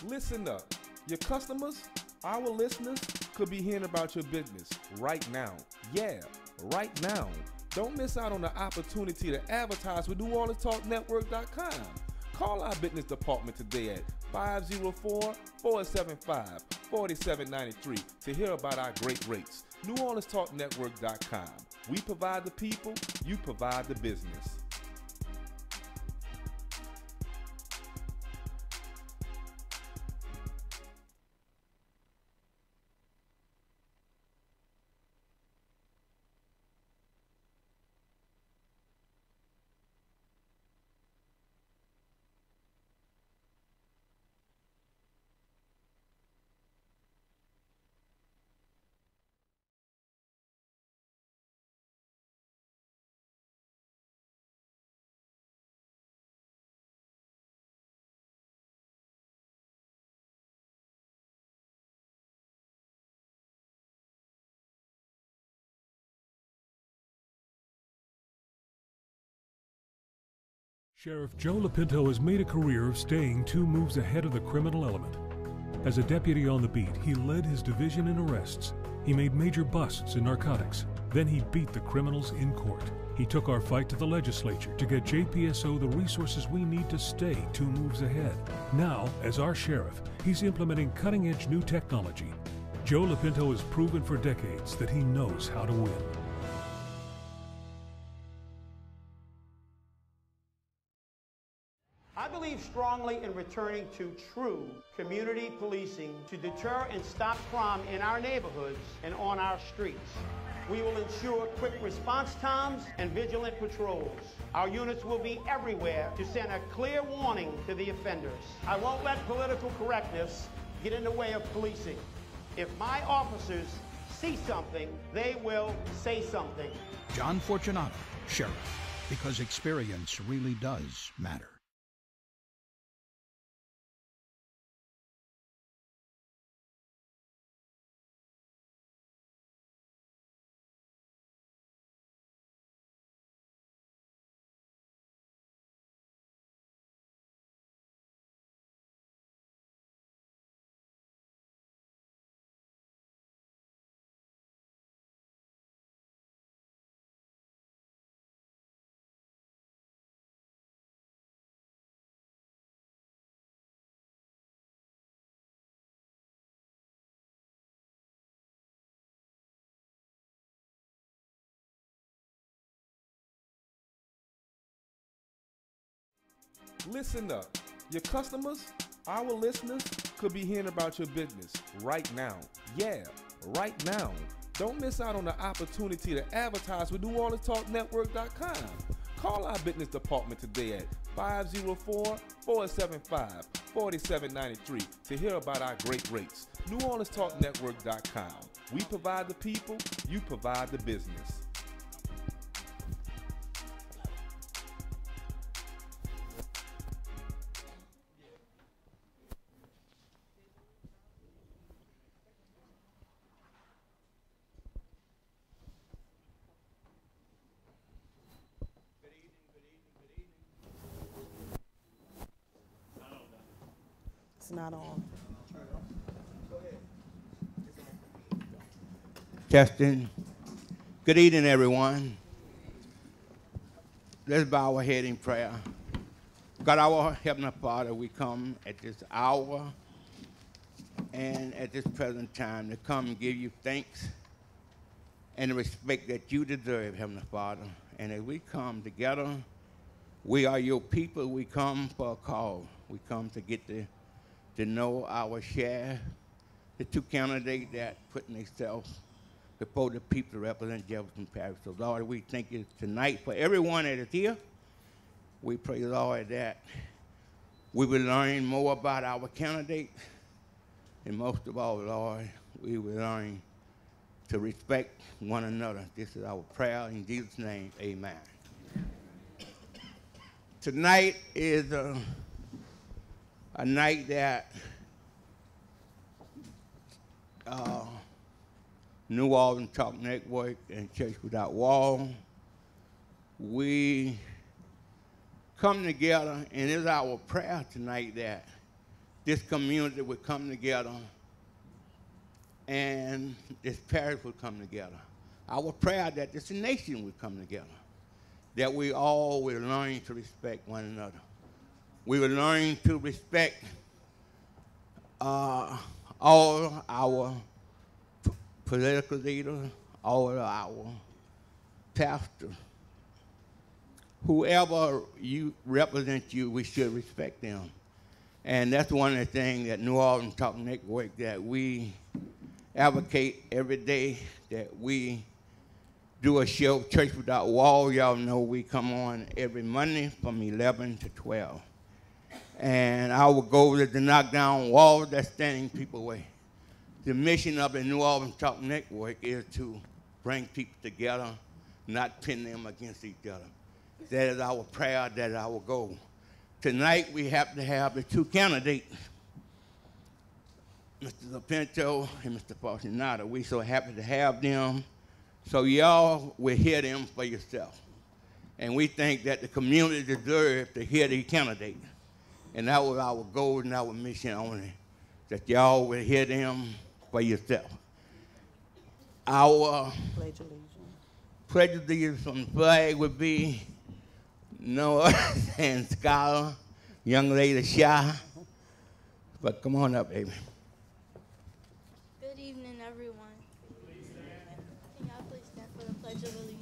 Listen up. Your customers, our listeners, could be hearing about your business right now. Yeah, right now. Don't miss out on the opportunity to advertise with NewOrleansTalkNetwork.com. Call our business department today at 504-475-4793 to hear about our great rates. NewOrleansTalkNetwork.com. We provide the people, you provide the business. Sheriff Joe Lopinto has made a career of staying 2 moves ahead of the criminal element. As a deputy on the beat, he led his division in arrests. He made major busts in narcotics. Then he beat the criminals in court. He took our fight to the legislature to get JPSO the resources we need to stay 2 moves ahead. Now, as our sheriff, he's implementing cutting-edge new technology. Joe Lopinto has proven for decades that he knows how to win. I believe strongly in returning to true community policing to deter and stop crime in our neighborhoods and on our streets. We will ensure quick response times and vigilant patrols. Our units will be everywhere to send a clear warning to the offenders. I won't let political correctness get in the way of policing. If my officers see something, they will say something. John Fortunato, Sheriff, because experience really does matter. Listen up. Your customers, our listeners, could be hearing about your business right now. Yeah, right now. Don't miss out on the opportunity to advertise with NewOrleansTalkNetwork.com. Call our business department today at 504-475-4793 to hear about our great rates. NewOrleansTalkNetwork.com. We provide the people, you provide the business. It's not on. Testing. Good evening, everyone. Let's bow our head in prayer. God, our Heavenly Father, we come at this hour and at this present time to come and give you thanks and the respect that you deserve, Heavenly Father. And as we come together, we are your people. We come for a call. We come to get to know our share, the 2 candidates that putting themselves before the people to represent Jefferson Parish. So, Lord, we thank you tonight for everyone that is here. We pray, Lord, that we will learn more about our candidates. And most of all, Lord, we will learn to respect one another. This is our prayer in Jesus' name, amen. Tonight is a night that New Orleans Talk Network and Church Without Wall, we come together, and it's our prayer tonight that this community would come together and this parish would come together. Our prayer that this nation would come together, that we all will learn to respect one another. We will learn to respect all our political leaders, all our pastors. Whoever you represent you, we should respect them. And that's one of the things that New Orleans Talk Network that we advocate every day, that we do a show, Church Without Walls. Y'all know we come on every Monday from 11 to 12. And our goal is to knock down walls that's standing people away. The mission of the New Orleans Talk Network is to bring people together, not pin them against each other. That is our prayer, that is our goal. Tonight we have to have the two candidates, Mr. Lopinto and Mr. Fortunato. We're so happy to have them. So y'all will hear them for yourself. And we think that the community deserves to hear these candidates. And that was our goal and our mission only, that y'all will hear them for yourself. Our pledge of allegiance from the flag would be Noah and Scholar, young lady Shy. But come on up, baby. Good evening, everyone. Can y'all please stand for the Pledge of Allegiance?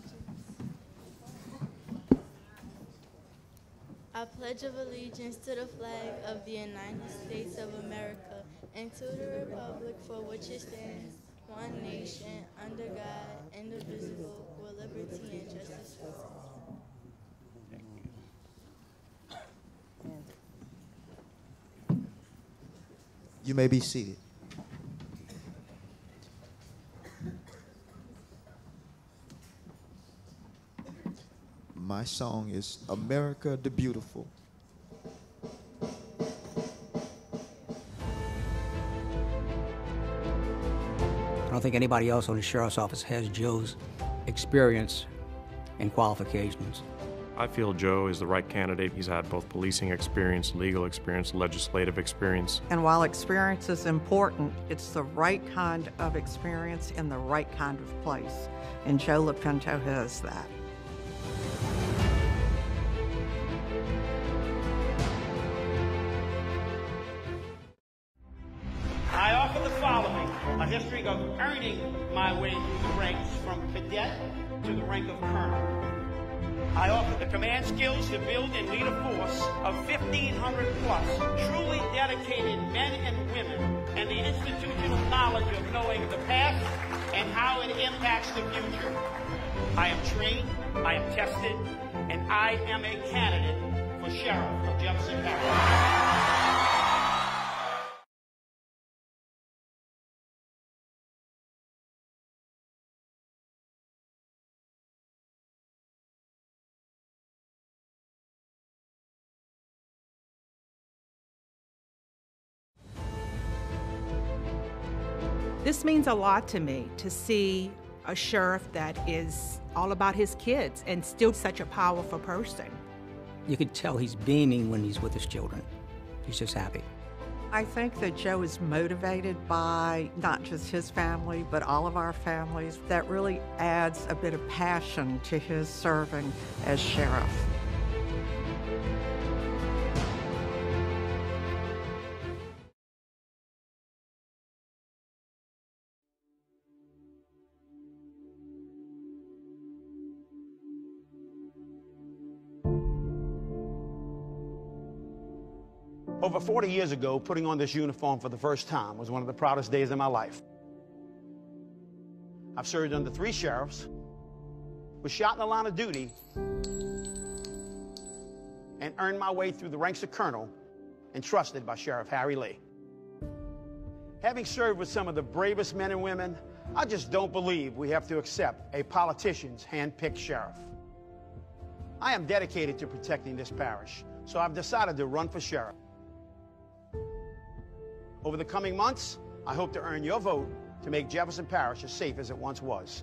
I pledge of allegiance to the flag of the United States of America and to the republic for which it stands, one nation, under God, indivisible, with liberty and justice for all. Thank you. You may be seated. My song is America the Beautiful. I don't think anybody else on the sheriff's office has Joe's experience and qualifications. I feel Joe is the right candidate. He's had both policing experience, legal experience, legislative experience. And while experience is important, it's the right kind of experience in the right kind of place. And Joe Lopinto has that. I offer the following, a history of earning my way through the ranks from cadet to the rank of colonel. I offer the command skills to build and lead a force of 1,500 plus truly dedicated men and women, and the institutional knowledge of knowing the past and how it impacts the future. I am trained, I am tested, and I am a candidate for Sheriff of Jefferson Parish. This means a lot to me, to see a sheriff that is all about his kids and still such a powerful person. You could tell he's beaming when he's with his children. He's just happy. I think that Joe is motivated by not just his family, but all of our families. That really adds a bit of passion to his serving as sheriff. Over 40 years ago, putting on this uniform for the first time was one of the proudest days of my life. I've served under 3 sheriffs, was shot in the line of duty, and earned my way through the ranks of colonel, entrusted by Sheriff Harry Lee. Having served with some of the bravest men and women, I just don't believe we have to accept a politician's hand-picked sheriff. I am dedicated to protecting this parish, so I've decided to run for sheriff. Over the coming months, I hope to earn your vote to make Jefferson Parish as safe as it once was.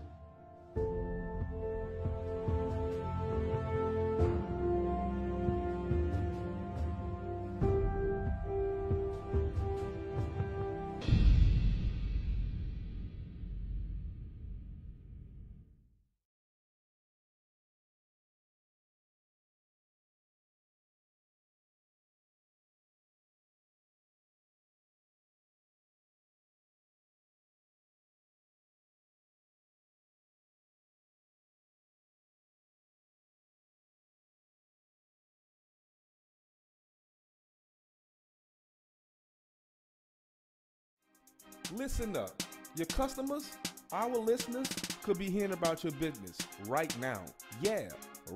Listen up. Your customers, our listeners, could be hearing about your business right now. Yeah,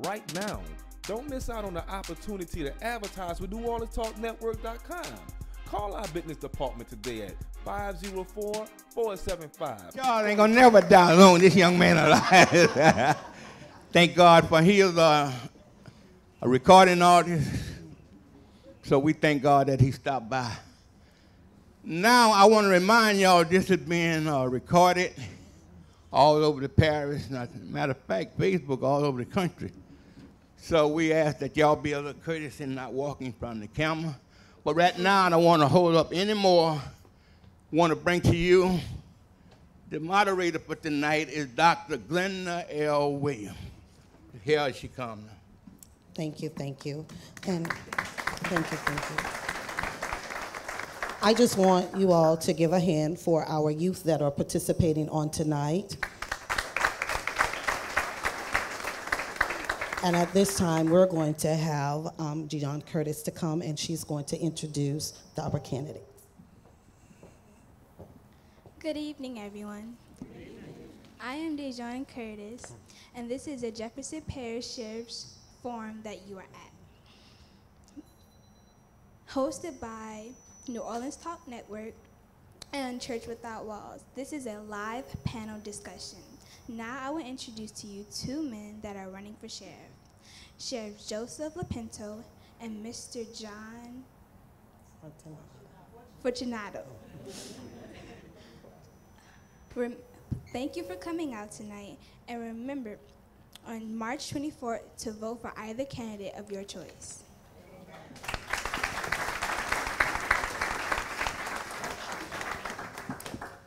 right now. Don't miss out on the opportunity to advertise with NewOrleansTalkNetwork.com. Call our business department today at 504-475. God ain't gonna never die alone, this young man alive. Thank God for he is a recording artist. So we thank God that he stopped by. Now I want to remind y'all this is being recorded all over the parish. Matter of fact, Facebook all over the country. So we ask that y'all be a little courteous in not walking from the camera. But right now I don't want to hold up anymore. Want to bring to you the moderator for tonight is Dr. Glenda L. Williams. Here she comes now. Thank you, thank you. And thank you. I just want you all to give a hand for our youth that are participating on tonight. And at this time, we're going to have Dijon Curtis to come, and she's going to introduce our candidates. Good evening, everyone. I am Dijon Curtis, and this is the Jefferson Parish Sheriff's Forum that you are at. Hosted by New Orleans Talk Network and Church Without Walls. This is a live panel discussion. Now I will introduce to you two men that are running for sheriff. Sheriff Joseph Lopinto and Mr. John Fortunato. Thank you for coming out tonight, and remember on March 24th to vote for either candidate of your choice.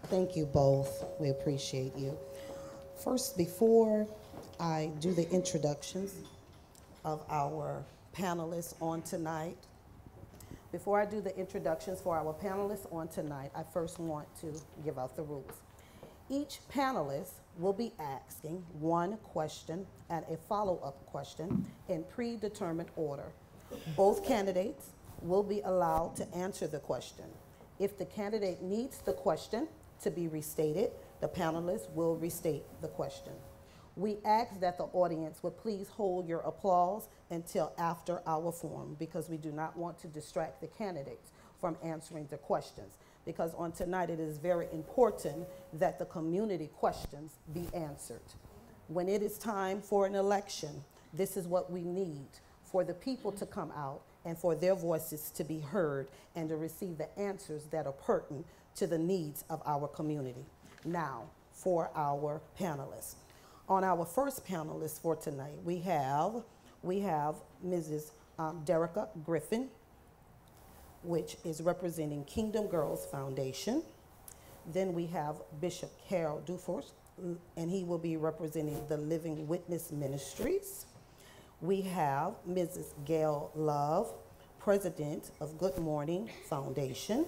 Thank you both. We appreciate you. First, before I do the introductions of our panelists on tonight, I first want to give out the rules. Each panelist will be asking one question and a follow-up question in predetermined order. Both candidates will be allowed to answer the question. If the candidate needs the question to be restated, the panelists will restate the question. We ask that the audience would please hold your applause until after our forum, because we do not want to distract the candidates from answering the questions. Because on tonight it is very important that the community questions be answered. When it is time for an election, this is what we need, for the people to come out and for their voices to be heard and to receive the answers that are pertinent to the needs of our community. Now, for our panelists. On our first panelist for tonight, we have Mrs. Derica Griffin, which is representing Kingdom Girls Foundation. Then we have Bishop Carol Dufors, and he will be representing the Living Witness Ministries. We have Mrs. Gail Love, President of Good Morning Foundation.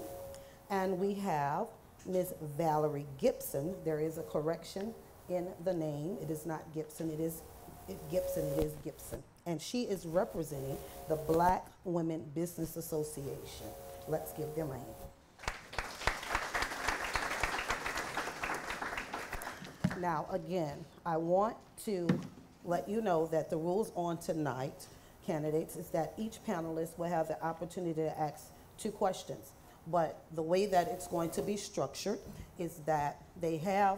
And we have Ms. Valerie Gibson. There is a correction in the name. It is not Gibson, it is Gibson. And she is representing the Black Women Business Association. Let's give them a hand. Now, again, I want to let you know that the rules on tonight, candidates, is that each panelist will have the opportunity to ask 2 questions. But the way that it's going to be structured is that they have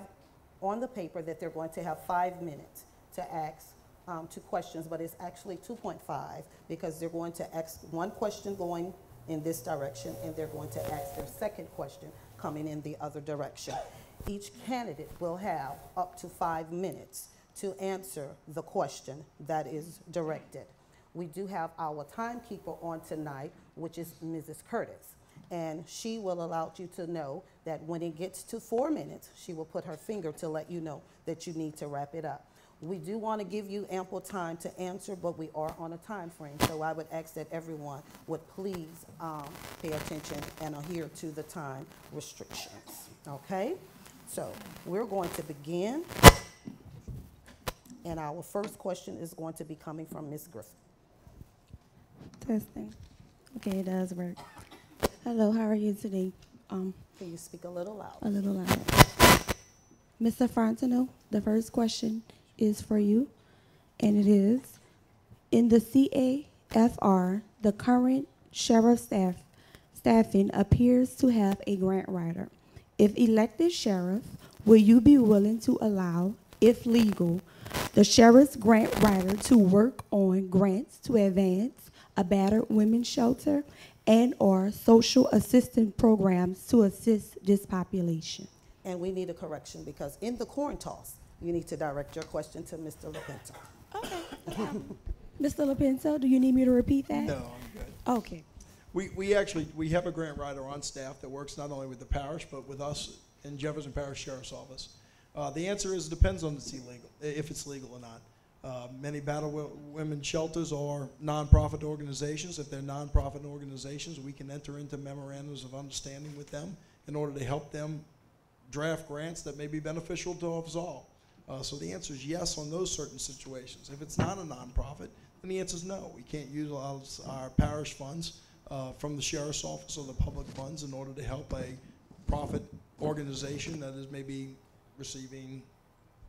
on the paper that they're going to have 5 minutes to ask 2 questions, but it's actually 2.5, because they're going to ask one question going in this direction, and they're going to ask their second question coming in the other direction. Each candidate will have up to 5 minutes to answer the question that is directed. We do have our timekeeper on tonight, which is Mrs. Curtis. And she will allow you to know that when it gets to 4 minutes, she will put her finger to let you know that you need to wrap it up. We do want to give you ample time to answer, but we are on a time frame. So I would ask that everyone would please pay attention and adhere to the time restrictions. Okay? So we're going to begin. And our first question is going to be coming from Ms. Griffin. Testing. Okay, it does work. Hello, how are you today? Can you speak a little loud? A little loud. Mr. Fortunato, the first question is for you, and it is, in the CAFR, the current sheriff staffing appears to have a grant writer. If elected sheriff, will you be willing to allow, if legal, the sheriff's grant writer to work on grants to advance a battered women's shelter and or social assistance programs to assist this population? And we need a correction because in the coin toss, you need to direct your question to Mr. Lopinto. Okay. Mr. Lopinto, do you need me to repeat that? No, I'm good. Okay. We actually have a grant writer on staff that works not only with the parish but with us in Jefferson Parish Sheriff's Office. The answer is it depends on if it's legal or not. Many battered women's shelters are nonprofit organizations. If they're nonprofit organizations, we can enter into memorandums of understanding with them in order to help them draft grants that may be beneficial to us all. So the answer is yes on those certain situations. If it's not a nonprofit, then the answer is no. We can't utilize our parish funds from the sheriff's office or the public funds in order to help a profit organization that is maybe receiving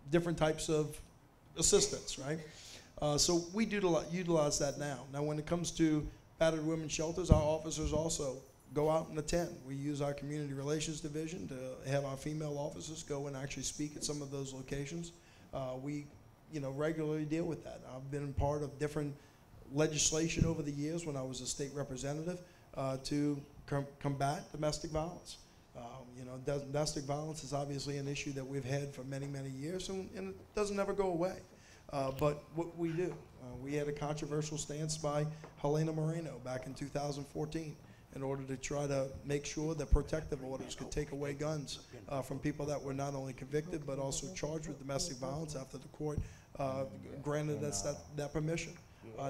different types of assistance, right? So we do utilize that now. Now when it comes to battered women's shelters, our officers also go out and attend. We use our community relations division to have our female officers go and actually speak at some of those locations. We regularly deal with that. I've been part of different legislation over the years when I was a state representative to combat domestic violence. Domestic violence is obviously an issue that we've had for many, many years, and it doesn't ever go away. But what we do, we had a controversial stance by Helena Moreno back in 2014 in order to try to make sure that protective orders could take away guns from people that were not only convicted but also charged with domestic violence after the court granted us that permission.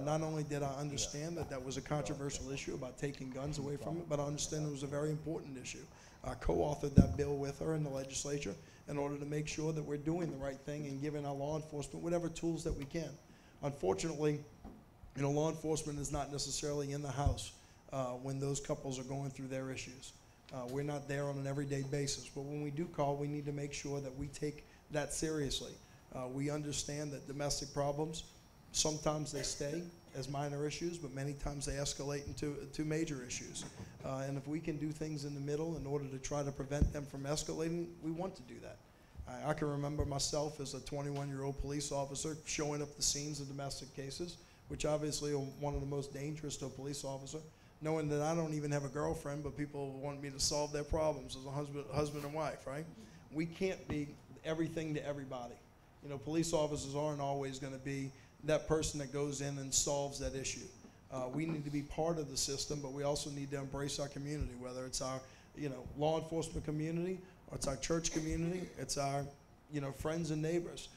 Not only did I understand that was a controversial issue about taking guns away from it, but I understand it was a very important issue. I co-authored that bill with her in the legislature in order to make sure that we're doing the right thing and giving our law enforcement whatever tools that we can. Unfortunately, law enforcement is not necessarily in the house when those couples are going through their issues. We're not there on an everyday basis, but when we do call, we need to make sure that we take that seriously. We understand that domestic problems, sometimes they stay as minor issues, but many times they escalate into major issues. And if we can do things in the middle in order to try to prevent them from escalating, we want to do that. I can remember myself as a 21-year-old police officer showing up the scenes of domestic cases, which obviously are one of the most dangerous to a police officer, knowing that I don't even have a girlfriend, but people want me to solve their problems as a husband and wife, right? We can't be everything to everybody. Police officers aren't always going to be that person that goes in and solves that issue. We need to be part of the system, but we also need to embrace our community, whether it's our law enforcement community, or it's our church community, it's our friends and neighbors,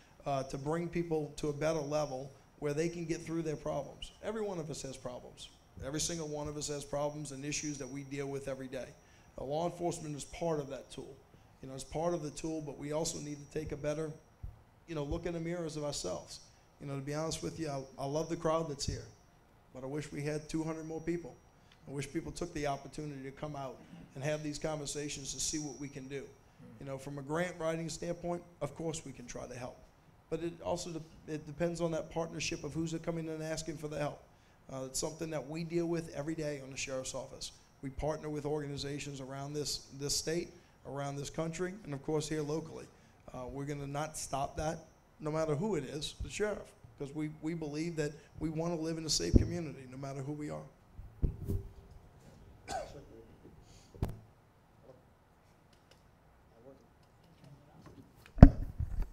to bring people to a better level where they can get through their problems. Every one of us has problems. Every single one of us has problems and issues that we deal with every day. Law enforcement is part of that tool. It's part of the tool, but we also need to take a better look in the mirrors of ourselves. To be honest with you, I love the crowd that's here, but I wish we had 200 more people. I wish people took the opportunity to come out and have these conversations to see what we can do. From a grant writing standpoint, of course we can try to help, but it also it depends on that partnership of who's coming in and asking for the help. It's something that we deal with every day on the Sheriff's Office. We partner with organizations around this state, around this country, and of course here locally. We're going to not stop that, no matter who it is, the sheriff, because we believe that we want to live in a safe community, no matter who we are.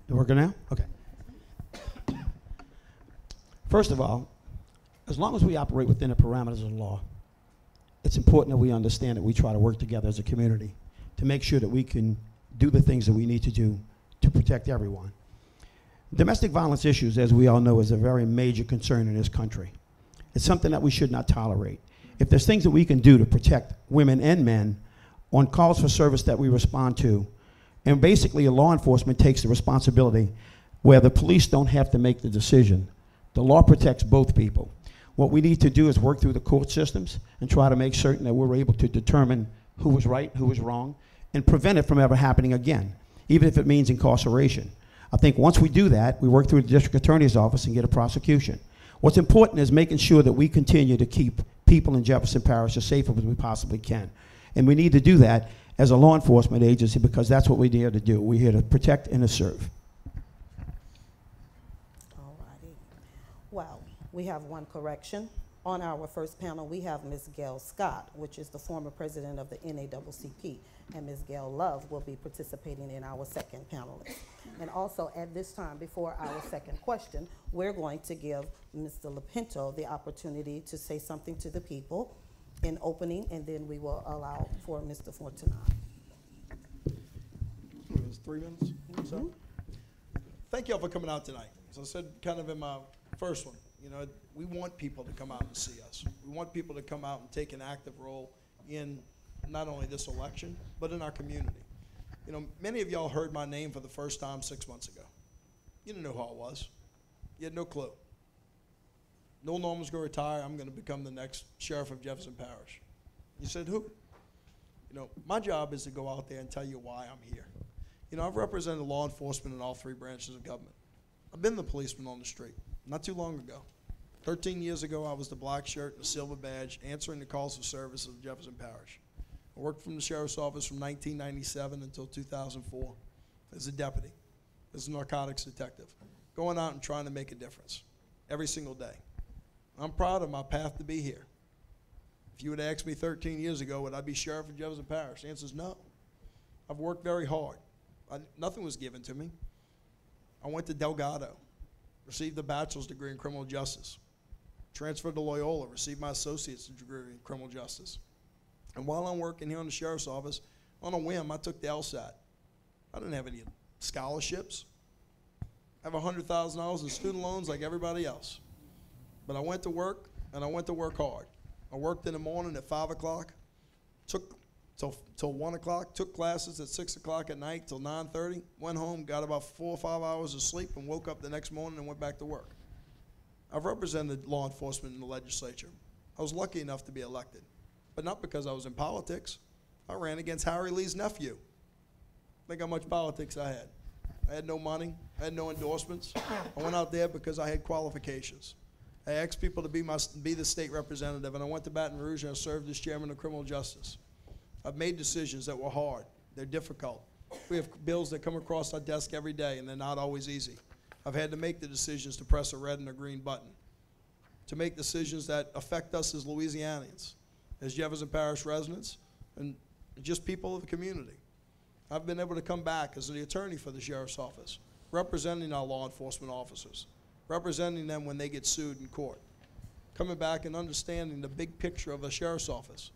You working now? Okay. First of all, as long as we operate within the parameters of the law, it's important that we understand that we try to work together as a community to make sure that we can do the things that we need to do to protect everyone. Domestic violence issues, as we all know, is a very major concern in this country. It's something that we should not tolerate. If there's things that we can do to protect women and men on calls for service that we respond to, and basically law enforcement takes the responsibility where the police don't have to make the decision. The law protects both people. What we need to do is work through the court systems and try to make certain that we're able to determine who was right, who was wrong, and prevent it from ever happening again, even if it means incarceration. I think once we do that, we work through the district attorney's office and get a prosecution. What's important is making sure that we continue to keep people in Jefferson Parish as safe as we possibly can. And we need to do that as a law enforcement agency because that's what we're here to do. We're here to protect and to serve. All righty. Well, we have one correction. On our first panel, we have Ms. Gail Scott, which is the former president of the NAACP, and Ms. Gail Love will be participating in our second panelist. And also at this time, before our second question, we're going to give Mr. Lopinto the opportunity to say something to the people in opening, and then we will allow for Mr. Fortunato. It was 3 minutes. So, thank you all for coming out tonight. As I said kind of in my first one, you know, we want people to come out and see us. We want people to come out and take an active role in not only this election, but in our community. You know, many of y'all heard my name for the first time 6 months ago. You didn't know who I was. You had no clue. Noel Norman's going to retire. I'm going to become the next sheriff of Jefferson Parish. You said, who? You know, my job is to go out there and tell you why I'm here. You know, I've represented law enforcement in all 3 branches of government. I've been the policeman on the street not too long ago. 13 years ago, I was the black shirt and the silver badge answering the calls for service of Jefferson Parish. I worked from the sheriff's office from 1997 until 2004 as a deputy, as a narcotics detective, going out and trying to make a difference every single day. I'm proud of my path to be here. If you would have asked me 13 years ago, would I be sheriff of Jefferson Parish? The answer is no. I've worked very hard. Nothing was given to me. I went to Delgado, received a bachelor's degree in criminal justice, transferred to Loyola, received my associate's degree in criminal justice. And while I'm working here in the sheriff's office, on a whim, I took the LSAT. I didn't have any scholarships. I have $100,000 in student loans like everybody else. But I went to work, and I went to work hard. I worked in the morning at 5 o'clock, took till 1 o'clock, took classes at 6 o'clock at night till 9:30, went home, got about 4 or 5 hours of sleep, and woke up the next morning and went back to work. I've represented law enforcement in the legislature. I was lucky enough to be elected, but not because I was in politics. I ran against Harry Lee's nephew. Think how much politics I had. I had no money, I had no endorsements. I went out there because I had qualifications. I asked people to be the state representative, and I went to Baton Rouge and I served as chairman of criminal justice. I've made decisions that were hard. They're difficult. We have bills that come across our desk every day, and they're not always easy. I've had to make the decisions to press a red and a green button, to make decisions that affect us as Louisianians, as Jefferson Parish residents, and just people of the community. I've been able to come back as the attorney for the sheriff's office, representing our law enforcement officers, representing them when they get sued in court, coming back and understanding the big picture of the sheriff's office.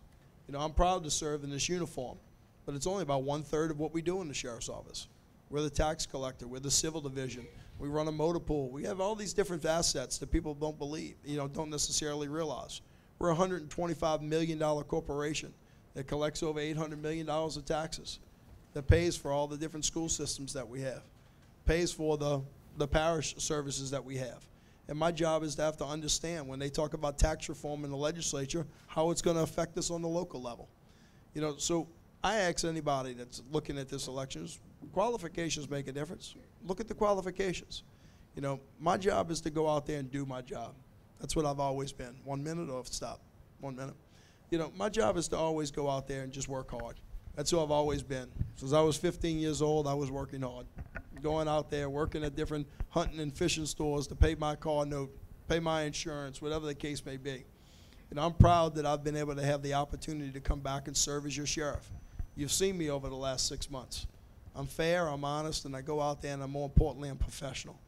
You know, I'm proud to serve in this uniform, but it's only about 1/3 of what we do in the sheriff's office. We're the tax collector, we're the civil division, we run a motor pool. We have all these different assets that people don't believe, don't necessarily realize. We're a $125 million corporation that collects over $800 million of taxes, that pays for all the different school systems that we have, pays for the parish services that we have. And my job is to have to understand when they talk about tax reform in the legislature, how it's going to affect us on the local level. So I ask anybody that's looking at this election, qualifications make a difference. Look at the qualifications. My job is to go out there and do my job. That's what I've always been. 1 minute or stop. 1 minute. My job is to always go out there and just work hard. That's who I've always been. Since I was 15 years old, I was working hard. Going out there, working at different hunting and fishing stores to pay my car note, pay my insurance, whatever the case may be. I'm proud that I've been able to have the opportunity to come back and serve as your sheriff. You've seen me over the last 6 months. I'm fair, I'm honest, and I go out there and more importantly, I'm professional.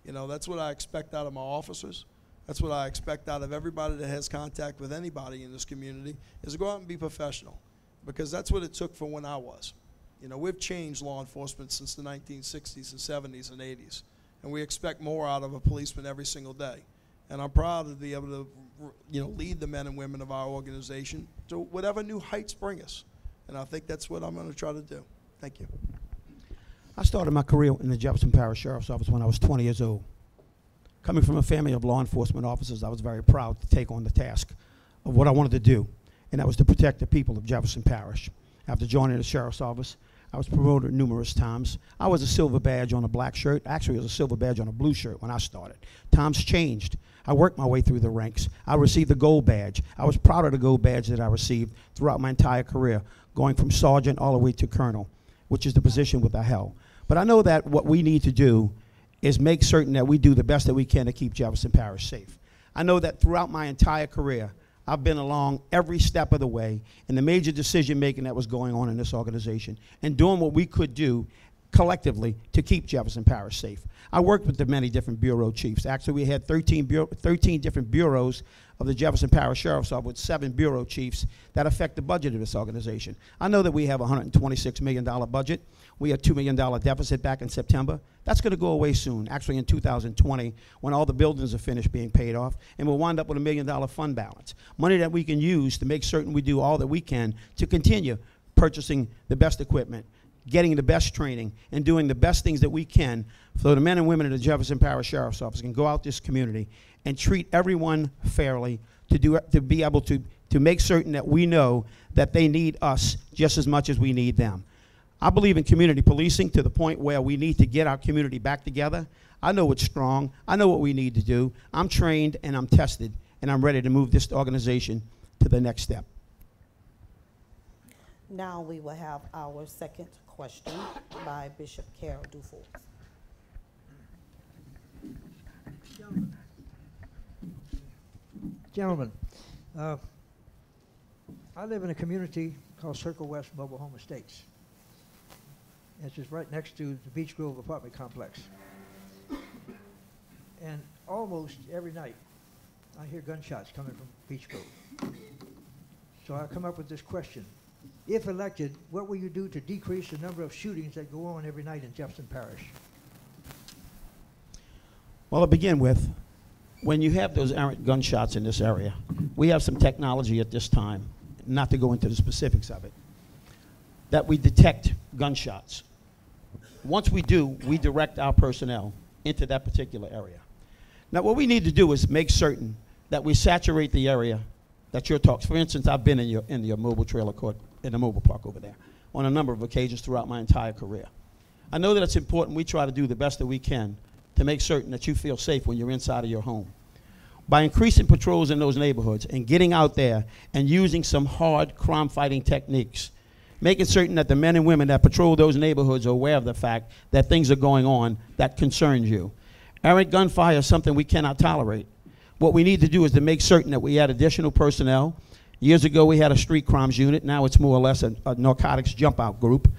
That's what I expect out of my officers. That's what I expect out of everybody that has contact with anybody in this community, is to go out and be professional, because that's what it took for when I was. We've changed law enforcement since the 1960s and 70s and 80s, and we expect more out of a policeman every single day. And I'm proud to be able to, lead the men and women of our organization to whatever new heights bring us. And I think that's what I'm going to try to do. Thank you. I started my career in the Jefferson Parish Sheriff's Office when I was 20 years old. Coming from a family of law enforcement officers, I was very proud to take on the task of what I wanted to do, and that was to protect the people of Jefferson Parish. after joining the sheriff's office. I was promoted numerous times. I was a silver badge on a black shirt. Actually, it was a silver badge on a blue shirt when I started. Times changed. I worked my way through the ranks. I received the gold badge. I was proud of the gold badge that I received throughout my entire career, going from sergeant all the way to colonel, which is the position with I held. But I know that what we need to do is make certain that we do the best that we can to keep Jefferson Parish safe. I know that throughout my entire career, I've been along every step of the way in the major decision-making that was going on in this organization and doing what we could do collectively to keep Jefferson Parish safe. I worked with the many different bureau chiefs. Actually, we had 13 different bureaus of the Jefferson Parish Sheriff's Office with 7 bureau chiefs that affect the budget of this organization. I know that we have a $126 million budget. We had a $2 million deficit back in September. That's going to go away soon, actually in 2020, when all the buildings are finished being paid off, and we'll wind up with $1 million fund balance. Money that we can use to make certain we do all that we can to continue purchasing the best equipment, getting the best training, and doing the best things that we can so the men and women of the Jefferson Parish Sheriff's Office can go out this community and treat everyone fairly, to be able to make certain that we know that they need us just as much as we need them. I believe in community policing to the point where we need to get our community back together. I know it's strong. I know what we need to do. I'm trained and I'm tested, and I'm ready to move this organization to the next step. Now we will have our second question by Bishop Carol Dufour. Gentlemen, I live in a community called Circle West Mobile Home Estates. It's just right next to the Beach Grove apartment complex. And almost every night, I hear gunshots coming from Beach Grove. So I come up with this question. If elected, what will you do to decrease the number of shootings that go on every night in Jefferson Parish? Well, to begin with, when you have those errant gunshots in this area, we have some technology at this time, not to go into the specifics of it, that we detect gunshots. Once we do, we direct our personnel into that particular area. Now, what we need to do is make certain that we saturate the area that you're talking. For instance, I've been in your mobile trailer court, in the mobile park over there, on a number of occasions throughout my entire career. I know that it's important we try to do the best that we can to make certain that you feel safe when you're inside of your home. By increasing patrols in those neighborhoods and getting out there and using some hard crime-fighting techniques, making certain that the men and women that patrol those neighborhoods are aware of the fact that things are going on that concerns you. Errant gunfire is something we cannot tolerate. What we need to do is to make certain that we add additional personnel. Years ago, we had a street crimes unit. Now it's more or less a narcotics jump-out group.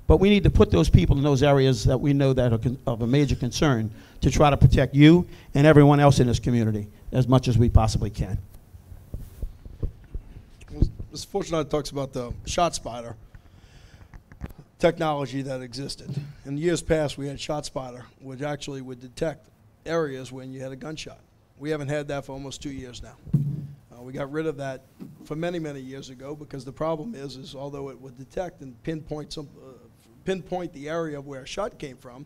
But we need to put those people in those areas that we know that are of a major concern to try to protect you and everyone else in this community as much as we possibly can. Mr. Fortunato talks about the shot spotter technology that existed. In years past, we had shot spotter, which actually would detect areas when you had a gunshot. We haven't had that for almost 2 years now. We got rid of that for many, many years ago because the problem is although it would detect and pinpoint the area of where a shot came from,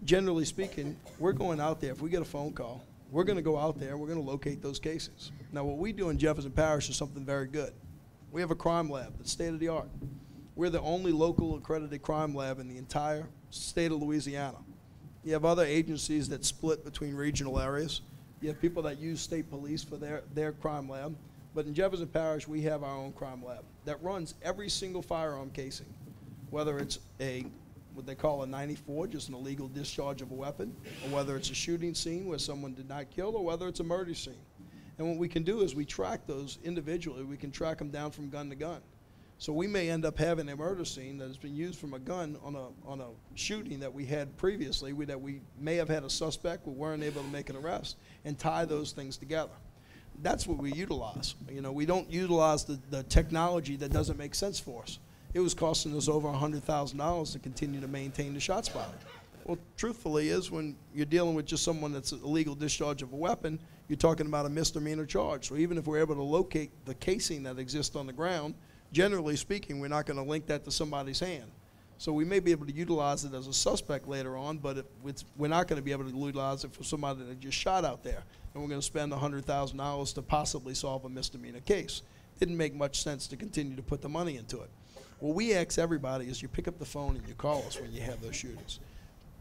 generally speaking, we're going out there. If we get a phone call, we're going to go out there and we're going to locate those casings. Now, what we do in Jefferson Parish is something very good. We have a crime lab that's state-of-the-art. We're the only local accredited crime lab in the entire state of Louisiana. You have other agencies that split between regional areas. You have people that use state police for their crime lab. But in Jefferson Parish, we have our own crime lab that runs every single firearm casing, whether it's what they call a 94, just an illegal discharge of a weapon, or whether it's a shooting scene where someone did not kill, or whether it's a murder scene. And what we can do is we track those individually. We can track them down from gun to gun. So we may end up having a murder scene that has been used from a gun on a shooting that we had previously, that we may have had a suspect, we weren't able to make an arrest, and tie those things together. That's what we utilize. You know, we don't utilize the technology that doesn't make sense for us. It was costing us over $100,000 to continue to maintain the shot spotter. Well, truthfully is when you're dealing with just someone that's an illegal discharge of a weapon, you're talking about a misdemeanor charge. So even if we're able to locate the casing that exists on the ground, generally speaking, we're not going to link that to somebody's hand. So we may be able to utilize it as a suspect later on, but we're not going to be able to utilize it for somebody that just shot out there. And we're going to spend $100,000 to possibly solve a misdemeanor case. Didn't make much sense to continue to put the money into it. What we ask everybody is you pick up the phone and you call us when you have those shootings.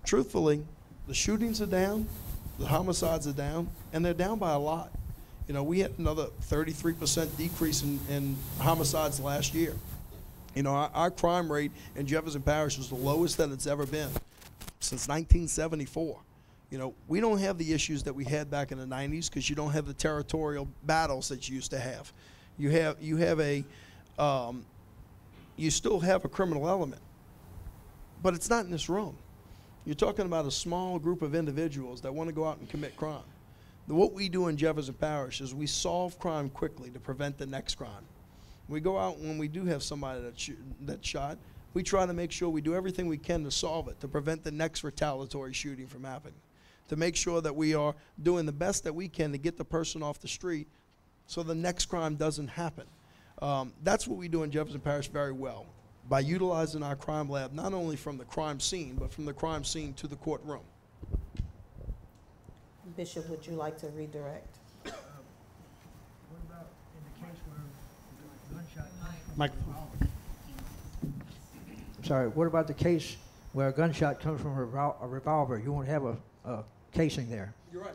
Truthfully, the shootings are down, the homicides are down, and they're down by a lot. You know, we had another 33% decrease in homicides last year. You know, our crime rate in Jefferson Parish was the lowest that it's ever been since 1974. You know, we don't have the issues that we had back in the 90s because you don't have the territorial battles that you used to have. You still have a criminal element, but it's not in this room. You're talking about a small group of individuals that want to go out and commit crime. What we do in Jefferson Parish is we solve crime quickly to prevent the next crime. We go out when we do have somebody that's shot, we try to make sure we do everything we can to solve it, to prevent the next retaliatory shooting from happening, to make sure that we are doing the best that we can to get the person off the street so the next crime doesn't happen. That's what we do in Jefferson Parish very well, by utilizing our crime lab, not only from the crime scene, but from the crime scene to the courtroom. Bishop, would you like to redirect? What about in the case where gunshot Microphone. Sorry, what about the case where a gunshot comes from a revolver? You won't have a casing there. You're right.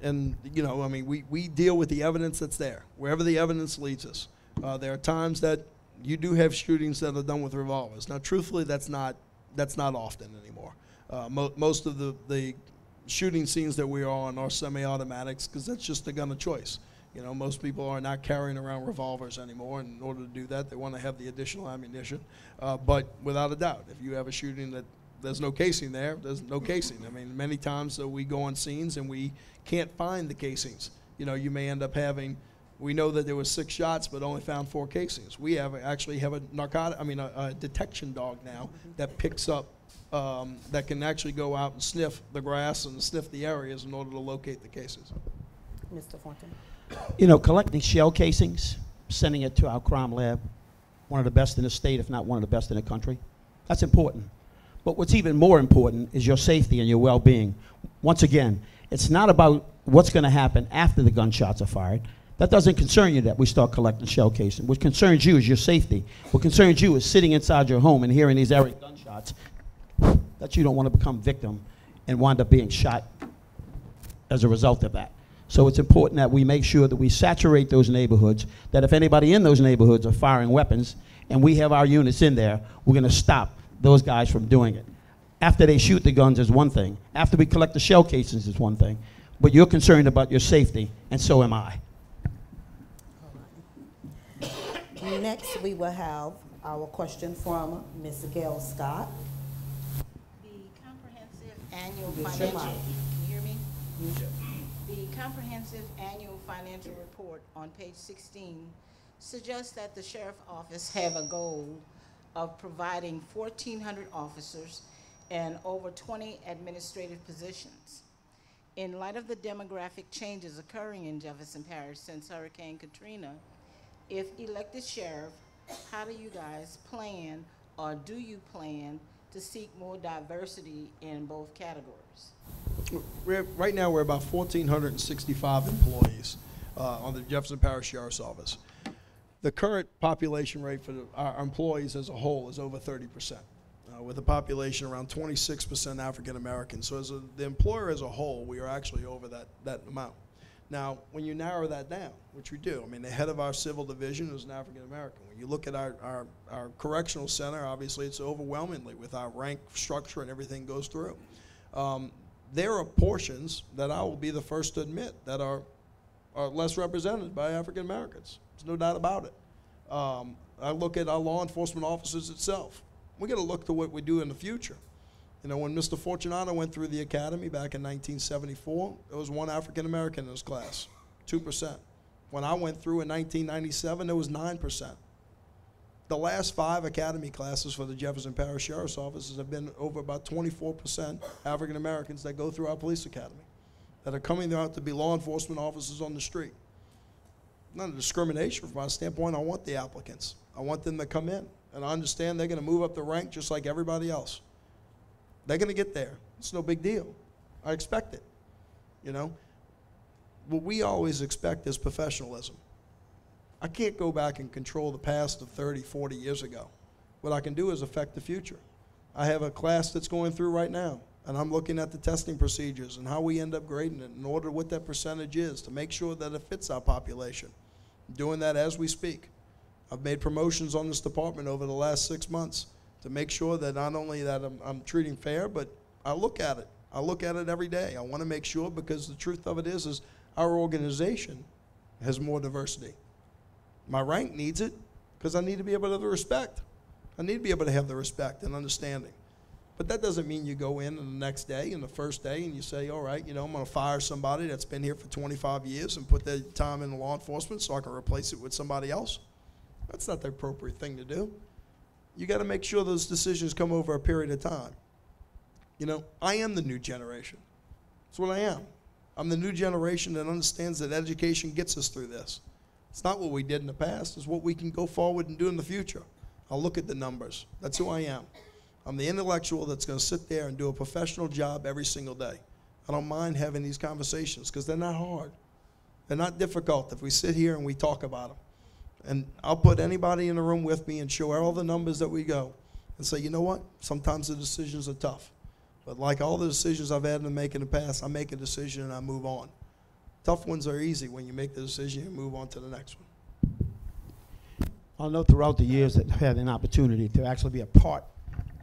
And you know, I mean, we deal with the evidence that's there, wherever the evidence leads us. There are times that you do have shootings that are done with revolvers. Now, truthfully, that's not often anymore. Most of the shooting scenes that we are on are semi-automatics because that's just the gun of choice. You know, most people are not carrying around revolvers anymore. And in order to do that, they want to have the additional ammunition. But without a doubt, if you have a shooting that there's no casing there, there's no casing. I mean, many times we go on scenes and we can't find the casings. You know, you may end up having, we know that there was 6 shots but only found 4 casings. We actually have a detection dog now that picks up, that can actually go out and sniff the grass and sniff the areas in order to locate the cases. Mr. Fortin. You know, collecting shell casings, sending it to our crime lab, one of the best in the state, if not one of the best in the country, that's important. But what's even more important is your safety and your well-being. Once again, it's not about what's going to happen after the gunshots are fired. That doesn't concern you that we start collecting shell casings. What concerns you is your safety. What concerns you is sitting inside your home and hearing these erratic gunshots that you don't want to become victim and wind up being shot as a result of that. So it's important that we make sure that we saturate those neighborhoods, that if anybody in those neighborhoods are firing weapons and we have our units in there, we're going to stop those guys from doing it. After they shoot the guns is one thing. After we collect the shell casings is one thing. But you're concerned about your safety, and so am I. Next, we will have our question from Ms. Gail Scott. The comprehensive annual financial, can you hear me? The comprehensive annual financial report on page 16 suggests that the sheriff's office have a goal of providing 1,400 officers and over 20 administrative positions. In light of the demographic changes occurring in Jefferson Parish since Hurricane Katrina, if elected sheriff, how do you guys plan, or do you plan to seek more diversity in both categories? Right now, we're about 1,465 employees on the Jefferson Parish Sheriff's Office. The current population rate for our employees as a whole is over 30%, with a population around 26% African American. So as the employer as a whole, we are actually over that amount. Now, when you narrow that down, which we do, I mean, the head of our civil division is an African American. When you look at our correctional center, obviously it's overwhelmingly with our rank structure and everything goes through. There are portions that I will be the first to admit that are less represented by African Americans. There's no doubt about it. I look at our law enforcement officers itself. We got to look to what we do in the future. You know, when Mr. Fortunato went through the academy back in 1974, there was 1 African American in his class, 2%. When I went through in 1997, there was 9%. The last 5 academy classes for the Jefferson Parish Sheriff's Offices have been over about 24% African Americans that go through our police academy, that are coming out to be law enforcement officers on the street. Not a discrimination from my standpoint. I want the applicants. I want them to come in, and I understand they're going to move up the rank just like everybody else. They're going to get there. It's no big deal. I expect it. You know, what we always expect is professionalism. I can't go back and control the past of 30, 40 years ago. What I can do is affect the future. I have a class that's going through right now, and I'm looking at the testing procedures and how we end up grading it in order what that percentage is to make sure that it fits our population. I'm doing that as we speak. I've made promotions on this department over the last 6 months to make sure that not only that I'm treating fair, but I look at it. I look at it every day. I want to make sure, because the truth of it is our organization has more diversity. My rank needs it because I need to be able to have the respect. I need to be able to have the respect and understanding. But that doesn't mean you go in the next day and the first day and you say, all right, you know, I'm going to fire somebody that's been here for 25 years and put their time in law enforcement so I can replace it with somebody else. That's not the appropriate thing to do. You got to make sure those decisions come over a period of time. You know, I am the new generation. That's what I am. I'm the new generation that understands that education gets us through this. It's not what we did in the past. It's what we can go forward and do in the future. I'll look at the numbers. That's who I am. I'm the intellectual that's going to sit there and do a professional job every single day. I don't mind having these conversations because they're not hard. They're not difficult if we sit here and we talk about them. And I'll put anybody in the room with me and show all the numbers that we go and say, you know what? Sometimes the decisions are tough. But like all the decisions I've had to make in the past, I make a decision and I move on. Tough ones are easy when you make the decision and move on to the next one. I'll note throughout the years that I've had an opportunity to actually be a part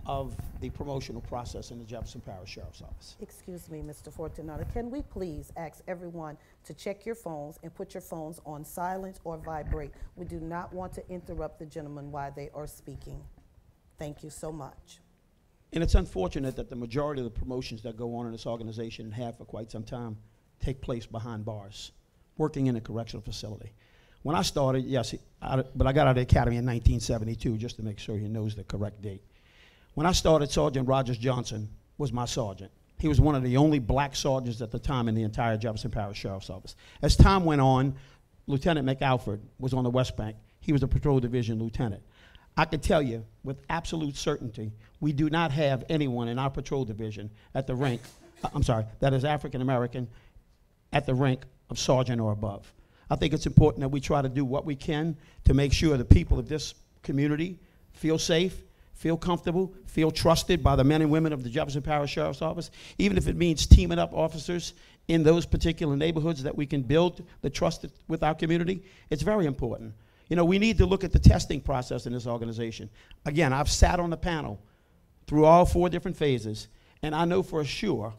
of the promotional process in the Jefferson Parish Sheriff's Office. Excuse me, Mr. Fortunato. Can we please ask everyone to check your phones and put your phones on silent or vibrate? We do not want to interrupt the gentleman while they are speaking. Thank you so much. And it's unfortunate that the majority of the promotions that go on in this organization and have for quite some time take place behind bars, working in a correctional facility. When I started, yes, but I got out of the academy in 1972, just to make sure he knows the correct date. When I started, Sergeant Rogers Johnson was my sergeant. He was one of the only black sergeants at the time in the entire Jefferson Parish Sheriff's Office. As time went on, Lieutenant McAlford was on the West Bank. He was a patrol division lieutenant. I can tell you with absolute certainty, we do not have anyone in our patrol division at the rank, that is African American, at the rank of sergeant or above. I think it's important that we try to do what we can to make sure the people of this community feel safe, feel comfortable, feel trusted by the men and women of the Jefferson Parish Sheriff's Office, even if it means teaming up officers in those particular neighborhoods that we can build the trust with our community. It's very important. You know, we need to look at the testing process in this organization. Again, I've sat on the panel through all 4 different phases, and I know for sure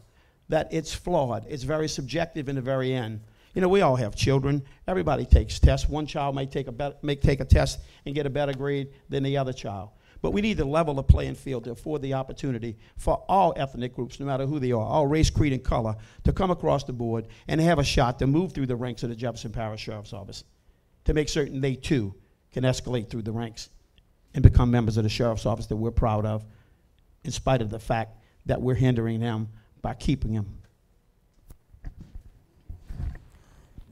that it's flawed. It's very subjective in the very end. You know, we all have children. Everybody takes tests. One child may take a test and get a better grade than the other child. But we need to level the playing field to afford the opportunity for all ethnic groups, no matter who they are, all race, creed, and color, to come across the board and have a shot to move through the ranks of the Jefferson Parish Sheriff's Office, to make certain they too can escalate through the ranks and become members of the Sheriff's Office that we're proud of, in spite of the fact that we're hindering them by keeping them.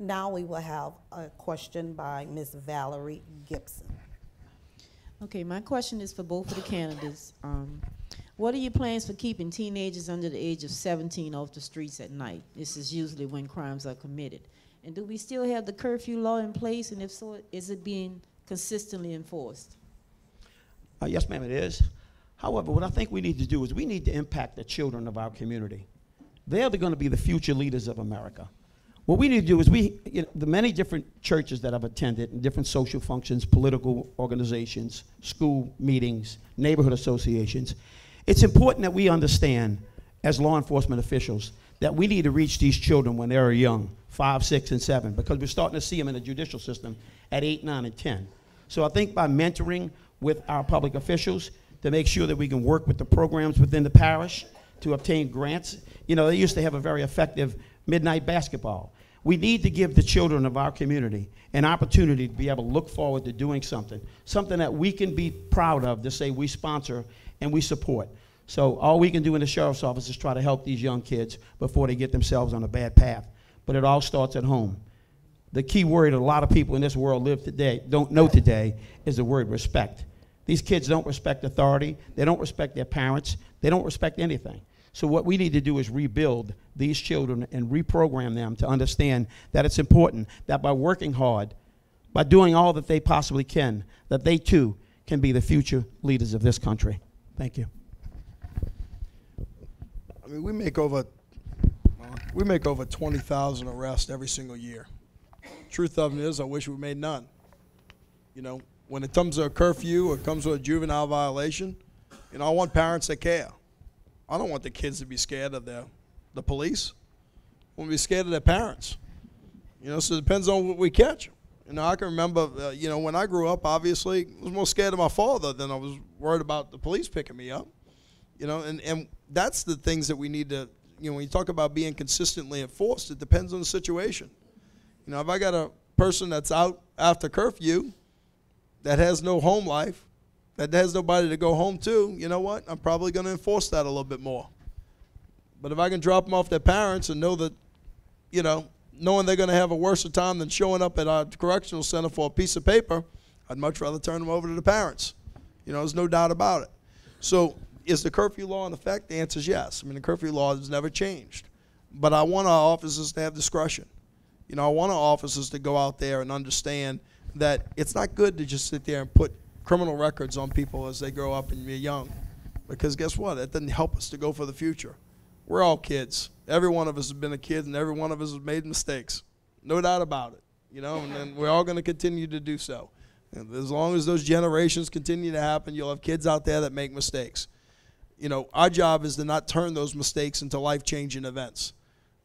Now we will have a question by Ms. Valerie Gibson. Okay, my question is for both of the candidates. What are your plans for keeping teenagers under the age of 17 off the streets at night? This is usually when crimes are committed. And do we still have the curfew law in place? And if so, is it being consistently enforced? Yes, ma'am, it is. However, what I think we need to do is we need to impact the children of our community. They're going to be the future leaders of America. What we need to do is the many different churches that I've attended and different social functions, political organizations, school meetings, neighborhood associations, it's important that we understand as law enforcement officials that we need to reach these children when they're young, 5, 6, and 7, because we're starting to see them in the judicial system at 8, 9, and 10. So I think by mentoring with our public officials to make sure that we can work with the programs within the parish to obtain grants. You know, they used to have a very effective midnight basketball. We need to give the children of our community an opportunity to be able to look forward to doing something that we can be proud of, to say we sponsor and we support. So all we can do in the Sheriff's Office is try to help these young kids before they get themselves on a bad path. But it all starts at home. The key word a lot of people in this world don't know today is the word respect. These kids don't respect authority. They don't respect their parents. They don't respect anything. So what we need to do is rebuild these children and reprogram them to understand that it's important that by working hard, by doing all that they possibly can, that they too can be the future leaders of this country. Thank you. I mean, we make over 20,000 arrests every single year. Truth of it is, I wish we made none. You know, when it comes to a curfew or it comes to a juvenile violation, you know, I want parents that care. I don't want the kids to be scared of the police. I want to be scared of their parents. You know, so it depends on what we catch. You know, I can remember, you know, when I grew up, obviously, I was more scared of my father than I was worried about the police picking me up. You know, and that's the things that we need to, you know, when you talk about being consistently enforced, it depends on the situation. You know, if I got a person that's out after curfew that has no home life, that has nobody to go home to, you know what? I'm probably going to enforce that a little bit more. But if I can drop them off their parents and know that, you know, knowing they're going to have a worse time than showing up at our correctional center for a piece of paper, I'd much rather turn them over to the parents. You know, there's no doubt about it. So is the curfew law in effect? The answer is yes. I mean, the curfew law has never changed. But I want our officers to have discretion. You know, I want our officers to go out there and understand that it's not good to just sit there and put criminal records on people as they grow up and be young. Because guess what? That doesn't help us to go for the future. We're all kids. Every one of us has been a kid, and every one of us has made mistakes. No doubt about it. You know, and we're all going to continue to do so. And as long as those generations continue to happen, you'll have kids out there that make mistakes. You know, our job is to not turn those mistakes into life-changing events.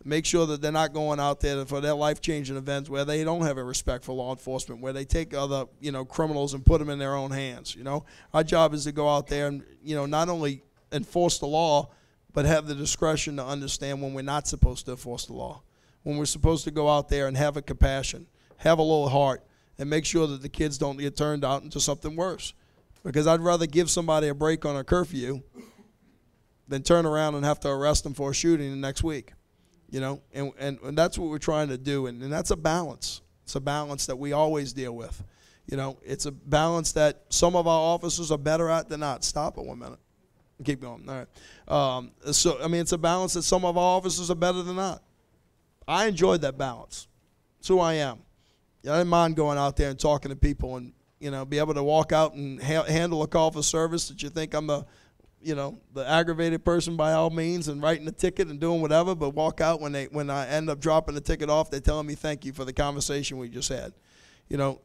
Make sure that they're not going out there for their life-changing events where they don't have a respect for law enforcement, where they take other, you know, criminals and put them in their own hands. You know, our job is to go out there and, you know, not only enforce the law, but have the discretion to understand when we're not supposed to enforce the law, when we're supposed to go out there and have a compassion, have a little heart, and make sure that the kids don't get turned out into something worse. Because I'd rather give somebody a break on a curfew than turn around and have to arrest them for a shooting the next week. You know, and that's what we're trying to do, and that's a balance. It's a balance that we always deal with. You know, it's a balance that some of our officers are better at than not. Stop it 1 minute. Keep going. All right. So, I mean, it's a balance that some of our officers are better than not. I enjoyed that balance. It's who I am. I didn't mind going out there and talking to people and, you know, be able to walk out and handle a call for service that you think I'm the, you know, the aggravated person by all means and writing the ticket and doing whatever, but walk out when I end up dropping the ticket off, they're telling me thank you for the conversation we just had. You know,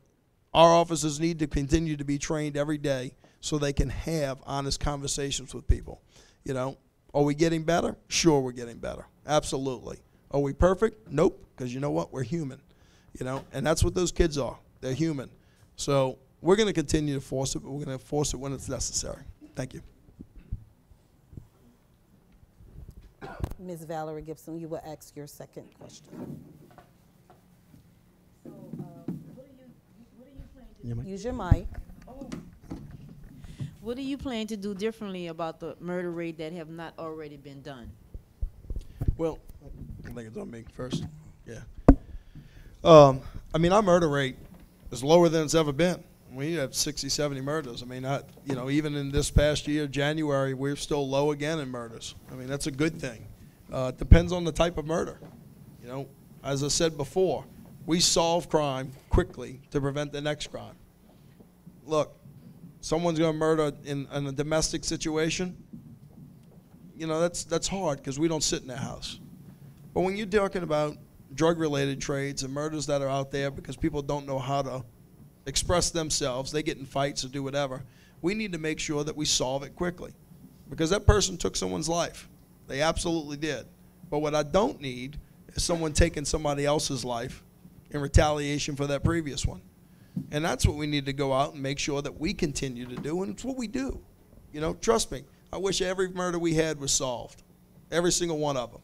our officers need to continue to be trained every day so they can have honest conversations with people. You know, are we getting better? Sure, we're getting better. Absolutely. Are we perfect? Nope, because you know what? We're human. You know, and that's what those kids are. They're human. So we're going to continue to force it, but we're going to force it when it's necessary. Thank you. Ms. Valerie Gibson, you will ask your second question. So, what are you planning to do? Use your mic. What do you plan to do differently about the murder rate that have not already been done? Well, I think it's on me first. Yeah. I mean, our murder rate is lower than it's ever been. We have 60, 70 murders. I mean, you know, even in this past year, January, we're still low again in murders. I mean, that's a good thing. It depends on the type of murder. You know, as I said before, we solve crime quickly to prevent the next crime. Look, someone's going to murder in a domestic situation. You know, that's hard because we don't sit in that house. But when you're talking about drug-related trades and murders that are out there because people don't know how to express themselves, they get in fights or do whatever, we need to make sure that we solve it quickly because that person took someone's life. They absolutely did. But what I don't need is someone taking somebody else's life in retaliation for that previous one. And that's what we need to go out and make sure that we continue to do, and it's what we do. You know, trust me, I wish every murder we had was solved, every single one of them.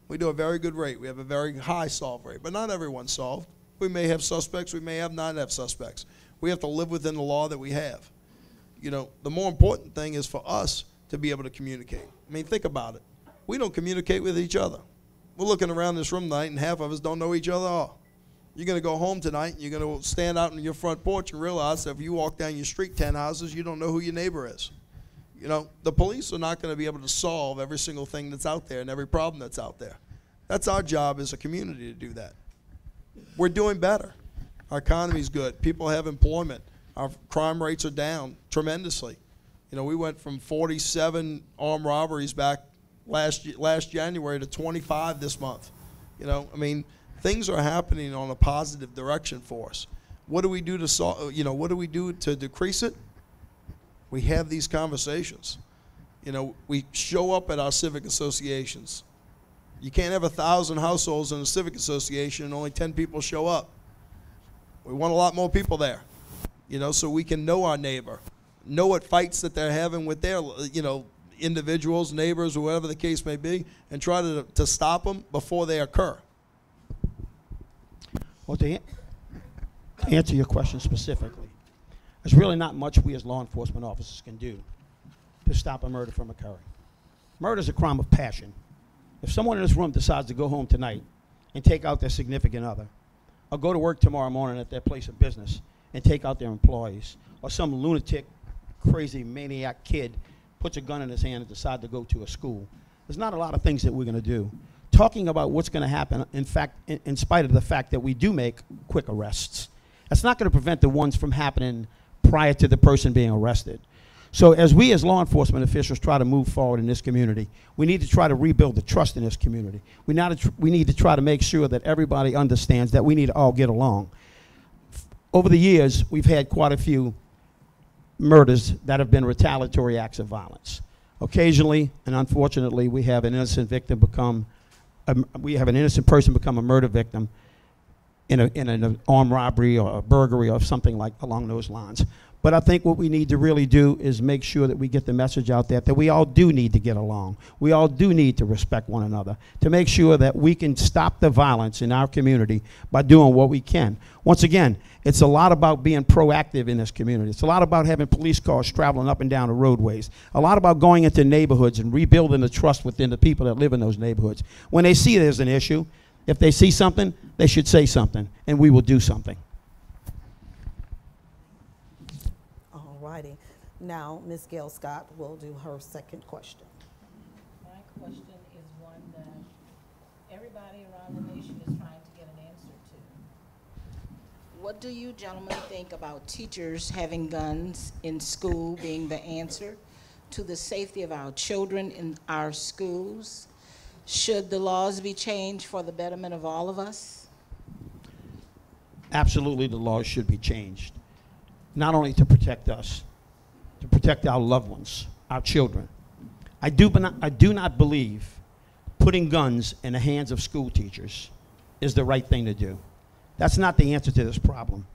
We do a very good rate. We have a very high solve rate, but not everyone's solved. We may have suspects. We may not have suspects. We have to live within the law that we have. You know, the more important thing is for us to be able to communicate. I mean, think about it. We don't communicate with each other. We're looking around this room tonight, and half of us don't know each other at all. You're going to go home tonight, and you're going to stand out on your front porch and realize that if you walk down your street 10 houses, you don't know who your neighbor is. You know, the police are not going to be able to solve every single thing that's out there and every problem that's out there. That's our job as a community to do that. We're doing better. Our economy's good. People have employment. Our crime rates are down tremendously. You know, we went from 47 armed robberies back last January to 25 this month. You know, I mean, things are happening on a positive direction for us. What do we do to solve, you know, what do we do to decrease it? We have these conversations. You know, we show up at our civic associations. You can't have 1,000 households in a civic association and only 10 people show up. We want a lot more people there, you know, so we can know our neighbor, know what fights that they're having with their, you know, individuals, neighbors, or whatever the case may be, and try to stop them before they occur. Well, to answer your question specifically, there's really not much we as law enforcement officers can do to stop a murder from occurring. Murder is a crime of passion. If someone in this room decides to go home tonight and take out their significant other, or go to work tomorrow morning at their place of business and take out their employees, or some lunatic, crazy, maniac kid puts a gun in his hand and decides to go to a school, there's not a lot of things that we're going to do. Talking about what's going to happen, in fact, in spite of the fact that we do make quick arrests, that's not going to prevent the ones from happening prior to the person being arrested. So as we as law enforcement officials try to move forward in this community, we need to try to rebuild the trust in this community. We need to try to make sure that everybody understands that we need to all get along. Over the years, we've had quite a few murders that have been retaliatory acts of violence. Occasionally, and unfortunately, we have an innocent victim become, we have an innocent person become a murder victim in an armed robbery or a burglary or something like along those lines. But I think what we need to really do is make sure that we get the message out there that we all do need to get along. We all do need to respect one another to make sure that we can stop the violence in our community by doing what we can. Once again, it's a lot about being proactive in this community. It's a lot about having police cars traveling up and down the roadways. A lot about going into neighborhoods and rebuilding the trust within the people that live in those neighborhoods. When they see there's an issue, if they see something, they should say something, and we will do something. All righty. Now, Ms. Gail Scott will do her second question. My question is one that everybody around the nation is trying to get an answer to. What do you gentlemen think about teachers having guns in school being the answer to the safety of our children in our schools? Should the laws be changed for the betterment of all of us? Absolutely, the laws should be changed. Not only to protect us, to protect our loved ones, our children. I do not believe putting guns in the hands of school teachers is the right thing to do. That's not the answer to this problem.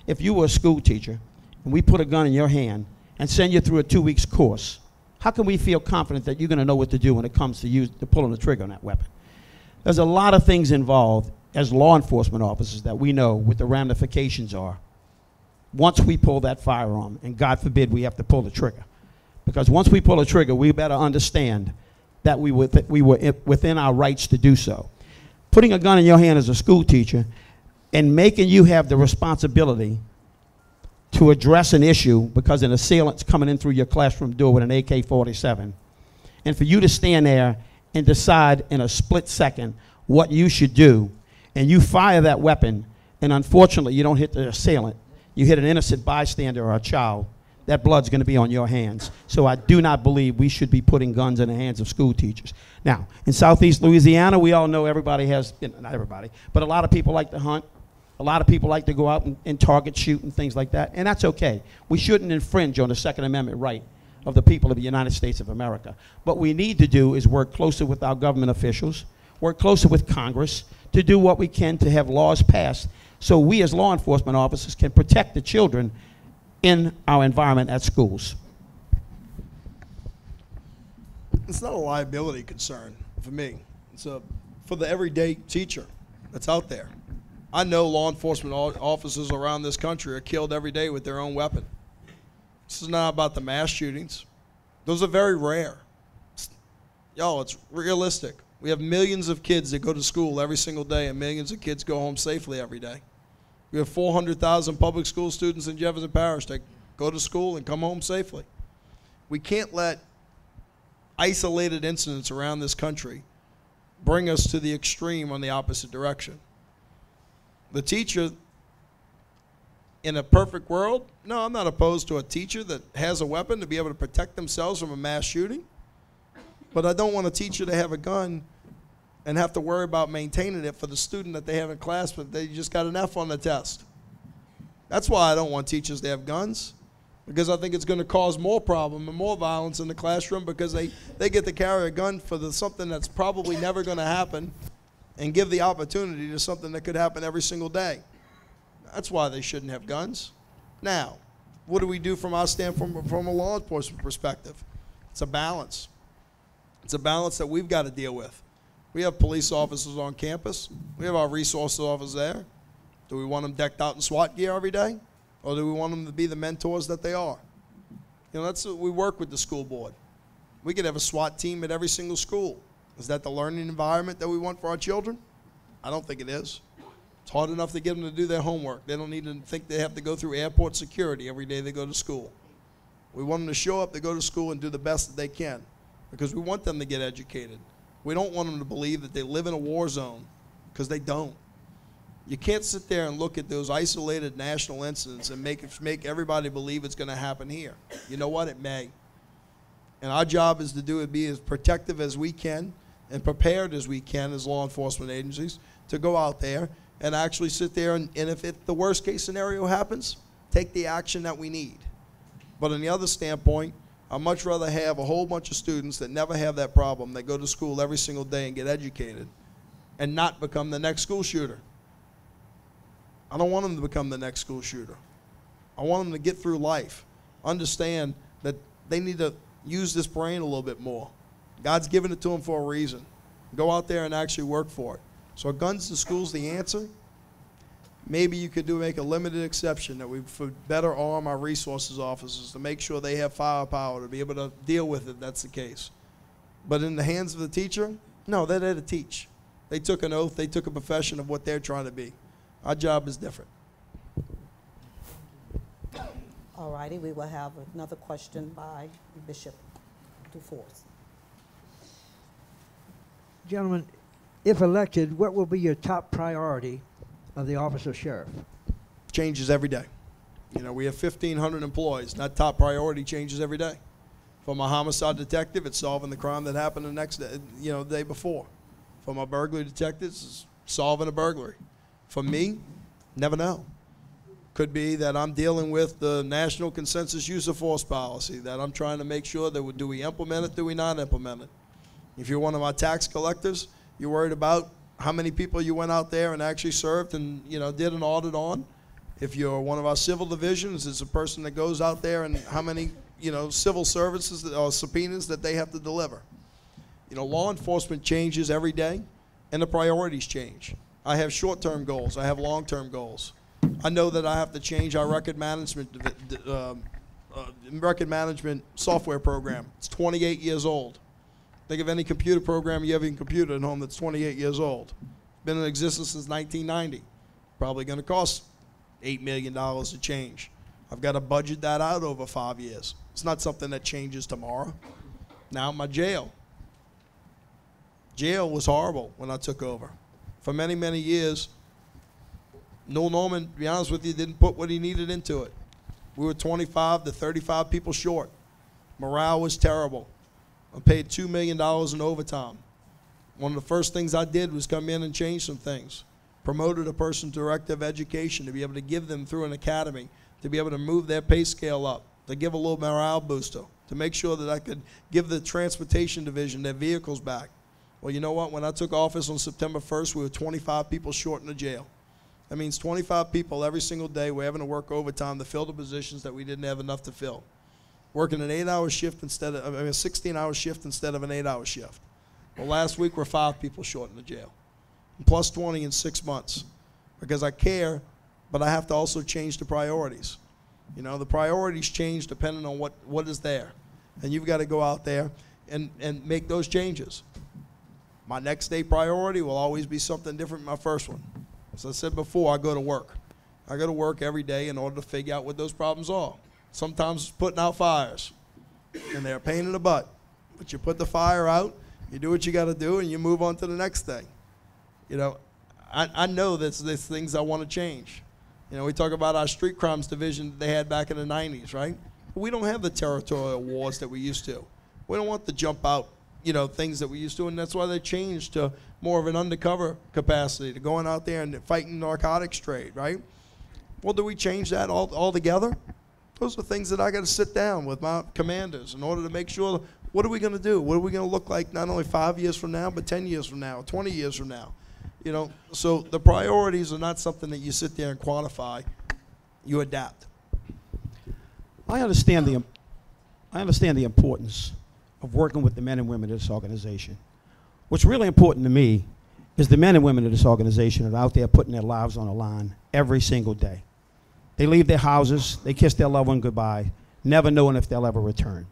If you were a school teacher and we put a gun in your hand and send you through a 2-week course, how can we feel confident that you're going to know what to do when it comes to pulling the trigger on that weapon? There's a lot of things involved as law enforcement officers that we know what the ramifications are once we pull that firearm, and God forbid we have to pull the trigger. Because once we pull the trigger, we better understand that we were within our rights to do so. Putting a gun in your hand as a school teacher and making you have the responsibility to address an issue because an assailant's coming in through your classroom door with an AK-47, and for you to stand there and decide in a split second what you should do, and you fire that weapon, and unfortunately you don't hit the assailant, you hit an innocent bystander or a child, that blood's going to be on your hands. So I do not believe we should be putting guns in the hands of school teachers. Now, in Southeast Louisiana, we all know everybody has, not everybody, but a lot of people like to hunt. A lot of people like to go out and target shoot and things like that, and that's okay. We shouldn't infringe on the Second Amendment right of the people of the United States of America. What we need to do is work closer with our government officials, work closer with Congress to do what we can to have laws passed so we as law enforcement officers can protect the children in our environment at schools. It's not a liability concern for me. It's for the everyday teacher that's out there. I know law enforcement officers around this country are killed every day with their own weapon. This is not about the mass shootings. Those are very rare. Y'all, it's realistic. We have millions of kids that go to school every single day, and millions of kids go home safely every day. We have 400,000 public school students in Jefferson Parish that go to school and come home safely. We can't let isolated incidents around this country bring us to the extreme on the opposite direction. The teacher in a perfect world, no, I'm not opposed to a teacher that has a weapon to be able to protect themselves from a mass shooting. But I don't want a teacher to have a gun and have to worry about maintaining it for the student that they have in class, but they just got an F on the test. That's why I don't want teachers to have guns, because I think it's going to cause more problem and more violence in the classroom, because they get to carry a gun for something that's probably never going to happen and give the opportunity to something that could happen every single day. That's why they shouldn't have guns. Now, what do we do from our standpoint, from a law enforcement perspective? It's a balance. It's a balance that we've got to deal with. We have police officers on campus. We have our resource officers there. Do we want them decked out in SWAT gear every day? Or do we want them to be the mentors that they are? You know, that's what we work with the school board. We could have a SWAT team at every single school. Is that the learning environment that we want for our children? I don't think it is. It's hard enough to get them to do their homework. They don't need to think they have to go through airport security every day they go to school. We want them to show up, to go to school, and do the best that they can, because we want them to get educated. We don't want them to believe that they live in a war zone, because they don't. You can't sit there and look at those isolated national incidents and make everybody believe it's going to happen here. You know what? It may. And our job is to be as protective as we can and prepared as we can as law enforcement agencies to go out there and actually sit there and if the worst case scenario happens, take the action that we need. But on the other standpoint, I'd much rather have a whole bunch of students that never have that problem, that go to school every single day and get educated, and not become the next school shooter. I don't want them to become the next school shooter. I want them to get through life, understand that they need to use this brain a little bit more. God's given it to them for a reason. Go out there and actually work for it. So are guns to schools the answer? Maybe you could make a limited exception that we better arm our resources officers to make sure they have firepower to be able to deal with it if that's the case. But in the hands of the teacher, no, they're there to teach. They took an oath, they took a profession of what they're trying to be. Our job is different. All righty, we will have another question by Bishop DuForce. Gentlemen, if elected, what will be your top priority of the office of sheriff? Changes every day. You know, we have 1,500 employees. That top priority changes every day. From a homicide detective, it's solving the crime that happened the next day, the day before. From a burglary detective, it's solving a burglary. For me, never know. Could be that I'm dealing with the national consensus use of force policy, that I'm trying to make sure that do we implement it, do we not implement it? If you're one of our tax collectors, you're worried about how many people you went out there and actually served and did an audit on. If you're one of our civil divisions, it's a person that goes out there and how many civil services or subpoenas that they have to deliver. Law enforcement changes every day, and the priorities change. I have short-term goals. I have long-term goals. I know that I have to change our record management software program. It's 28 years old. Think of any computer program you have in a computer at home that's 28 years old. Been in existence since 1990. Probably going to cost $8 million to change. I've got to budget that out over 5 years. It's not something that changes tomorrow. Now my jail. Jail was horrible when I took over. For many, many years, Noel Norman, to be honest with you, didn't put what he needed into it. We were 25 to 35 people short. Morale was terrible. I paid $2 million in overtime. One of the first things I did was come in and change some things. Promoted a person director of education to be able to give them through an academy, to be able to move their pay scale up, to give a little morale booster, to make sure that I could give the transportation division their vehicles back. Well, you know what? When I took office on September 1st, we were 25 people short in the jail. That means 25 people every single day were having to work overtime to fill the positions that we didn't have enough to fill. Working an 8-hour shift instead of, a 16-hour shift instead of an 8-hour shift. Well, last week we're 5 people short in the jail. Plus 20 in 6 months. Because I care, but I have to also change the priorities. The priorities change depending on what is there. And you've got to go out there and make those changes. My next day priority will always be something different than my first one. As I said before, I go to work. I go to work every day in order to figure out what those problems are. Sometimes it's putting out fires, and they're a pain in the butt. But you put the fire out, you do what you got to do, and you move on to the next thing. I know there's things I want to change. You know, we talk about our street crimes division that they had back in the 90s, right? But we don't have the territorial wars that we used to. We don't want the jump out, you know, things that we used to, and that's why they changed to more of an undercover capacity, to going out there and fighting narcotics trade, right? Well, do we change that altogether? Those are things that I got to sit down with my commanders in order to make sure, what are we going to do? What are we going to look like not only 5 years from now, but 10 years from now, 20 years from now? You know, so the priorities are not something that you sit there and quantify. You adapt. I understand the importance of working with the men and women of this organization. What's really important to me is the men and women of this organization are out there putting their lives on the line every single day. They leave their houses, they kiss their loved one goodbye, never knowing if they'll ever return.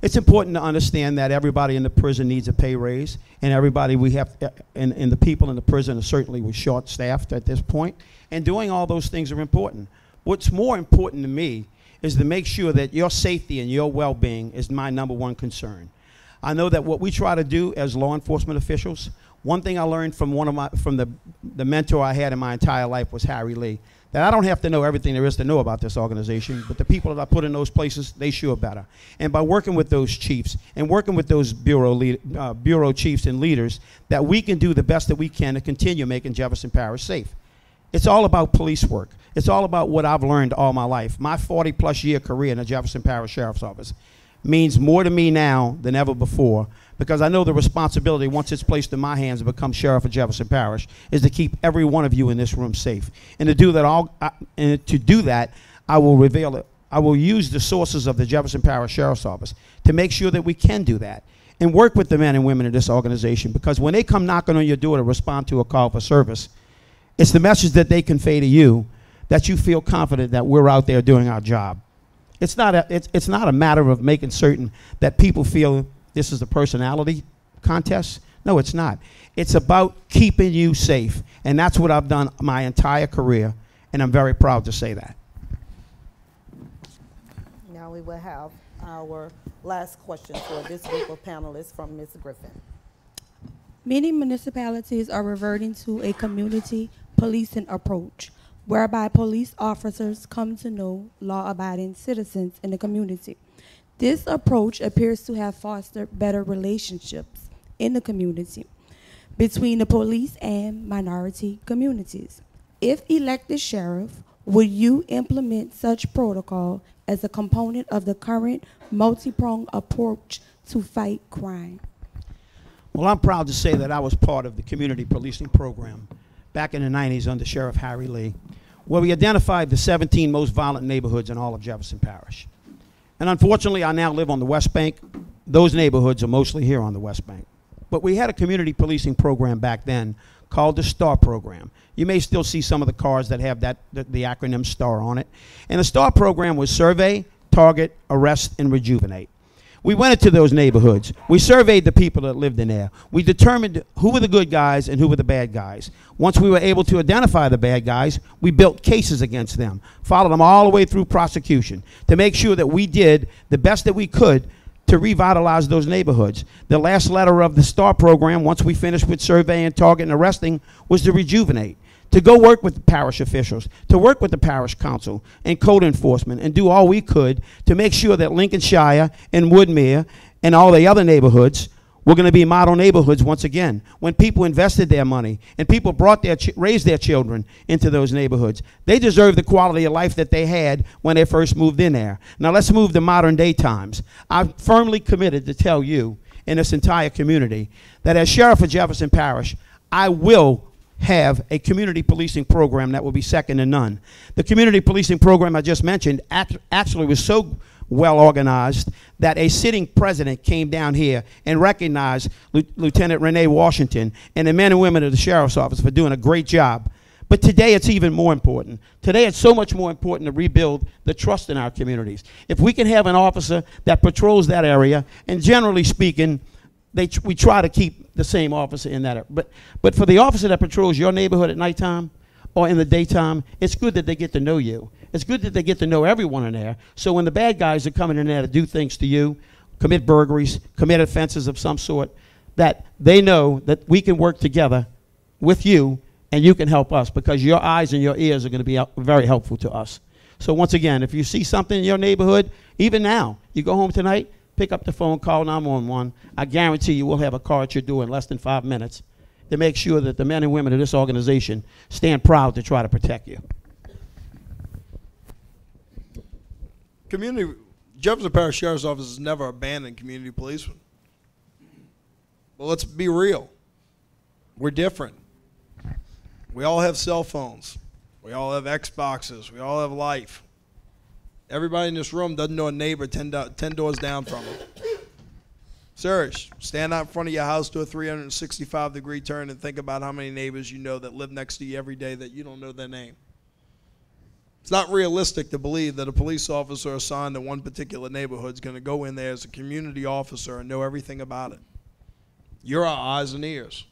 It's important to understand that everybody in the prison needs a pay raise, and everybody we have, and the people in the prison are certainly we're short-staffed at this point, and doing all those things are important. What's more important to me is to make sure that your safety and your well-being is my #1 concern. I know that what we try to do as law enforcement officials, one thing I learned from the mentor I had in my entire life was Harry Lee, that I don't have to know everything there is to know about this organization, but the people that I put in those places, they sure better. And by working with those chiefs and working with those bureau chiefs and leaders, that we can do the best that we can to continue making Jefferson Parish safe. It's all about police work. It's all about what I've learned all my life. My 40-plus year career in the Jefferson Parish Sheriff's Office means more to me now than ever before, because I know the responsibility, once it's placed in my hands to become Sheriff of Jefferson Parish, is to keep every one of you in this room safe. And to do that, I will reveal it. I will use the sources of the Jefferson Parish Sheriff's Office to make sure that we can do that and work with the men and women of this organization, because when they come knocking on your door to respond to a call for service, it's the message that they convey to you that you feel confident that we're out there doing our job. It's not a matter of making certain that people feel this is a personality contest. No, it's not. It's about keeping you safe, and that's what I've done my entire career, and I'm very proud to say that. Now we will have our last question for this group of panelists from Ms. Griffin. Many municipalities are reverting to a community policing approach, whereby police officers come to know law-abiding citizens in the community. This approach appears to have fostered better relationships in the community between the police and minority communities. If elected sheriff, would you implement such protocol as a component of the current multi-pronged approach to fight crime? Well, I'm proud to say that I was part of the community policing program back in the 90s under Sheriff Harry Lee, where we identified the 17 most violent neighborhoods in all of Jefferson Parish. And unfortunately, I now live on the West Bank. Those neighborhoods are mostly here on the West Bank. But we had a community policing program back then called the STAR program. You may still see some of the cars that have the acronym STAR on it. And the STAR program was survey, target, arrest, and rejuvenate. We went into those neighborhoods. We surveyed the people that lived in there. We determined who were the good guys and who were the bad guys. Once we were able to identify the bad guys, we built cases against them, followed them all the way through prosecution to make sure that we did the best that we could to revitalize those neighborhoods. The last letter of the STAR program, once we finished with surveying, target, and arresting, was to rejuvenate, to go work with the parish officials, to work with the parish council and code enforcement, and do all we could to make sure that Lincolnshire and Woodmere and all the other neighborhoods were going to be model neighborhoods once again. When people invested their money and people brought raised their children into those neighborhoods, they deserve the quality of life that they had when they first moved in there. Now let's move to modern day times. I'm firmly committed to tell you in this entire community that as Sheriff of Jefferson Parish, I will have a community policing program that will be second to none. The community policing program I just mentioned actually was so well organized that a sitting president came down here and recognized Lieutenant Renee Washington and the men and women of the Sheriff's Office for doing a great job. But today it's even more important. Today it's so much more important to rebuild the trust in our communities. If we can have an officer that patrols that area, and generally speaking, we try to keep the same officer in that area. But for the officer that patrols your neighborhood at nighttime or in the daytime, it's good that they get to know you. It's good that they get to know everyone in there. So when the bad guys are coming in there to do things to you, commit burglaries, commit offenses of some sort, that they know that we can work together with you And you can help us because your eyes and your ears are going to be very helpful to us. So once again, if you see something in your neighborhood, even now, you go home tonight, pick up the phone, call 911. I guarantee you we'll have a car at your door in less than 5 minutes to make sure that the men and women of this organization stand proud to try to protect you. Jefferson Parish Sheriff's Office has never abandoned community policemen. Well, let's be real. We're different. We all have cell phones. We all have Xboxes. We all have life. Everybody in this room doesn't know a neighbor 10 doors down from them. Serious. Stand out in front of your house, do a 365-degree turn, and think about how many neighbors you know that live next to you every day that you don't know their name. It's not realistic to believe that a police officer assigned to one particular neighborhood is going to go in there as a community officer and know everything about it. You're our eyes and ears.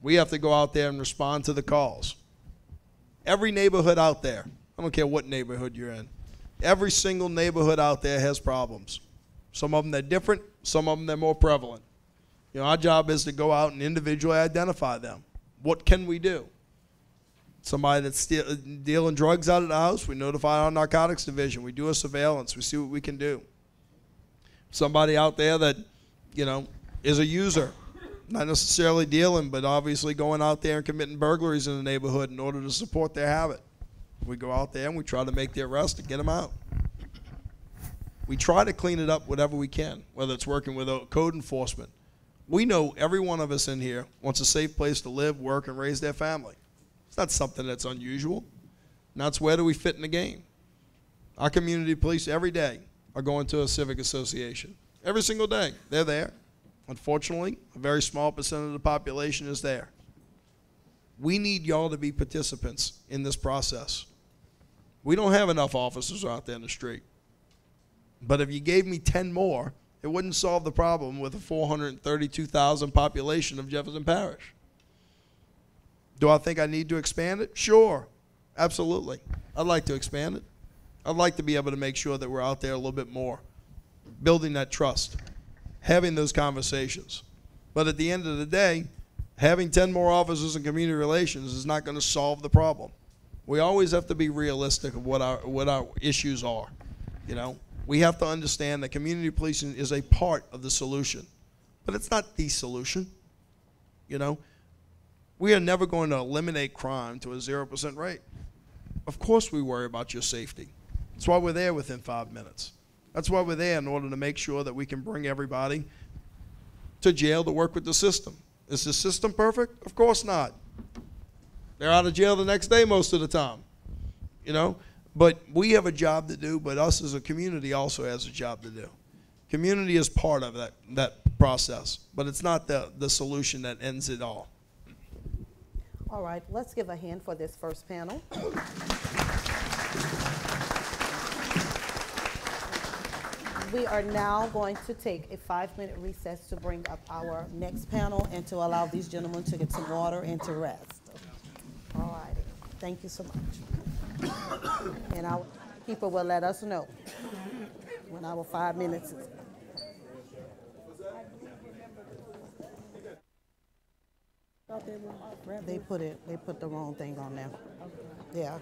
We have to go out there and respond to the calls. Every neighborhood out there, I don't care what neighborhood you're in, every single neighborhood out there has problems. Some of them they're different, some of them they're more prevalent. You know, our job is to go out and individually identify them. What can we do? Somebody that's dealing drugs out of the house, we notify our narcotics division. We do a surveillance. We see what we can do. Somebody out there that, you know, is a user, not necessarily dealing, but obviously going out there and committing burglaries in the neighborhood in order to support their habit. We go out there and we try to make the arrest and get them out. We try to clean it up whatever we can, whether it's working with code enforcement. We know every one of us in here wants a safe place to live, work, and raise their family. It's not something that's unusual. And that's where do we fit in the game. Our community police every day are going to a civic association. Every single day, they're there. Unfortunately, a very small percent of the population is there. We need y'all to be participants in this process. We don't have enough officers out there in the street. But if you gave me 10 more, it wouldn't solve the problem with a 432,000 population of Jefferson Parish. Do I think I need to expand it? Sure, absolutely. I'd like to expand it. I'd like to be able to make sure that we're out there a little bit more, building that trust, having those conversations. But at the end of the day, having 10 more officers in community relations is not going to solve the problem. We always have to be realistic of what our issues are. You know, we have to understand that community policing is a part of the solution, but it's not the solution. You know, we are never going to eliminate crime to a 0% rate. Of course we worry about your safety. That's why we're there within 5 minutes. That's why we're there in order to make sure that we can bring everybody to jail to work with the system. Is the system perfect? Of course not. They're out of jail the next day most of the time, you know. But we have a job to do, but us as a community also has a job to do. Community is part of that process, but it's not the solution that ends it all. All right, let's give a hand for this first panel. We are now going to take a 5-minute recess to bring up our next panel and to allow these gentlemen to get some water and to rest. All righty, thank you so much. And our keeper will let us know when our 5 minutes is. They put the wrong thing on there. Yeah,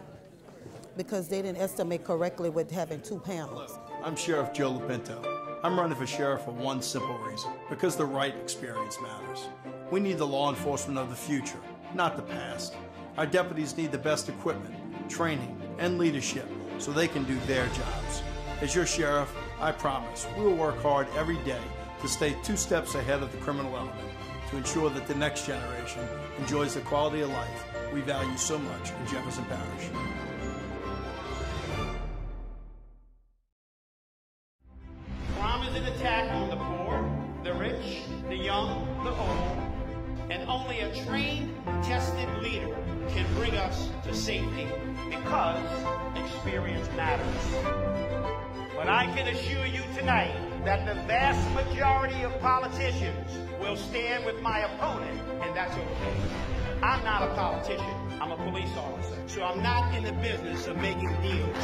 because they didn't estimate correctly with having 2 panels. I'm Sheriff Joe Lopinto. I'm running for sheriff for one simple reason, because the right experience matters. We need the law enforcement of the future, not the past. Our deputies need the best equipment, training, and leadership so they can do their jobs. As your sheriff, I promise we will work hard every day to stay 2 steps ahead of the criminal element to ensure that the next generation enjoys the quality of life we value so much in Jefferson Parish. Crime is an attack on the poor, the rich, the young, the old, and only a trained, tested leader can bring us to safety because experience matters. But I can assure you tonight that the vast majority of politicians will stand with my opponent, and that's okay. I'm not a politician. I'm a police officer. So I'm not in the business of making deals.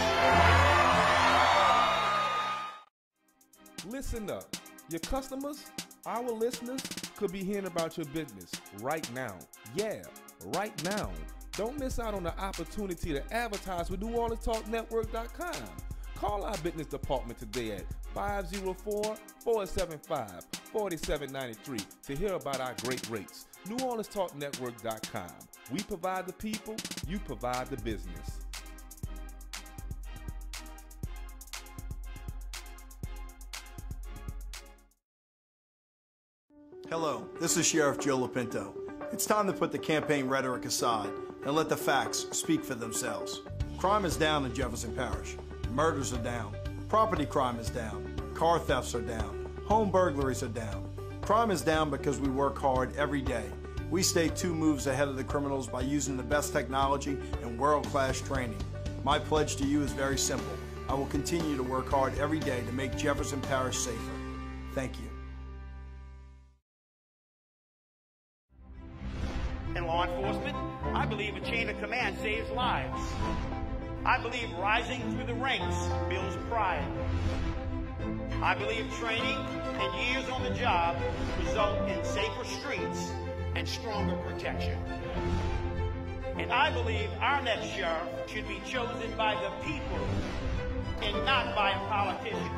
Listen up. Your customers, our listeners, could be hearing about your business right now. Yeah, right now. Don't miss out on the opportunity to advertise with NewOrleansTalkNetwork.com. Call our business department today at 504-475-4793 to hear about our great rates. NewOrleansTalkNetwork.com. We provide the people, you provide the business. Hello, this is Sheriff Joe Lopinto. It's time to put the campaign rhetoric aside and let the facts speak for themselves. Crime is down in Jefferson Parish. Murders are down. Property crime is down. Car thefts are down. Home burglaries are down. Crime is down because we work hard every day. We stay 2 moves ahead of the criminals by using the best technology and world-class training. My pledge to you is very simple. I will continue to work hard every day to make Jefferson Parish safer. Thank you. In law enforcement, I believe a chain of command saves lives. I believe rising through the ranks builds pride. I believe training and years on the job result in safer streets and stronger protection. And I believe our next sheriff should be chosen by the people and not by a politician.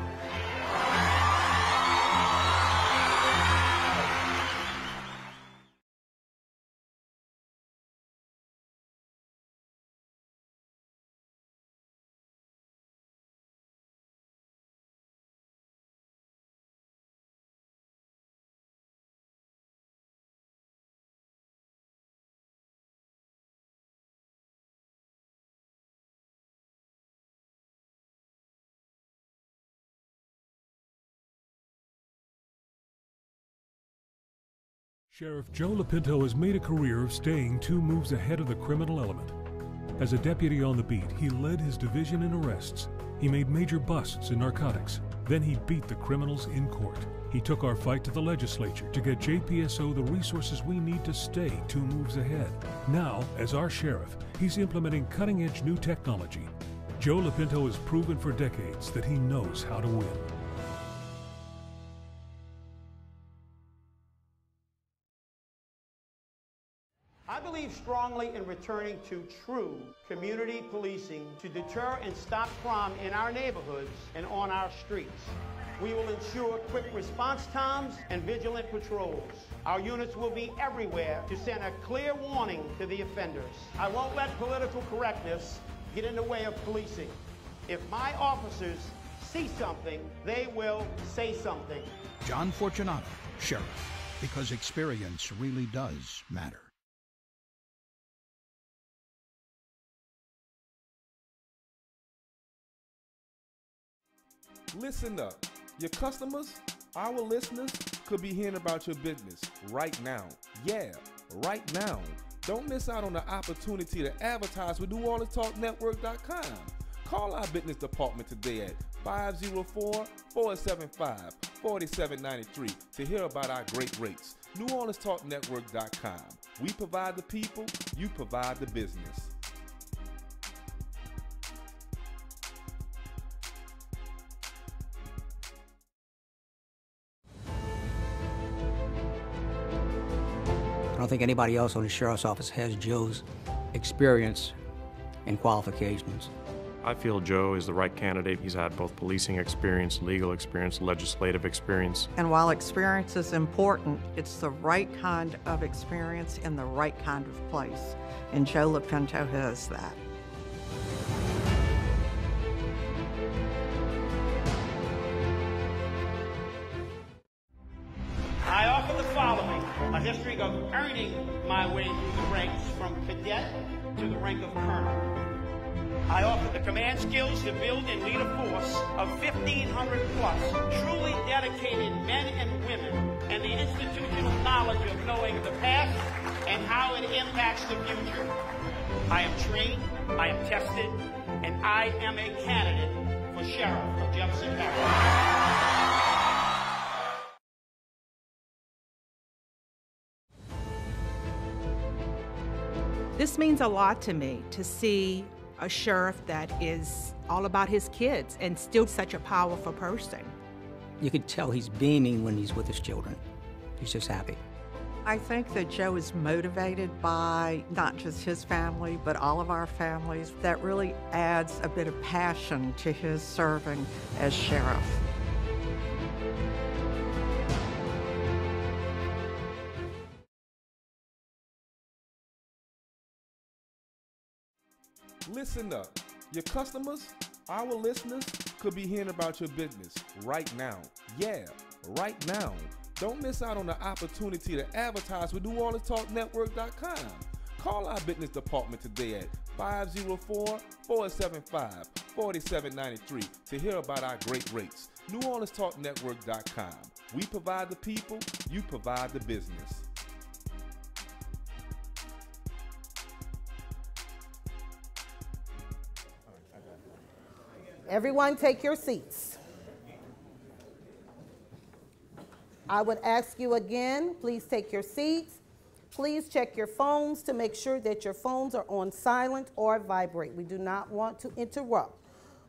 Sheriff Joe Lopinto has made a career of staying 2 moves ahead of the criminal element. As a deputy on the beat, he led his division in arrests. He made major busts in narcotics. Then he beat the criminals in court. He took our fight to the legislature to get JPSO the resources we need to stay 2 moves ahead. Now, as our sheriff, he's implementing cutting-edge new technology. Joe Lopinto has proven for decades that he knows how to win. I believe strongly in returning to true community policing to deter and stop crime in our neighborhoods and on our streets. We will ensure quick response times and vigilant patrols. Our units will be everywhere to send a clear warning to the offenders. I won't let political correctness get in the way of policing. If my officers see something, they will say something. John Fortunato, Sheriff, because experience really does matter. Listen up. Your customers, our listeners, could be hearing about your business right now. Yeah, right now. Don't miss out on the opportunity to advertise with NewOrleansTalkNetwork.com. Call our business department today at 504-475-4793 to hear about our great rates. NewOrleansTalkNetwork.com. We provide the people, you provide the business. I don't think anybody else on the sheriff's office has Joe's experience and qualifications. I feel Joe is the right candidate. He's had both policing experience, legal experience, legislative experience. And while experience is important, it's the right kind of experience in the right kind of place. And Joe Lopinto has that. I offer the following: a history of earning my way through the ranks from cadet to the rank of colonel. I offer the command skills to build and lead a force of 1,500 plus truly dedicated men and women, and the institutional knowledge of knowing the past and how it impacts the future. I am trained, I am tested, and I am a candidate for Sheriff of Jefferson Parish. This means a lot to me, to see a sheriff that is all about his kids and still such a powerful person. You could tell he's beaming when he's with his children. He's just happy. I think that Joe is motivated by not just his family, but all of our families. That really adds a bit of passion to his serving as sheriff. Listen up. Your customers, our listeners, could be hearing about your business right now. Yeah, right now. Don't miss out on the opportunity to advertise with NewOrleansTalkNetwork.com. Call our business department today at 504-475-4793 to hear about our great rates. NewOrleansTalkNetwork.com. We provide the people, you provide the business. Everyone take your seats. I would ask you again, please take your seats. Please check your phones to make sure that your phones are on silent or vibrate. We do not want to interrupt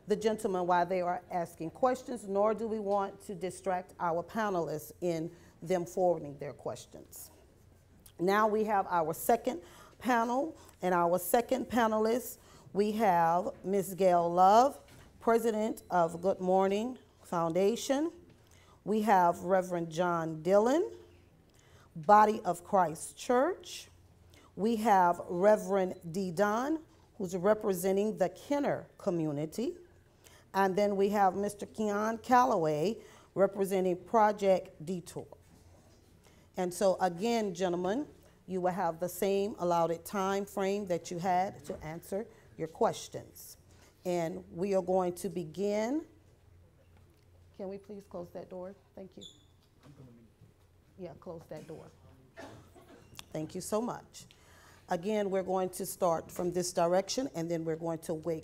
the gentlemen while they are asking questions, nor do we want to distract our panelists in them forwarding their questions. Now we have our second panel, and our second panelist, we have Ms. Gail Love, President of Good Morning Foundation. We have Reverend John Dillon, Body of Christ Church. We have Reverend D. Don, who's representing the Kenner community. And then we have Mr. Keon Calloway, representing Project Detour. And so again, gentlemen, you will have the same allotted time frame that you had to answer your questions. And we are going to begin. Can we please close that door? Thank you. Yeah, close that door. Thank you so much. Again, we're going to start from this direction, and then we're going to work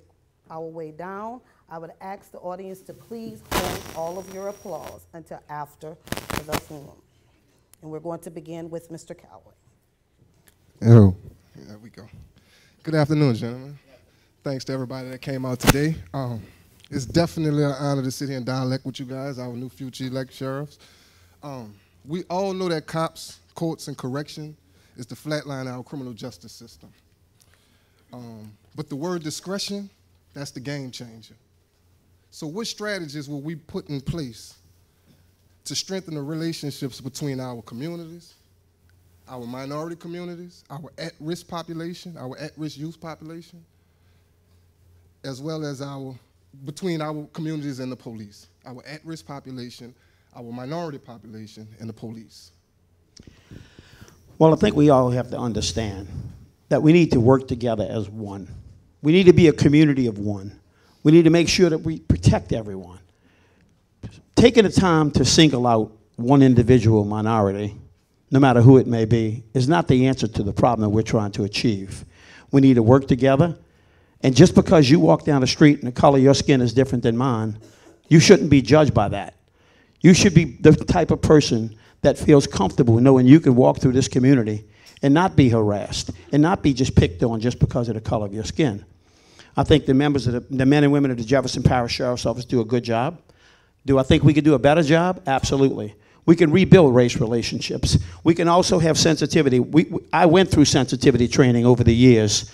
our way down. I would ask the audience to please hold all of your applause until after the forum. And we're going to begin with Mr. Calloway. Oh, there we go. Good afternoon, gentlemen. Thanks to everybody that came out today. It's definitely an honor to sit here and dialogue with you guys, our new future elect sheriffs. We all know that cops, courts, and correction is the flat line of our criminal justice system. But the word discretion, that's the game changer. So what strategies will we put in place to strengthen the relationships between our communities, our minority communities, our at-risk population, our at-risk youth population, as well as between our communities and the police, our at-risk population, our minority population, and the police? Well, I think we all have to understand that we need to work together as one. We need to be a community of one. We need to make sure that we protect everyone. Taking the time to single out one individual minority, no matter who it may be, is not the answer to the problem that we're trying to achieve. We need to work together. And just because you walk down the street and the color of your skin is different than mine, you shouldn't be judged by that. You should be the type of person that feels comfortable knowing you can walk through this community and not be harassed and not be just picked on just because of the color of your skin. I think the members of the men and women of the Jefferson Parish Sheriff's Office do a good job. Do I think we could do a better job? Absolutely. We can rebuild race relationships. We can also have sensitivity. I went through sensitivity training over the years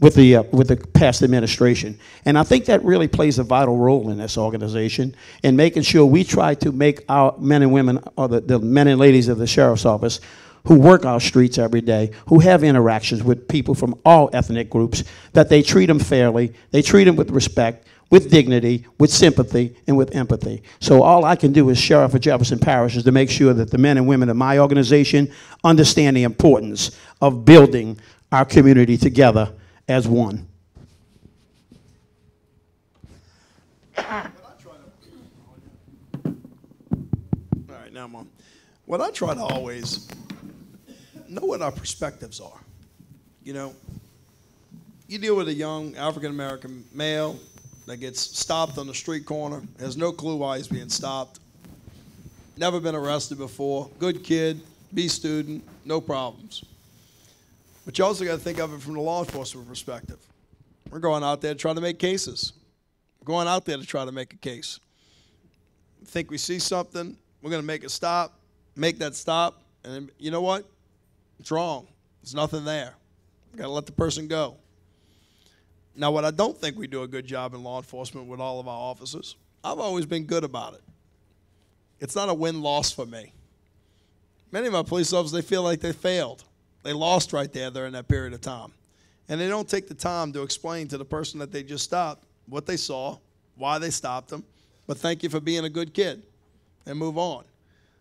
with the past administration. And I think that really plays a vital role in this organization in making sure we try to make our men and women, or the men and ladies of the Sheriff's Office, who work our streets every day, who have interactions with people from all ethnic groups, that they treat them fairly, they treat them with respect, with dignity, with sympathy, and with empathy. So all I can do as Sheriff of Jefferson Parish is to make sure that the men and women of my organization understand the importance of building our community together as one. All right, now I'm on. What I try to always know what our perspectives are. You know, you deal with a young African-American male that gets stopped on the street corner, has no clue why he's being stopped, never been arrested before, good kid, B student, no problems. But you also got to think of it from the law enforcement perspective. We're going out there to try to make cases. We're going out there to try to make a case. Think we see something, we're going to make a stop, make that stop, and you know what? It's wrong. There's nothing there. You got to let the person go. Now, what I don't think we do a good job in law enforcement with all of our officers, I've always been good about it. It's not a win-loss for me. Many of our police officers, they feel like they failed. They lost right there during that period of time. And they don't take the time to explain to the person that they just stopped what they saw, why they stopped them, but thank you for being a good kid, and move on.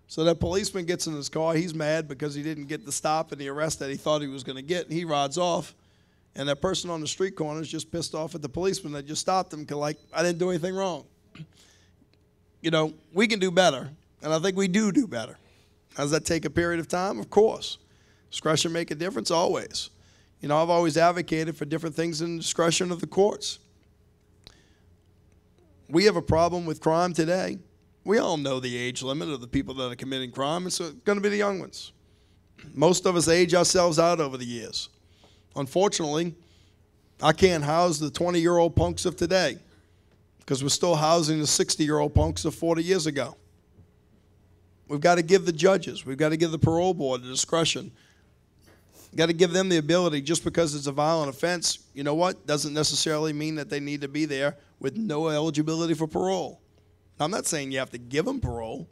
So that policeman gets in his car, he's mad because he didn't get the stop and the arrest that he thought he was going to get, and he rides off. And that person on the street corner is just pissed off at the policeman that just stopped him because, like, I didn't do anything wrong. You know, we can do better, and I think we do better. Does that take a period of time? Of course. Discretion make a difference? Always. You know, I've always advocated for different things in the discretion of the courts. We have a problem with crime today. We all know the age limit of the people that are committing crime. It's going to be the young ones. Most of us age ourselves out over the years. Unfortunately, I can't house the 20-year-old punks of today because we're still housing the 60-year-old punks of 40 years ago. We've got to give the judges, we've got to give the parole board the discretion. We've got to give them the ability, just because it's a violent offense, you know what, doesn't necessarily mean that they need to be there with no eligibility for parole. Now, I'm not saying you have to give them parole.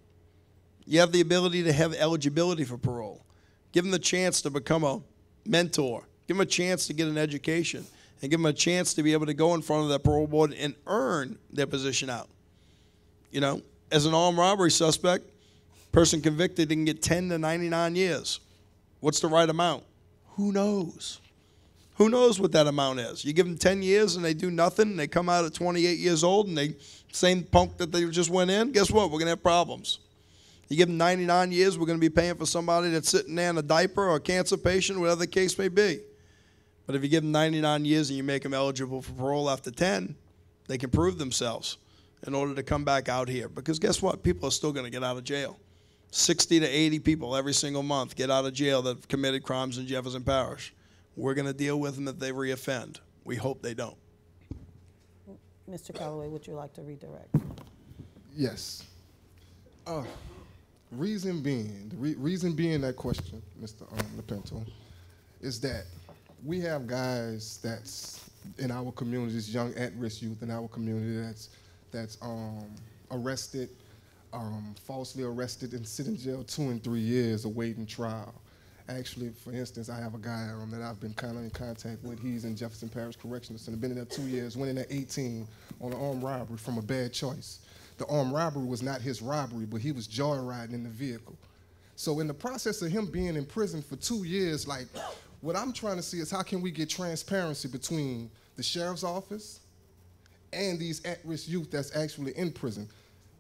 You have the ability to have eligibility for parole. Give them the chance to become a mentor. Give them a chance to get an education, and give them a chance to be able to go in front of that parole board and earn their position out. You know, as an armed robbery suspect, person convicted can get 10 to 99 years. What's the right amount? Who knows? Who knows what that amount is? You give them 10 years and they do nothing, and they come out at 28 years old and they same punk that they just went in, guess what? We're going to have problems. You give them 99 years, we're going to be paying for somebody that's sitting there in a diaper or a cancer patient, whatever the case may be. But if you give them 99 years and you make them eligible for parole after 10, they can prove themselves in order to come back out here. Because guess what? People are still going to get out of jail. 60 to 80 people every single month get out of jail that have committed crimes in Jefferson Parish. We're going to deal with them if they reoffend. We hope they don't. Mr. Calloway, would you like to redirect? Yes. Reason being that question, Mr. Lopinto, is that we have guys that's in our communities, young at-risk youth in our community that's arrested, falsely arrested and sit in jail 2 and 3 years awaiting trial. Actually, for instance, I have a guy that I've been kind of in contact with. He's in Jefferson Parish Correctional Center, been in there 2 years, went in at 18 on an armed robbery from a bad choice. The armed robbery was not his robbery, but he was joyriding in the vehicle. So in the process of him being in prison for 2 years, like, what I'm trying to see is how can we get transparency between the sheriff's office and these at-risk youth that's actually in prison.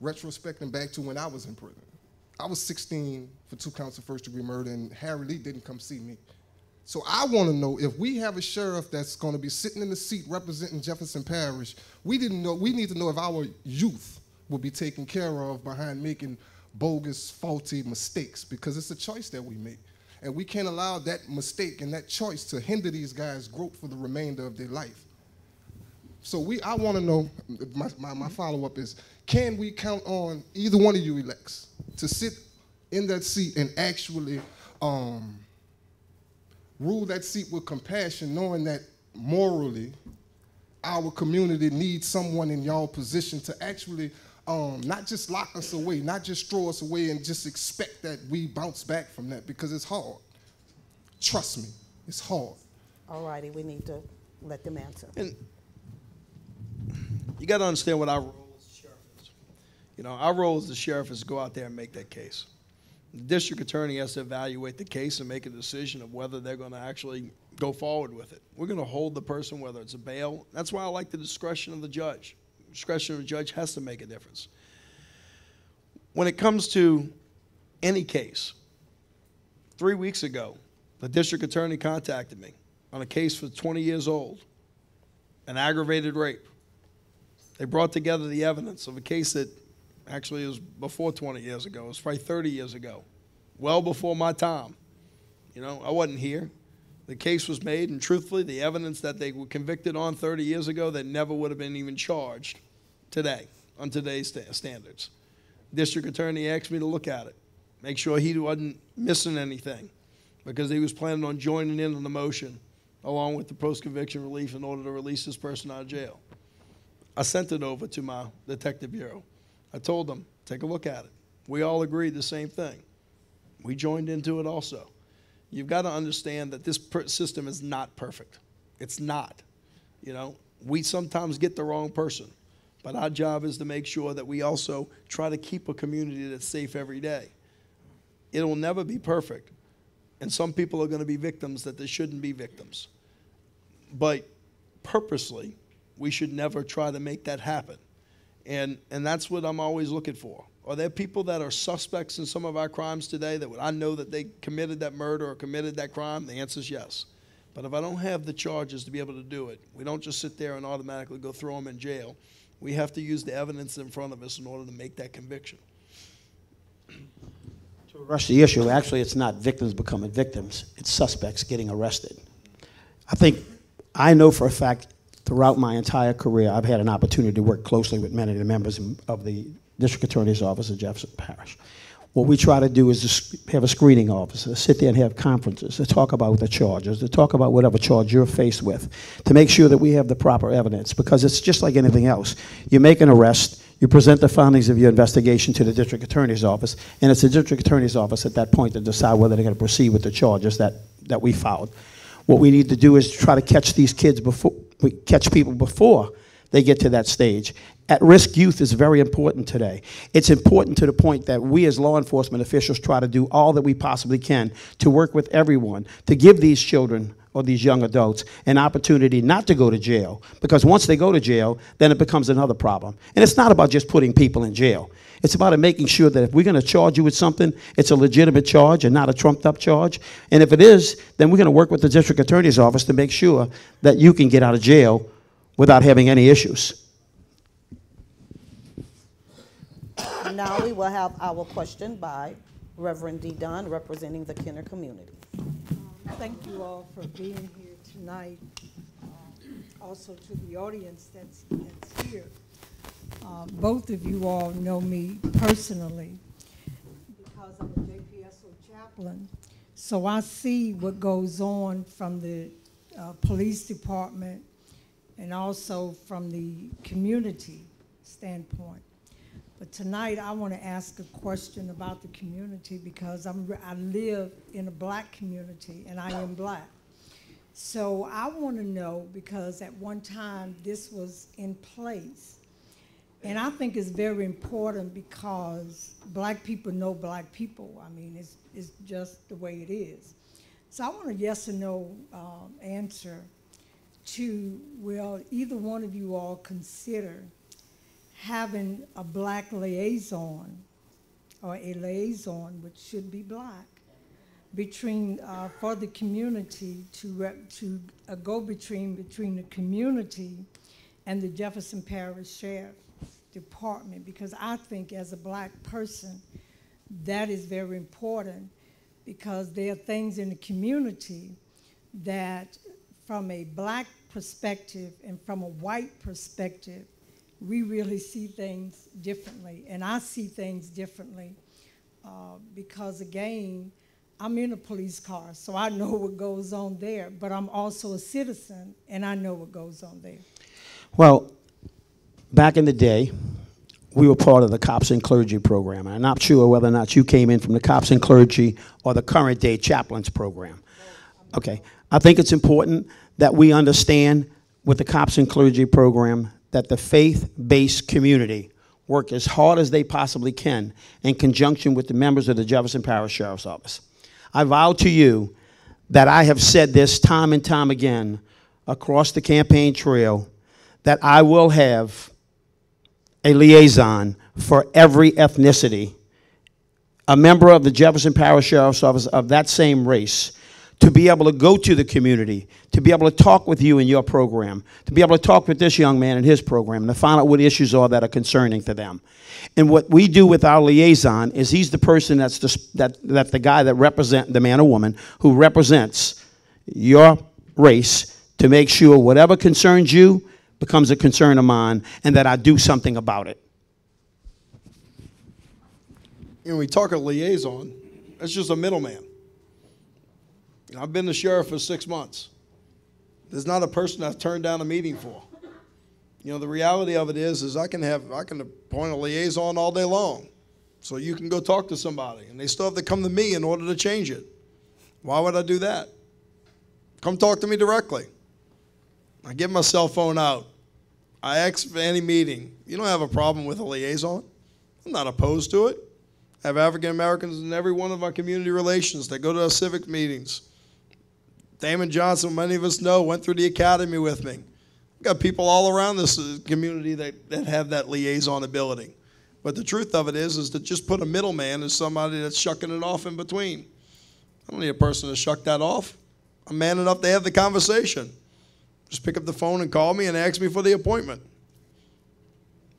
Retrospecting back to when I was in prison. I was 16 for 2 counts of first-degree murder, and Harry Lee didn't come see me. So I want to know, if we have a sheriff that's going to be sitting in the seat representing Jefferson Parish, we need to know if our youth will be taken care of behind making bogus, faulty mistakes, because it's a choice that we make. And we can't allow that mistake and that choice to hinder these guys' growth for the remainder of their life. So I want to know, my follow-up is, can we count on either one of you elects to sit in that seat and actually rule that seat with compassion, knowing that morally our community needs someone in y'all position to actually not just lock us away, not just throw us away and just expect that we bounce back from that, because it's hard. Trust me, it's hard. All righty, we need to let them answer. And you got to understand what our role as the sheriff is. You know, our role as the sheriff is to go out there and make that case. The district attorney has to evaluate the case and make a decision of whether they're going to actually go forward with it. We're going to hold the person, whether it's a bail. That's why I like the discretion of the judge. Discretion of the judge has to make a difference. When it comes to any case, 3 weeks ago, the district attorney contacted me on a case for 20 years old, an aggravated rape. They brought together the evidence of a case that actually was before 20 years ago. It was probably 30 years ago, well before my time. You know, I wasn't here. The case was made, and truthfully, the evidence that they were convicted on 30 years ago that never would have been even charged today, on today's standards. District attorney asked me to look at it, make sure he wasn't missing anything. because he was planning on joining in on the motion along with the post-conviction relief in order to release this person out of jail. I sent it over to my detective bureau. I told them, take a look at it. We all agreed the same thing. We joined into it also. You've got to understand that this system is not perfect. It's not. You know, we sometimes get the wrong person, but our job is to make sure that we also try to keep a community that's safe every day. It will never be perfect, and some people are going to be victims that they shouldn't be victims. But purposely, we should never try to make that happen, and that's what I'm always looking for. Are there people that are suspects in some of our crimes today that I know that they committed that murder or committed that crime? The answer is yes. But if I don't have the charges to be able to do it, we don't just sit there and automatically go throw them in jail. We have to use the evidence in front of us in order to make that conviction. To rush the issue, actually it's not victims becoming victims, it's suspects getting arrested. I know for a fact throughout my entire career I've had an opportunity to work closely with many of the members of the District Attorney's Office of Jefferson Parish. What we try to do is just have a screening officer, sit there and have conferences to talk about the charges, to talk about whatever charge you're faced with, to make sure that we have the proper evidence, because it's just like anything else. You make an arrest, you present the findings of your investigation to the District Attorney's Office, and it's the District Attorney's Office at that point to decide whether they're going to proceed with the charges that we filed. What we need to do is try to catch these kids before, we catch people before they get to that stage. At-risk youth is very important today. It's important to the point that we as law enforcement officials try to do all that we possibly can to work with everyone, to give these children or these young adults an opportunity not to go to jail, because once they go to jail, then it becomes another problem. And it's not about just putting people in jail. It's about making sure that if we're going to charge you with something, it's a legitimate charge and not a trumped-up charge. And if it is, then we're going to work with the District Attorney's Office to make sure that you can get out of jail without having any issues. Now we will have our question by Reverend D. Dunn, representing the Kenner community. Thank you all for being here tonight. Also to the audience that's here. Both of you all know me personally because I'm a JPSO chaplain. So I see what goes on from the police department and also from the community standpoint. But tonight I want to ask a question about the community because I live in a black community and I am black. So I want to know, because at one time this was in place, and I think it's very important because black people know black people. I mean, it's just the way it is. So I want a yes or no answer to, will either one of you all consider having a black liaison, or a liaison which should be black, between for the community to go between the community and the Jefferson Parish Sheriff Department, because I think as a black person that is very important, because there are things in the community that from a black perspective and from a white perspective we really see things differently, and I see things differently because, again, I'm in a police car, so I know what goes on there, but I'm also a citizen, and I know what goes on there. Well, back in the day, we were part of the Cops and Clergy program, and I'm not sure whether or not you came in from the Cops and Clergy or the current day Chaplains program. Okay, I think it's important that we understand with the Cops and Clergy program that the faith-based community work as hard as they possibly can in conjunction with the members of the Jefferson Parish Sheriff's Office. I vow to you that I have said this time and time again across the campaign trail, that I will have a liaison for every ethnicity, a member of the Jefferson Parish Sheriff's Office of that same race, to be able to go to the community, to be able to talk with you in your program, to be able to talk with this young man in his program, and to find out what issues are that are concerning to them. And what we do with our liaison is he's the person that's the guy that represents, the man or woman, who represents your race to make sure whatever concerns you becomes a concern of mine, and that I do something about it. When we talk a liaison, that's just a middleman. I've been the sheriff for 6 months. There's not a person I've turned down a meeting for. You know, the reality of it is I can appoint a liaison all day long. So you can go talk to somebody, and they still have to come to me in order to change it. Why would I do that? Come talk to me directly. I give my cell phone out. I ask for any meeting. You don't have a problem with a liaison? I'm not opposed to it. I have African Americans in every one of our community relations that go to our civic meetings. Damon Johnson, many of us know, went through the academy with me. I've got people all around this community that have that liaison ability. But the truth of it is to just put a middleman as somebody that's shucking it off in between. I don't need a person to shuck that off. I'm man enough to have the conversation. Just pick up the phone and call me and ask me for the appointment.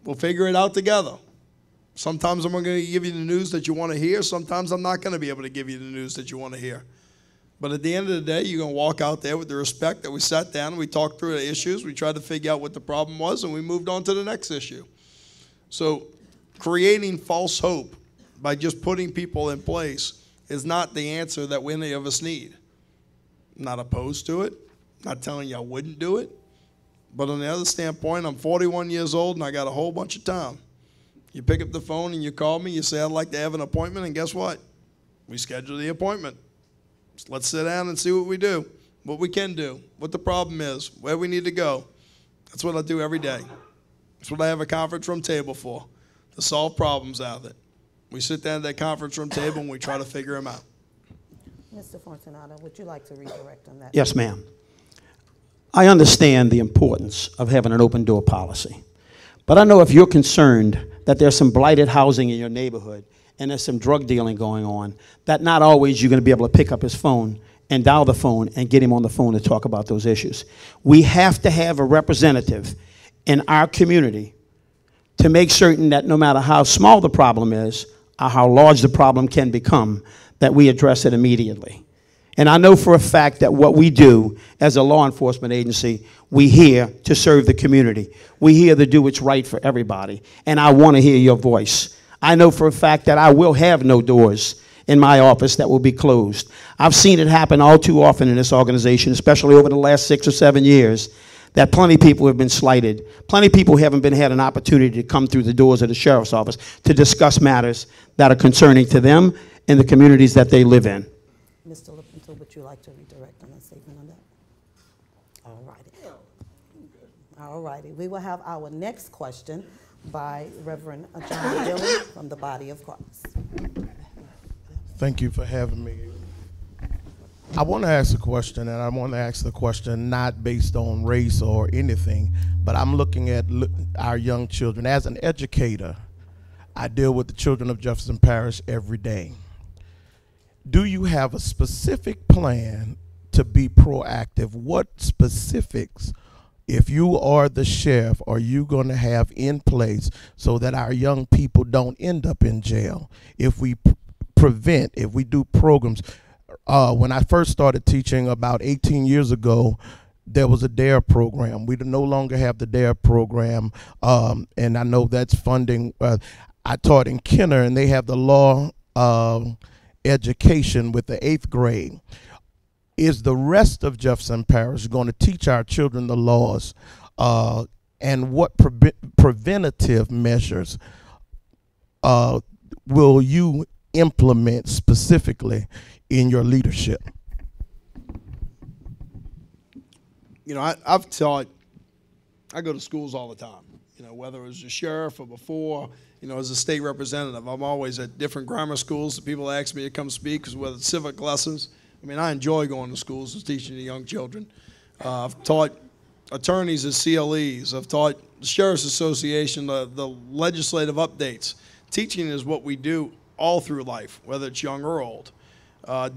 We'll figure it out together. Sometimes I'm going to give you the news that you want to hear. Sometimes I'm not going to be able to give you the news that you want to hear. But at the end of the day, you're going to walk out there with the respect that we sat down and we talked through the issues. We tried to figure out what the problem was, and we moved on to the next issue. So creating false hope by just putting people in place is not the answer that any of us need. I'm not opposed to it. Not telling you I wouldn't do it. But on the other standpoint, I'm 41 years old and I got a whole bunch of time. You pick up the phone and you call me, you say, I'd like to have an appointment, and guess what? We schedule the appointment. So let's sit down and see what we do, what we can do, what the problem is, where we need to go. That's what I do every day. That's what I have a conference room table for, to solve problems out of it. We sit down at that conference room table and we try to figure them out. Mr. Fortunato, would you like to redirect on that? Yes, ma'am. I understand the importance of having an open door policy. But I know if you're concerned that there's some blighted housing in your neighborhood and there's some drug dealing going on, that not always you're going to be able to pick up his phone and dial the phone and get him on the phone to talk about those issues. We have to have a representative in our community to make certain that no matter how small the problem is or how large the problem can become, that we address it immediately. And I know for a fact that what we do as a law enforcement agency, we here to serve the community. We here to do what's right for everybody. And I want to hear your voice. I know for a fact that I will have no doors in my office that will be closed. I've seen it happen all too often in this organization, especially over the last 6 or 7 years, that plenty of people have been slighted. Plenty of people haven't had an opportunity to come through the doors of the sheriff's office to discuss matters that are concerning to them and the communities that they live in. Mr. Lopinto, would you like to redirect on a statement on that? All righty. All righty. We will have our next question by Reverend John Dillon from the Body of Christ. Thank you for having me. I want to ask a question, and I want to ask the question not based on race or anything, but I'm looking at our young children. As an educator, I deal with the children of Jefferson Parish every day. Do you have a specific plan to be proactive? What specifics, if you are the sheriff, are you going to have in place so that our young people don't end up in jail? If we prevent, if we do programs. When I first started teaching about 18 years ago, there was a DARE program. We no longer have the DARE program, and I know that's funding. I taught in Kenner, and they have the law education with the 8th grade. Is the rest of Jefferson Parish going to teach our children the laws, and what preventative measures will you implement specifically in your leadership? You know, I've taught, I go to schools all the time, you know, whether as a sheriff or before, you know, as a state representative. I'm always at different grammar schools that people ask me to come speak, because whether it's civic lessons, I mean, I enjoy going to schools and teaching the young children. I've taught attorneys as CLEs. I've taught the Sheriff's Association, the legislative updates. Teaching is what we do all through life, whether it's young or old.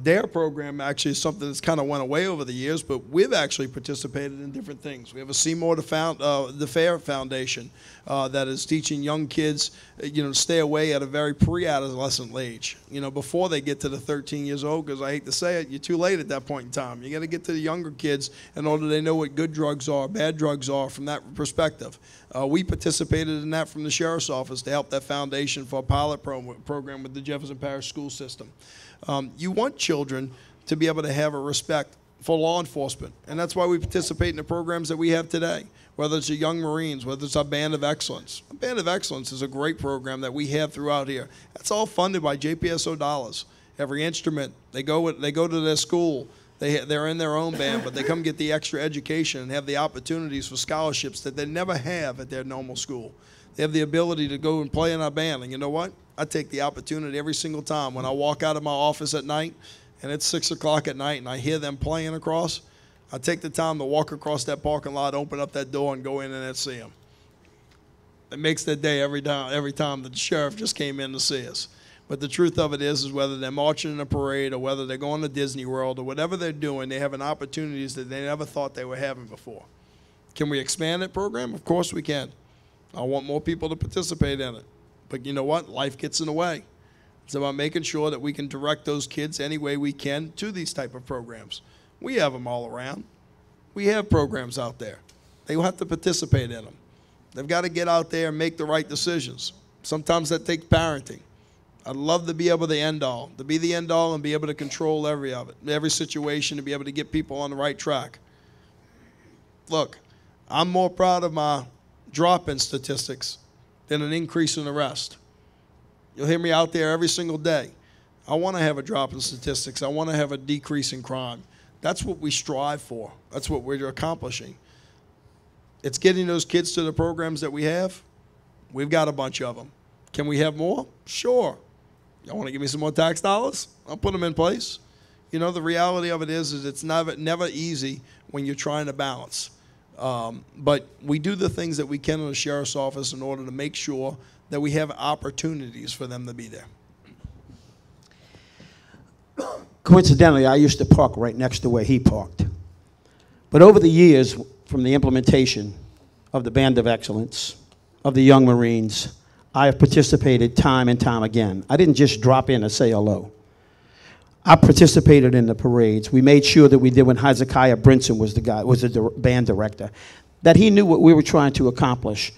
DARE program actually is something that's kind of went away over the years, but we've actually participated in different things. We have a Seymour the Fair Foundation that is teaching young kids, you know, to stay away at a very pre-adolescent age, you know, before they get to the 13 years old, because I hate to say it, you're too late at that point in time. You got to get to the younger kids in order they know what good drugs are, bad drugs are from that perspective. We participated in that from the Sheriff's Office to help that foundation for a pilot program with the Jefferson Parish school system. You want children to be able to have a respect for law enforcement. And that's why we participate in the programs that we have today, whether it's the Young Marines, whether it's our Band of Excellence. A Band of Excellence is a great program that we have throughout here. That's all funded by JPSO dollars. Every instrument, they go to their school, they're in their own band, but they come get the extra education and have the opportunities for scholarships that they never have at their normal school. They have the ability to go and play in our band. And you know what? I take the opportunity every single time when I walk out of my office at night and it's 6 o'clock at night and I hear them playing across, I take the time to walk across that parking lot, open up that door, and go in and see them. It makes their day every time that the sheriff just came in to see us. But the truth of it is whether they're marching in a parade or whether they're going to Disney World or whatever they're doing, they're having opportunities that they never thought they were having before. Can we expand that program? Of course we can. I want more people to participate in it. But you know what? Life gets in the way. It's about making sure that we can direct those kids any way we can to these type of programs. We have them all around. We have programs out there. They will have to participate in them. They've got to get out there and make the right decisions. Sometimes that takes parenting. I'd love to be able to be the end all and be able to control every situation, to be able to get people on the right track. Look, I'm more proud of my drop-in statistics than an increase in arrest. You'll hear me out there every single day. I want to have a drop in statistics. I want to have a decrease in crime. That's what we strive for. That's what we're accomplishing. It's getting those kids to the programs that we have. We've got a bunch of them. Can we have more? Sure. Y'all want to give me some more tax dollars? I'll put them in place. You know, the reality of it is it's never easy when you're trying to balance. But we do the things that we can in the sheriff's office in order to make sure that we have opportunities for them to be there. Coincidentally, I used to park right next to where he parked. But over the years, from the implementation of the Band of Excellence, of the Young Marines, I have participated time and time again. I didn't just drop in and say hello. I participated in the parades. We made sure that we did when Hezekiah Brinson was the band director, that he knew what we were trying to accomplish.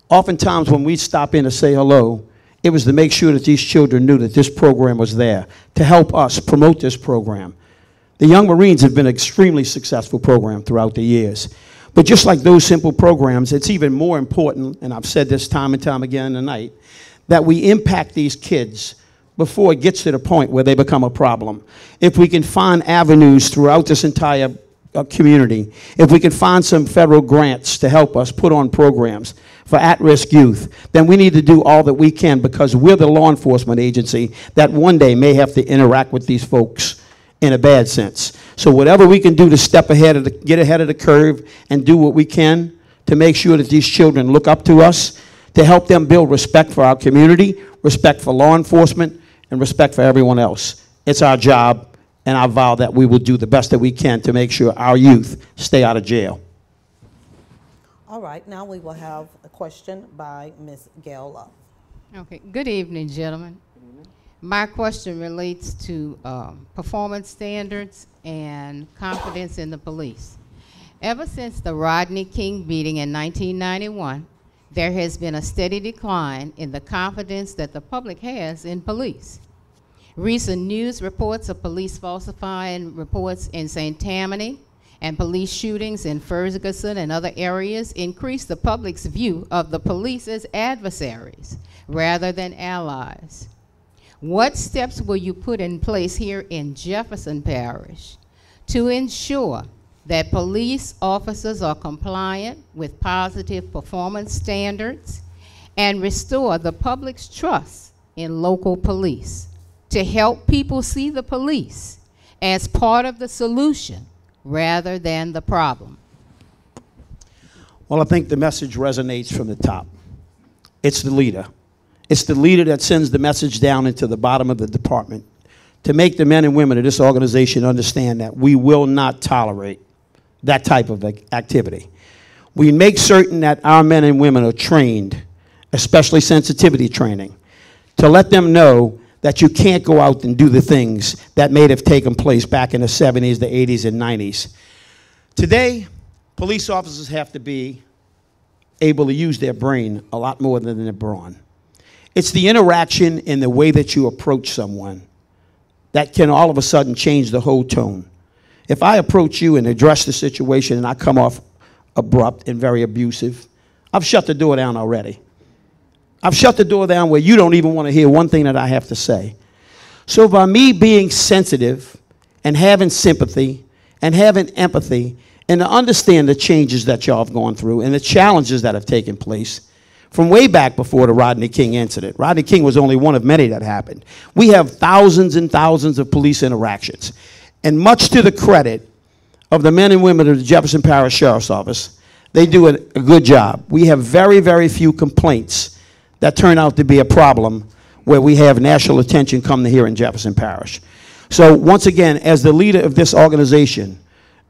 Oftentimes when we'd stop in to say hello, it was to make sure that these children knew that this program was there, to help us promote this program. The Young Marines have been an extremely successful program throughout the years. But just like those simple programs, it's even more important, and I've said this time and time again tonight, that we impact these kids before it gets to the point where they become a problem. If we can find avenues throughout this entire community, if we can find some federal grants to help us put on programs for at-risk youth, then we need to do all that we can, because we're the law enforcement agency that one day may have to interact with these folks in a bad sense. So whatever we can do to step ahead, get ahead of the curve and do what we can to make sure that these children look up to us, to help them build respect for our community, respect for law enforcement, and respect for everyone else. It's our job, and I vow that we will do the best that we can to make sure our youth stay out of jail. All right, now we will have a question by Ms. Gail Love. Okay, good evening, gentlemen. My question relates to performance standards and confidence in the police. Ever since the Rodney King beating in 1991, there has been a steady decline in the confidence that the public has in police. Recent news reports of police falsifying reports in St. Tammany and police shootings in Ferguson and other areas increase the public's view of the police as adversaries rather than allies. What steps will you put in place here in Jefferson Parish to ensure that police officers are compliant with positive performance standards and restore the public's trust in local police, to help people see the police as part of the solution rather than the problem? Well, I think the message resonates from the top. It's the leader. It's the leader that sends the message down into the bottom of the department to make the men and women of this organization understand that we will not tolerate that type of activity. We make certain that our men and women are trained, especially sensitivity training, to let them know that you can't go out and do the things that may have taken place back in the 70s, the 80s, and 90s. Today, police officers have to be able to use their brain a lot more than their brawn. It's the interaction and the way that you approach someone that can all of a sudden change the whole tone. If I approach you and address the situation and I come off abrupt and very abusive, I've shut the door down already. I've shut the door down where you don't even want to hear one thing that I have to say. So by me being sensitive and having sympathy and having empathy and to understand the changes that y'all have gone through and the challenges that have taken place from way back before the Rodney King incident. Rodney King was only one of many that happened. We have thousands and thousands of police interactions. And much to the credit of the men and women of the Jefferson Parish Sheriff's Office, they do a good job. We have very, very few complaints that turn out to be a problem where we have national attention come to here in Jefferson Parish. So once again, as the leader of this organization,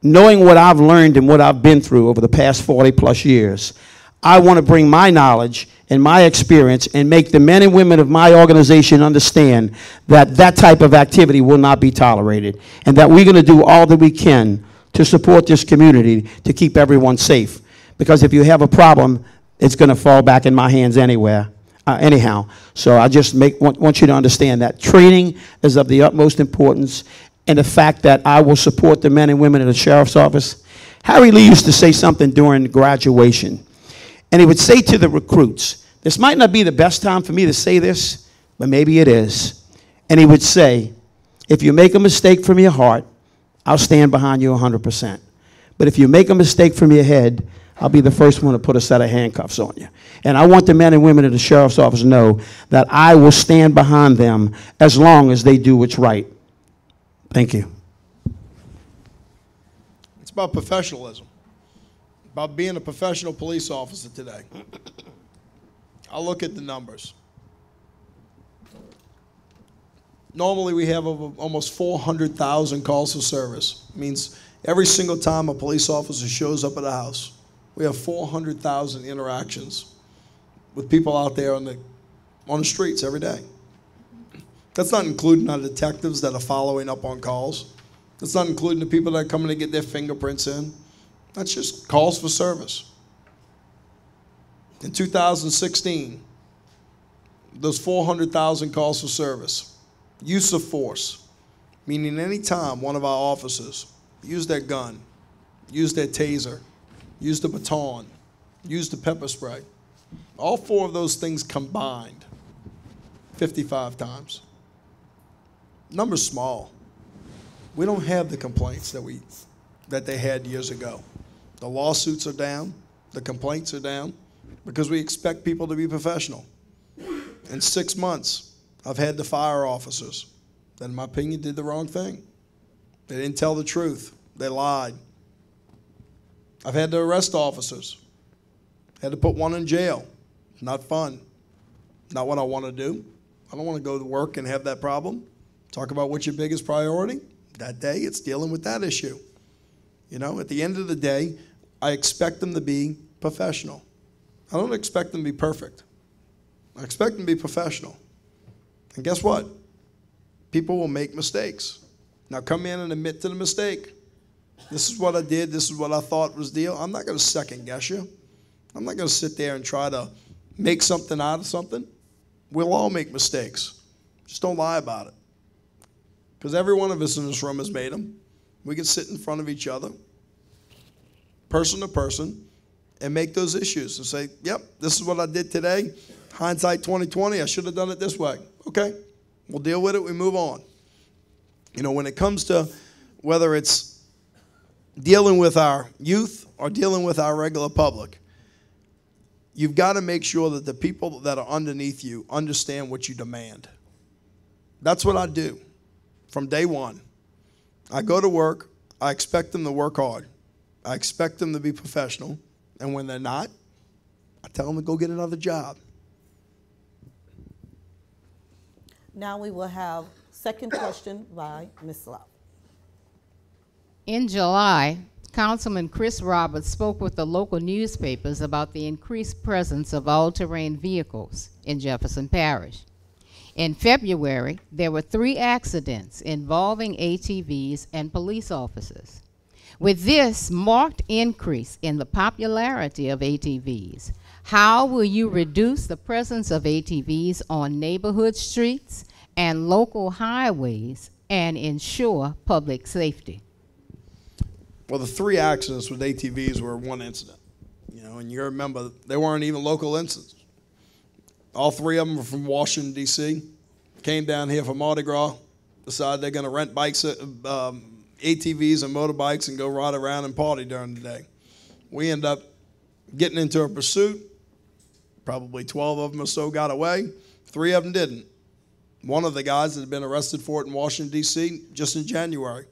knowing what I've learned and what I've been through over the past 40 plus years, I want to bring my knowledge and my experience and make the men and women of my organization understand that that type of activity will not be tolerated and that we're going to do all that we can to support this community to keep everyone safe. Because if you have a problem, it's going to fall back in my hands anyhow. So I just want you to understand that training is of the utmost importance, and the fact that I will support the men and women in the sheriff's office. Harry Lee used to say something during graduation. And he would say to the recruits, this might not be the best time for me to say this, but maybe it is. And he would say, if you make a mistake from your heart, I'll stand behind you 100%. But if you make a mistake from your head, I'll be the first one to put a set of handcuffs on you. And I want the men and women of the sheriff's office to know that I will stand behind them as long as they do what's right. Thank you. It's about professionalism. About being a professional police officer today. I'll look at the numbers. Normally we have almost 400,000 calls for service. It means every single time a police officer shows up at a house, we have 400,000 interactions with people out there on the streets every day. That's not including our detectives that are following up on calls. That's not including the people that are coming to get their fingerprints in. That's just calls for service. In 2016, those 400,000 calls for service, use of force, meaning any time one of our officers used their gun, used their taser, used the baton, used the pepper spray, all four of those things combined, 55 times. Number's small. We don't have the complaints that they had years ago. The lawsuits are down, the complaints are down, because we expect people to be professional. In 6 months, I've had to fire officers that, in my opinion, did the wrong thing. They didn't tell the truth. They lied. I've had to arrest officers. Had to put one in jail. Not fun. Not what I want to do. I don't want to go to work and have that problem. Talk about what's your biggest priority. That day, it's dealing with that issue. You know, at the end of the day, I expect them to be professional. I don't expect them to be perfect. I expect them to be professional. And guess what? People will make mistakes. Now come in and admit to the mistake. This is what I did. This is what I thought was the deal. I'm not going to second guess you. I'm not going to sit there and try to make something out of something. We'll all make mistakes. Just don't lie about it. Because every one of us in this room has made them. We can sit in front of each other, person to person, and make those issues and say, yep, this is what I did today. Hindsight 2020, I should have done it this way. Okay, we'll deal with it, we move on. You know, when it comes to whether it's dealing with our youth or dealing with our regular public, you've got to make sure that the people that are underneath you understand what you demand. That's what I do from day one. I go to work, I expect them to work hard. I expect them to be professional, and when they're not, I tell them to go get another job. Now we will have second question by Ms. Love. In July, Councilman Chris Roberts spoke with the local newspapers about the increased presence of all-terrain vehicles in Jefferson Parish. In February, there were 3 accidents involving ATVs and police officers. With this marked increase in the popularity of ATVs, how will you reduce the presence of ATVs on neighborhood streets and local highways and ensure public safety? Well, the 3 accidents with ATVs were one incident. You know, and you remember they weren't even local incidents. All 3 of them were from Washington, D.C., came down here for Mardi Gras, decided they're going to rent bikes, ATVs and motorbikes and go ride around and party during the day. We end up getting into a pursuit. Probably 12 of them or so got away. 3 of them didn't. One of the guys that had been arrested for it in Washington, D.C. just in January.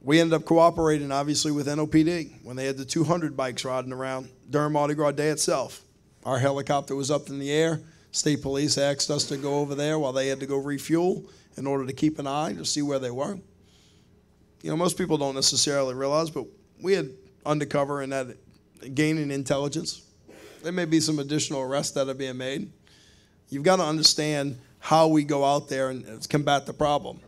We ended up cooperating, obviously, with NOPD when they had the 200 bikes riding around during Mardi Gras Day itself. Our helicopter was up in the air. State police asked us to go over there while they had to go refuel in order to keep an eye to see where they were. You know, most people don't necessarily realize, but we had undercover and that gaining intelligence. There may be some additional arrests that are being made. You've got to understand how we go out there and combat the problem.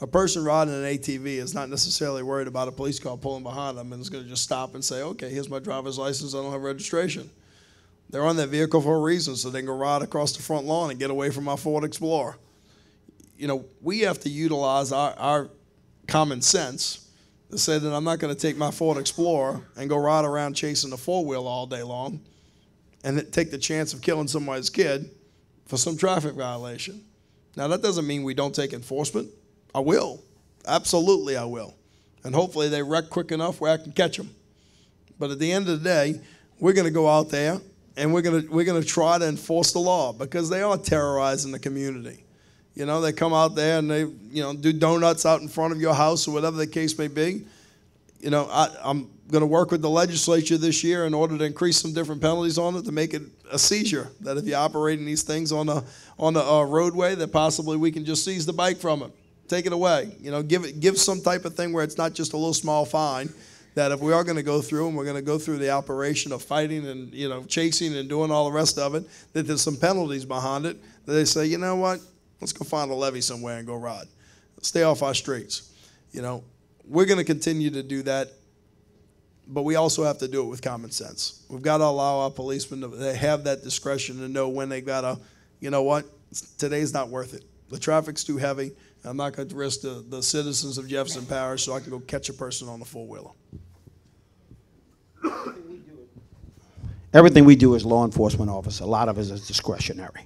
A person riding an ATV is not necessarily worried about a police car pulling behind them and is going to just stop and say, okay, here's my driver's license, I don't have registration. They're on that vehicle for a reason, so they can go ride across the front lawn and get away from our Ford Explorer. You know, we have to utilize our common sense to say that I'm not going to take my Ford Explorer and go ride around chasing a 4-wheel all day long and take the chance of killing somebody's kid for some traffic violation. Now, that doesn't mean we don't take enforcement. I will. Absolutely, I will. And hopefully they wreck quick enough where I can catch them. But at the end of the day, we're going to go out there and we're going to try to enforce the law because they are terrorizing the community. You know, they come out there and they, you know, do donuts out in front of your house or whatever the case may be. You know, I'm going to work with the legislature this year in order to increase some different penalties on it to make it a seizure. That if you're operating these things on a roadway, that possibly we can just seize the bike from it. Take it away. You know, give some type of thing where it's not just a little small fine. That if we are going to go through and we're going to go through the operation of fighting and, you know, chasing and doing all the rest of it, that there's some penalties behind it. That they say, you know what, let's go find a levee somewhere and go ride. Stay off our streets. You know, we're going to continue to do that, but we also have to do it with common sense. We've got to allow our policemen to have that discretion to know when they got to, you know what, today's not worth it. The traffic's too heavy. I'm not going to risk the citizens of Jefferson Parish so I can go catch a person on a 4-wheeler. Everything we do as law enforcement officers, a lot of it is discretionary.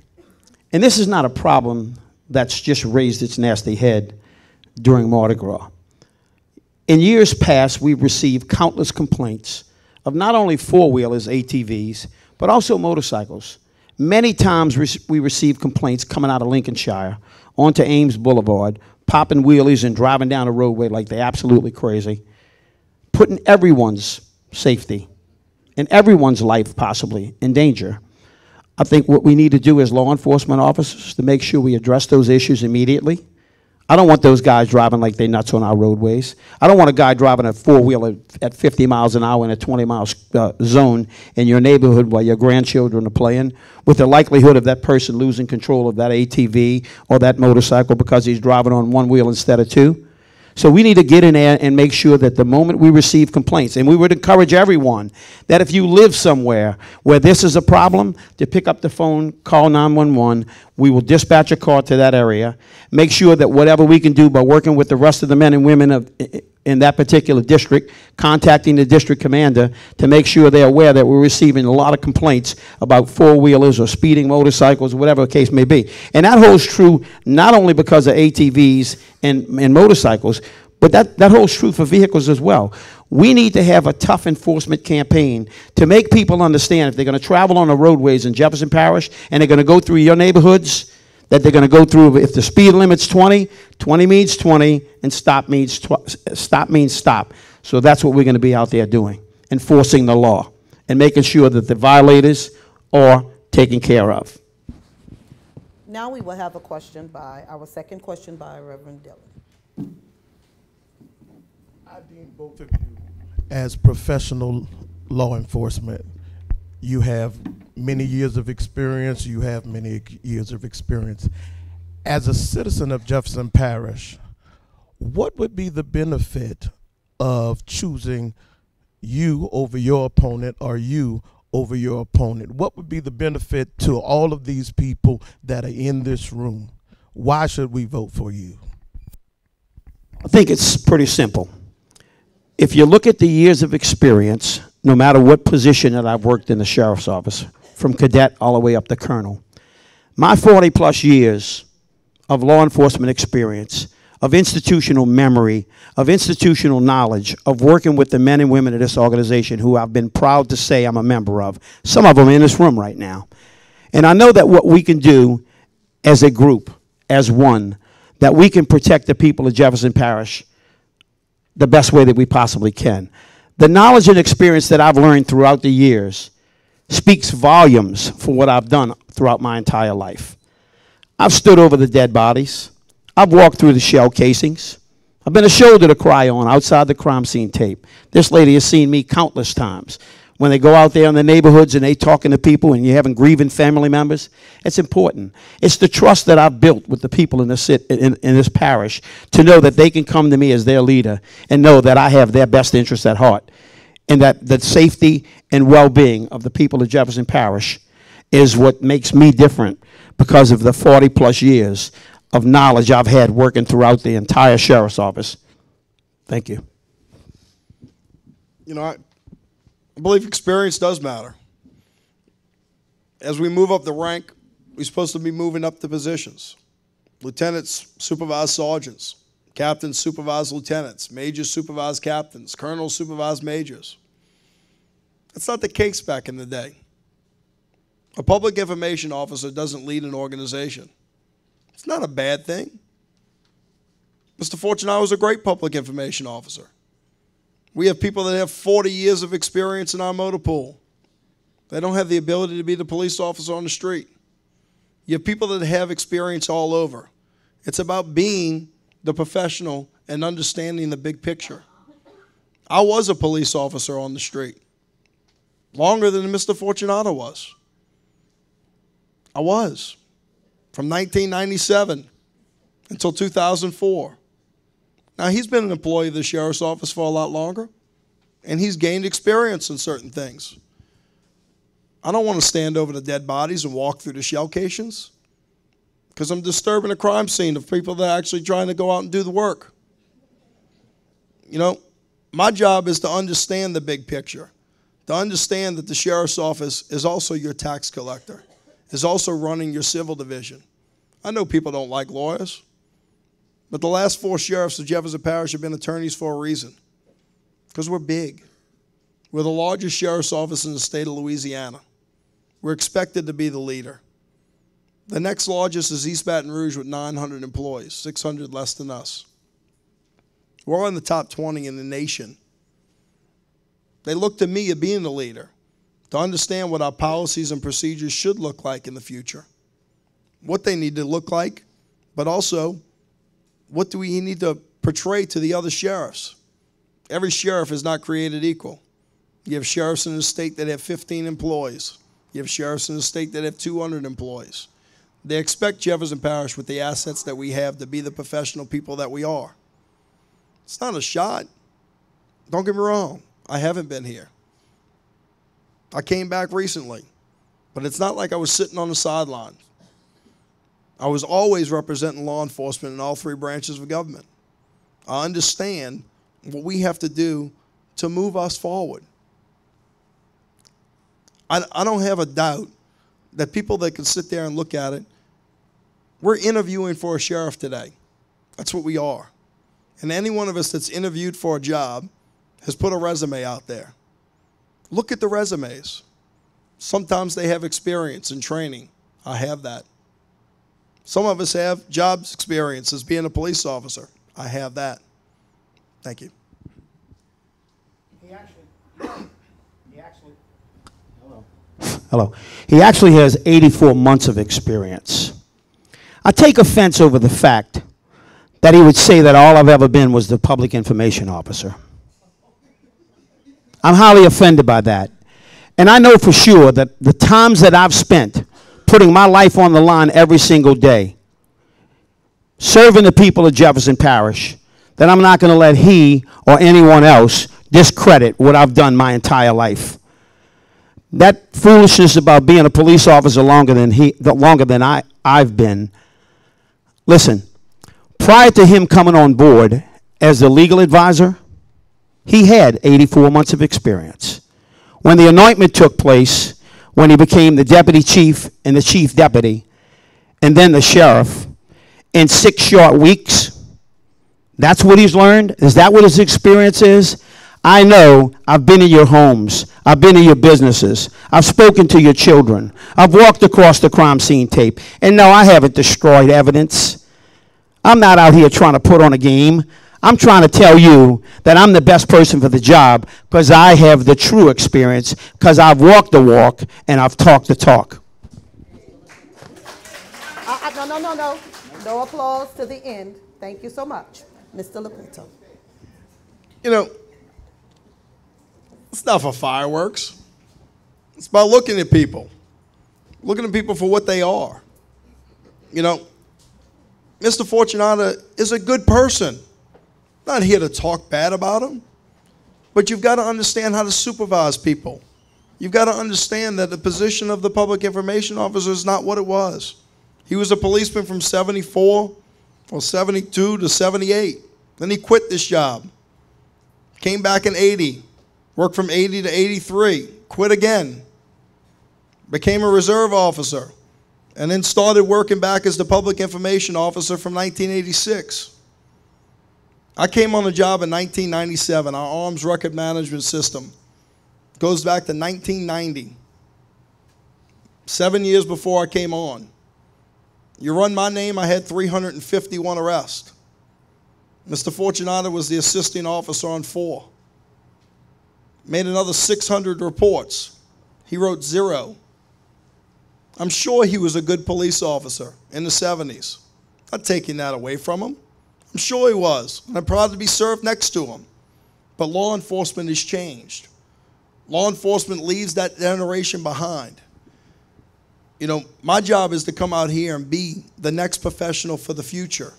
And this is not a problem that's just raised its nasty head during Mardi Gras. In years past, we've received countless complaints of not only 4-wheelers, ATVs, but also motorcycles. Many times we receive complaints coming out of Lincolnshire onto Ames Boulevard, popping wheelies and driving down the roadway like they're absolutely crazy, putting everyone's safety and everyone's life possibly in danger. I think what we need to do as law enforcement officers is to make sure we address those issues immediately. I don't want those guys driving like they're nuts on our roadways. I don't want a guy driving a 4-wheeler at 50 miles an hour in a 20-mile zone in your neighborhood while your grandchildren are playing, with the likelihood of that person losing control of that ATV or that motorcycle because he's driving on 1 wheel instead of 2. So we need to get in there and make sure that the moment we receive complaints, and we would encourage everyone that if you live somewhere where this is a problem, to pick up the phone, call 911. We will dispatch a car to that area. Make sure that whatever we can do by working with the rest of the men and women in that particular district, contacting the district commander to make sure they're aware that we're receiving a lot of complaints about 4-wheelers or speeding motorcycles, whatever the case may be. And that holds true not only because of ATVs and motorcycles, but that holds true for vehicles as well. We need to have a tough enforcement campaign to make people understand if they're going to travel on the roadways in Jefferson Parish and they're going to go through your neighborhoods, that they're going to go through, if the speed limit's 20, 20 means 20, and stop means stop. So that's what we're going to be out there doing, enforcing the law and making sure that the violators are taken care of. Now we will have our second question by Reverend Dillon. I deem both of you as professional law enforcement. You have many years of experience. You have many years of experience. As a citizen of Jefferson Parish, what would be the benefit of choosing you over your opponent or you over your opponent? What would be the benefit to all of these people that are in this room? Why should we vote for you? I think it's pretty simple. If you look at the years of experience, no matter what position that I've worked in the sheriff's office, from cadet all the way up to colonel, my 40-plus years of law enforcement experience, of institutional memory, of institutional knowledge, of working with the men and women of this organization who I've been proud to say I'm a member of, some of them in this room right now. And I know that what we can do as a group, as one, that we can protect the people of Jefferson Parish the best way that we possibly can. The knowledge and experience that I've learned throughout the years speaks volumes for what I've done throughout my entire life. I've stood over the dead bodies. I've walked through the shell casings. I've been a shoulder to cry on outside the crime scene tape. This lady has seen me countless times. When they go out there in the neighborhoods and they talking to people and you're having grieving family members, it's important. It's the trust that I've built with the people in this parish to know that they can come to me as their leader and know that I have their best interests at heart, and that the safety and well-being of the people of Jefferson Parish is what makes me different because of the 40-plus years of knowledge I've had working throughout the entire sheriff's office. Thank you. You know, I believe experience does matter. As we move up the rank, we're supposed to be moving up the positions. Lieutenants supervise sergeants. Captains supervise lieutenants. Majors supervise captains. Colonels supervise majors. That's not the case back in the day. A public information officer doesn't lead an organization. It's not a bad thing. Mr. Fortunato is a great public information officer. We have people that have 40 years of experience in our motor pool. They don't have the ability to be the police officer on the street. You have people that have experience all over. It's about being the professional and understanding the big picture. I was a police officer on the street longer than Mr. Fortunato was. I was. From 1997 until 2004. Now, he's been an employee of the sheriff's office for a lot longer, and he's gained experience in certain things. I don't want to stand over the dead bodies and walk through the shell casings because I'm disturbing a crime scene of people that are actually trying to go out and do the work. You know, my job is to understand the big picture, to understand that the sheriff's office is also your tax collector, is also running your civil division. I know people don't like lawyers, but the last 4 sheriffs of Jefferson Parish have been attorneys for a reason, because we're big. We're the largest sheriff's office in the state of Louisiana. We're expected to be the leader. The next largest is East Baton Rouge with 900 employees, 600 less than us. We're in the top 20 in the nation. They look to me at being the leader to understand what our policies and procedures should look like in the future, what they need to look like, but also what do we need to portray to the other sheriffs. Every sheriff is not created equal. You have sheriffs in the state that have 15 employees. You have sheriffs in the state that have 200 employees. They expect Jefferson Parish with the assets that we have to be the professional people that we are. It's not a shot. Don't get me wrong. I haven't been here. I came back recently, but it's not like I was sitting on the sidelines. I was always representing law enforcement in all 3 branches of government. I understand what we have to do to move us forward. I don't have a doubt that people that can sit there and look at it, we're interviewing for a sheriff today. That's what we are. And any one of us that's interviewed for a job has put a resume out there. Look at the resumes. Sometimes they have experience and training. I have that. Some of us have jobs experience as being a police officer. I have that. Thank you. Hello. He actually has 84 months of experience. I take offense over the fact that he would say that all I've ever been was the public information officer. I'm highly offended by that. And I know for sure that the times that I've spent putting my life on the line every single day, serving the people of Jefferson Parish, that I'm not going to let he or anyone else discredit what I've done my entire life. That foolishness about being a police officer longer than I've been. Listen, prior to him coming on board as the legal advisor, he had 84 months of experience. When the anointment took place, when he became the deputy chief and the chief deputy, and then the sheriff, in 6 short weeks, that's what he's learned? Is that what his experience is? I know. I've been in your homes. I've been in your businesses. I've spoken to your children. I've walked across the crime scene tape. And no, I haven't destroyed evidence. I'm not out here trying to put on a game. I'm trying to tell you that I'm the best person for the job because I have the true experience, because I've walked the walk and I've talked the talk. No. No applause to the end. Thank you so much. Mr. Lopinto. You know, it's not for fireworks. It's about looking at people for what they are. You know, Mr. Fortunato is a good person. Not here to talk bad about him, but you've got to understand how to supervise people. You've got to understand that the position of the public information officer is not what it was. He was a policeman from 74 or 72 to 78. Then he quit this job. Came back in 80. Worked from 80 to 83. Quit again. Became a reserve officer. And then started working back as the public information officer from 1986. I came on the job in 1997. Our arms record management system goes back to 1990. 7 years before I came on. You run my name, I had 351 arrests. Mr. Fortunato was the assisting officer on 4. Made another 600 reports. He wrote 0. I'm sure he was a good police officer in the 70s. Not taking that away from him. I'm sure he was, and I'm proud to be served next to him. But law enforcement has changed. Law enforcement leaves that generation behind. You know, my job is to come out here and be the next professional for the future.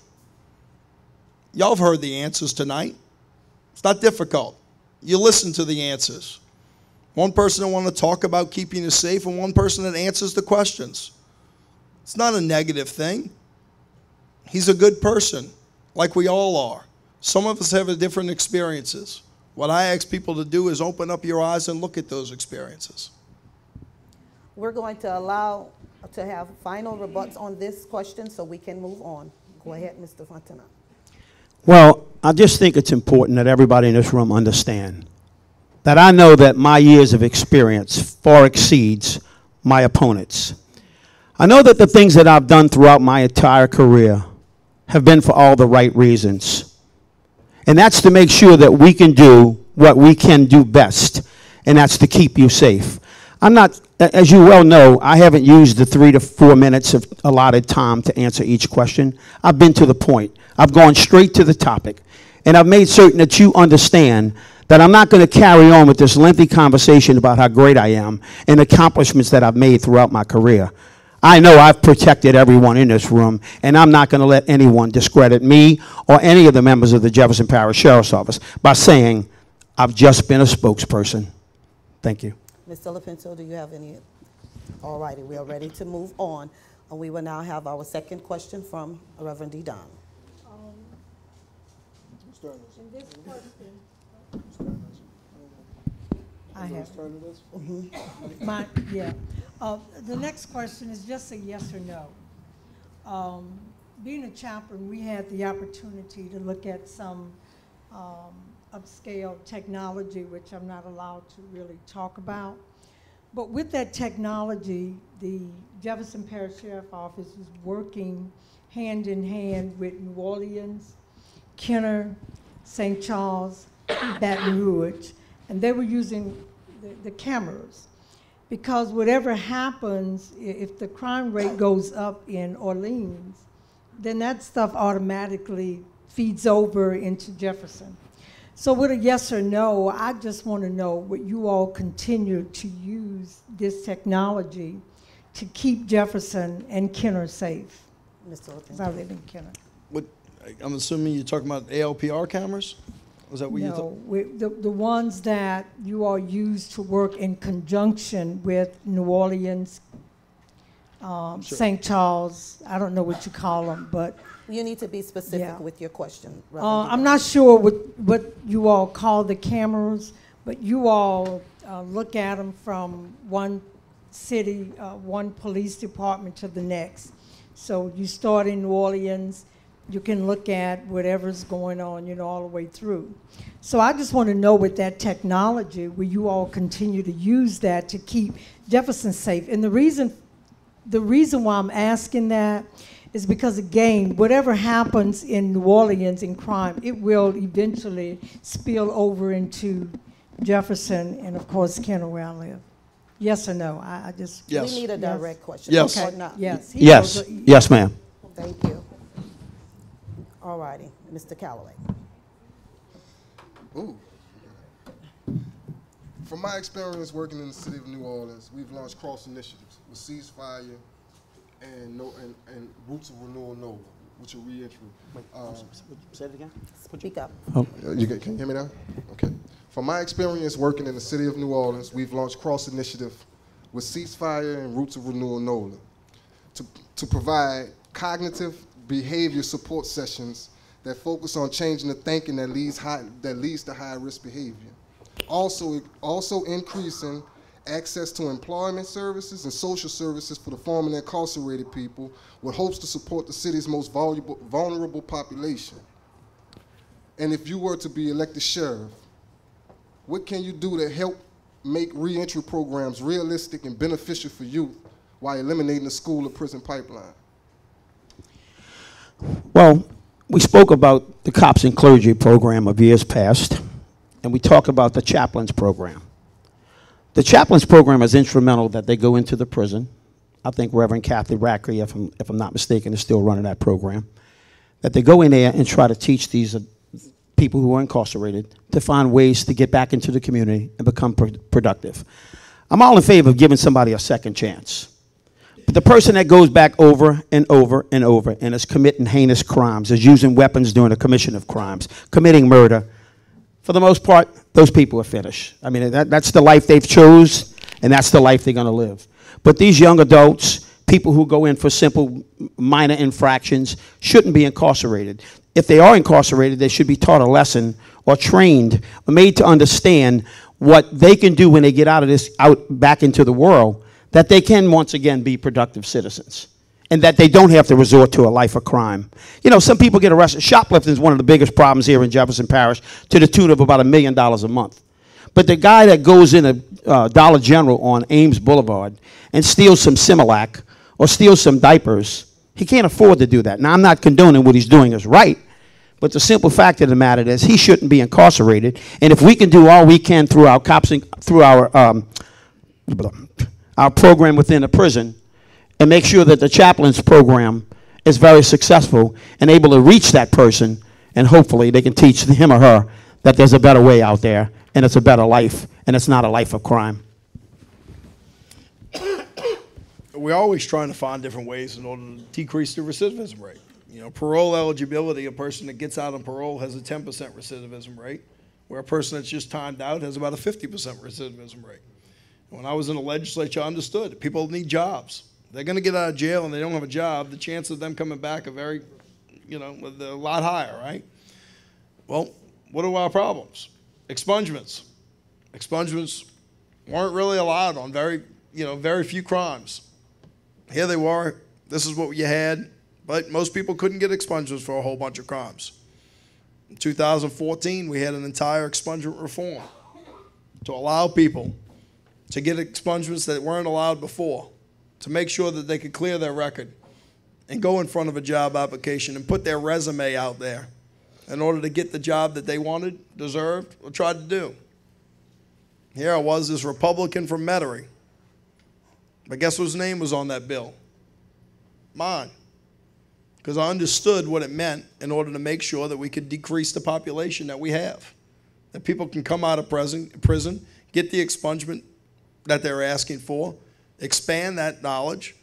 Y'all have heard the answers tonight. It's not difficult. You listen to the answers. One person that wants to talk about keeping you safe and one person that answers the questions. It's not a negative thing. He's a good person, like we all are. Some of us have different experiences. What I ask people to do is open up your eyes and look at those experiences. We're going to allow to have final rebuts on this question so we can move on. Go ahead, Mr. Fontana. Well, I just think it's important that everybody in this room understand that I know that my years of experience far exceeds my opponents. I know that the things that I've done throughout my entire career have been for all the right reasons. And that's to make sure that we can do what we can do best, and that's to keep you safe. I'm not, as you well know, I haven't used the 3 to 4 minutes of allotted time to answer each question. I've been to the point. I've gone straight to the topic. And I've made certain that you understand that I'm not going to carry on with this lengthy conversation about how great I am and accomplishments that I've made throughout my career. I know I've protected everyone in this room, and I'm not going to let anyone discredit me or any of the members of the Jefferson Parish Sheriff's Office by saying I've just been a spokesperson. Thank you. Mr. Lopinto, do you have any? All righty, we are ready to move on. And we will now have our second question from Reverend D. Don. In this question, I have. The next question is just a yes or no. Being a chaplain, we had the opportunity to look at some upscale technology, which I'm not allowed to really talk about. But with that technology, the Jefferson Parish Sheriff's Office is working hand in hand with New Orleans, Kenner, St. Charles, Baton Rouge, and they were using the cameras. Because whatever happens, if the crime rate goes up in Orleans, then that stuff automatically feeds over into Jefferson. So with a yes or no, I just want to know would you all continue to use this technology to keep Jefferson and Kenner safe? Mr. Because I live in Kenner. I'm assuming you're talking about ALPR cameras? Was that what you thought? No, the ones that you all use to work in conjunction with New Orleans, Sure. St. Charles, I don't know what you call them, but You need to be specific Yeah. with your question. I'm not sure what you all call the cameras, but you all look at them from one city, one police department to the next. So you start in New Orleans, you can look at whatever's going on, you know, all the way through. So I just want to know with that technology, will you all continue to use that to keep Jefferson safe? And the reason why I'm asking that is because, again, whatever happens in New Orleans in crime, it will eventually spill over into Jefferson and, of course, Kenner, where I live. Yes or no? I just... Yes. We need a direct question. Yes. Or not. Yes. Yes. Yes, ma'am. Thank you. All righty, Mr. Calloway. Ooh. From my experience working in the city of New Orleans, we've launched cross initiatives with Ceasefire and Roots of Renewal NOLA, which are reentry. Say it again. Speak up. Can you hear me now? Okay. From my experience working in the city of New Orleans, we've launched cross initiative with Ceasefire and Roots of Renewal NOLA to provide cognitive behavior support sessions that focus on changing the thinking that leads to high-risk behavior. Also increasing access to employment services and social services for the formerly incarcerated people with hopes to support the city's most vulnerable population. And if you were to be elected sheriff, what can you do to help make reentry programs realistic and beneficial for youth while eliminating the school or prison pipeline? Well, we spoke about the Cops and Clergy program of years past, and we talked about the Chaplains program. The Chaplains program is instrumental that they go into the prison. I think Reverend Kathy Rackley, if I'm not mistaken, is still running that program. That they go in there and try to teach these people who are incarcerated to find ways to get back into the community and become productive. I'm all in favor of giving somebody a second chance. But the person that goes back over and over and over and is committing heinous crimes, is using weapons during the commission of crimes, committing murder, for the most part, those people are finished. I mean, that's the life they've chose, and that's the life they're going to live. But these young adults, people who go in for simple minor infractions, shouldn't be incarcerated. If they are incarcerated, they should be taught a lesson or trained or made to understand what they can do when they get out back into the world, that they can once again be productive citizens, and that they don't have to resort to a life of crime. You know, some people get arrested. Shoplifting is one of the biggest problems here in Jefferson Parish, to the tune of about $1 million a month. But the guy that goes in a Dollar General on Ames Boulevard and steals some Similac or steals some diapers, he can't afford to do that. Now, I'm not condoning what he's doing is right, but the simple fact of the matter is he shouldn't be incarcerated. And if we can do all we can through our our program within the prison, and make sure that the chaplains program is very successful and able to reach that person, and hopefully they can teach him or her that there's a better way out there, and it's a better life, and it's not a life of crime. We're always trying to find different ways in order to decrease the recidivism rate. You know, parole eligibility, a person that gets out on parole has a 10% recidivism rate, where a person that's just timed out has about a 50% recidivism rate. When I was in the legislature, I understood that people need jobs. They're going to get out of jail and they don't have a job. The chance of them coming back are very, you know, a lot higher, right? Well, what are our problems? Expungements. Expungements weren't really allowed on very few crimes. Here they were. This is what you had. But most people couldn't get expungements for a whole bunch of crimes. In 2014, we had an entire expungement reform to allow people to get expungements that weren't allowed before, to make sure that they could clear their record and go in front of a job application and put their resume out there in order to get the job that they wanted, deserved, or tried to do. Here I was, this Republican from Metairie. But guess whose name was on that bill? Mine. Because I understood what it meant in order to make sure that we could decrease the population that we have. That people can come out of prison, get the expungement that they're asking for, expand that knowledge.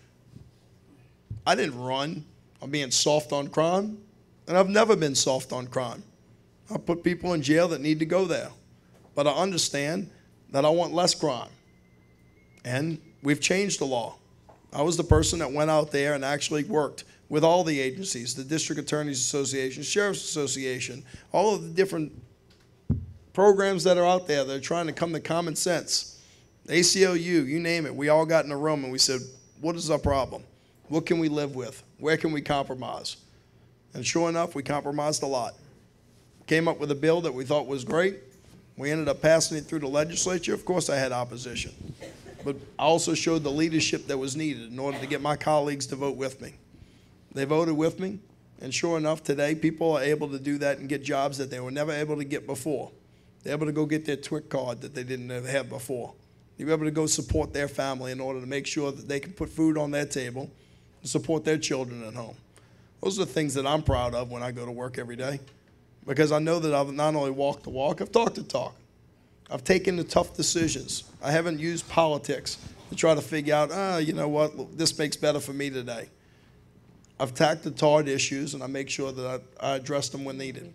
I didn't run on being soft on crime, and I've never been soft on crime. I put people in jail that need to go there. But I understand that I want less crime. And we've changed the law. I was the person that went out there and actually worked with all the agencies, the District Attorneys Association, Sheriff's Association, all of the different programs that are out there that are trying to come to common sense. ACLU, you name it, we all got in a room and we said, what is our problem? What can we live with? Where can we compromise? And sure enough, we compromised a lot. Came up with a bill that we thought was great. We ended up passing it through the legislature. Of course, I had opposition. But I also showed the leadership that was needed in order to get my colleagues to vote with me. They voted with me, and sure enough, today, people are able to do that and get jobs that they were never able to get before. They're able to go get their TWIC card that they didn't have before. They're able to go support their family in order to make sure that they can put food on their table and support their children at home. Those are the things that I'm proud of when I go to work every day, because I know that I've not only walked the walk, I've talked the talk. I've taken the tough decisions. I haven't used politics to try to figure out, you know what, this makes better for me today. I've tackled hard issues, and I make sure that I address them when needed.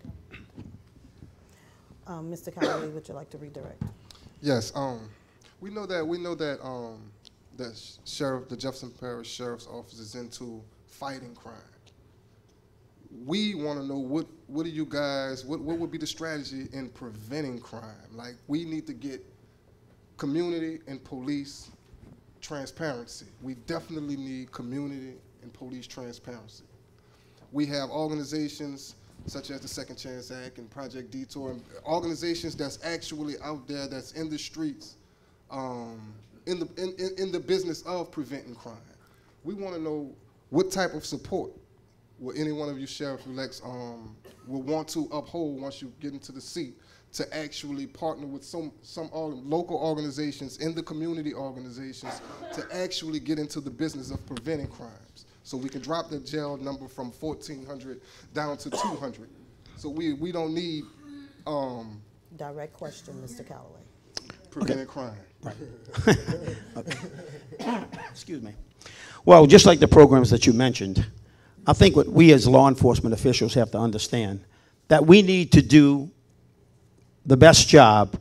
Mr. Calloway, would you like to redirect? Yes. We know that the Jefferson Parish Sheriff's Office is into fighting crime. We want to know what do you guys, what would be the strategy in preventing crime? Like, we need to get community and police transparency. We definitely need community and police transparency. We have organizations such as the Second Chance Act and Project Detour, and organizations that's actually out there, that's in the streets, in the business of preventing crime. We want to know what type of support will any one of you sheriff-elects will want to uphold once you get into the seat, to actually partner with some local organizations and the community organizations to actually get into the business of preventing crimes, so we can drop the jail number from 1,400 down to 200. So we don't need direct question, Mr. Calloway. Preventing crime. Okay. Excuse me. Well, just like the programs that you mentioned, I think what we as law enforcement officials have to understand, that we need to do the best job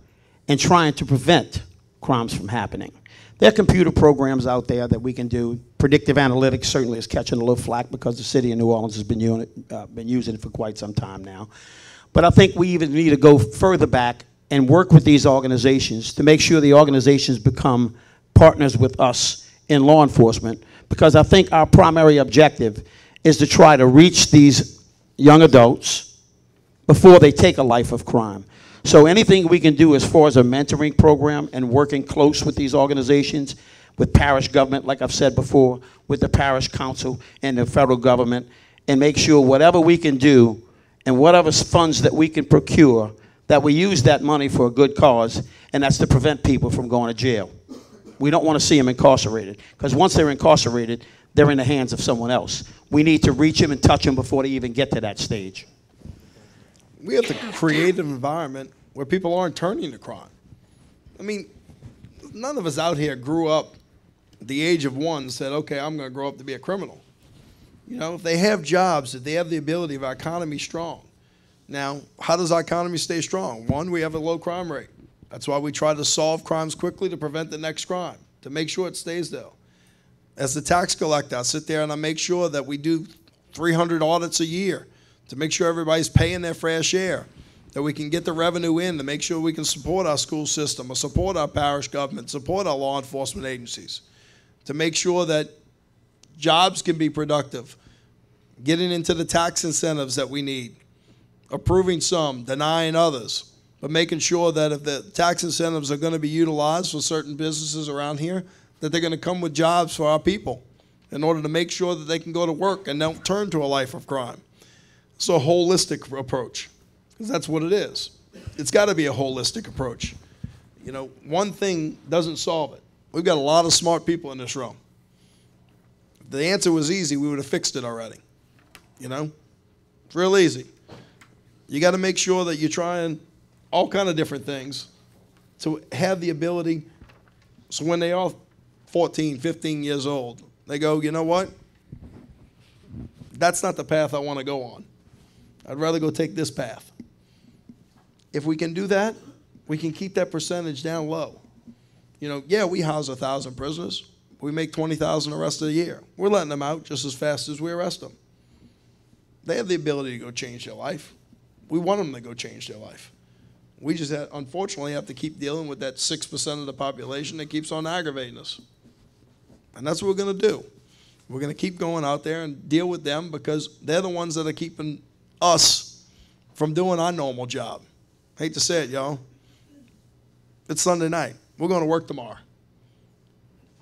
in trying to prevent crimes from happening. There are computer programs out there that we can do. Predictive analytics certainly is catching a little flack because the city of New Orleans has been using it for quite some time now. But I think we even need to go further back and work with these organizations to make sure the organizations become partners with us in law enforcement, because I think our primary objective is to try to reach these young adults before they take a life of crime. So anything we can do as far as a mentoring program and working close with these organizations, with parish government, like I've said before, with the parish council and the federal government, and make sure whatever we can do and whatever funds that we can procure, that we use that money for a good cause, and that's to prevent people from going to jail. We don't want to see them incarcerated, because once they're incarcerated, they're in the hands of someone else. We need to reach them and touch them before they even get to that stage. We have to create an environment where people aren't turning to crime. I mean, none of us out here grew up at the age of 1 and said, okay, I'm going to grow up to be a criminal. You know, if they have jobs, if they have the ability, if our economy's strong. Now, how does our economy stay strong? 1, we have a low crime rate. That's why we try to solve crimes quickly to prevent the next crime, to make sure it stays there. As the tax collector, I sit there and I make sure that we do 300 audits a year to make sure everybody's paying their fair share, that we can get the revenue in to make sure we can support our school system or support our parish government, support our law enforcement agencies, to make sure that jobs can be productive, getting into the tax incentives that we need, approving some, denying others, but making sure that if the tax incentives are going to be utilized for certain businesses around here, that they're going to come with jobs for our people in order to make sure that they can go to work and don't turn to a life of crime. It's a holistic approach, because that's what it is. It's got to be a holistic approach. You know, one thing doesn't solve it. We've got a lot of smart people in this room. If the answer was easy, we would have fixed it already. You know, it's real easy. You got to make sure that you're trying all kind of different things to have the ability, so when they are 14, 15 years old, they go, you know what? That's not the path I want to go on. I'd rather go take this path. If we can do that, we can keep that percentage down low. You know, yeah, we house 1,000 prisoners. We make 20,000 the rest of the year. We're letting them out just as fast as we arrest them. They have the ability to go change their life. We want them to go change their life. We just, unfortunately, have to keep dealing with that 6% of the population that keeps on aggravating us. And that's what we're going to do. We're going to keep going out there and deal with them because they're the ones that are keeping us from doing our normal job. Hate to say it, y'all. It's Sunday night. We're going to work tomorrow.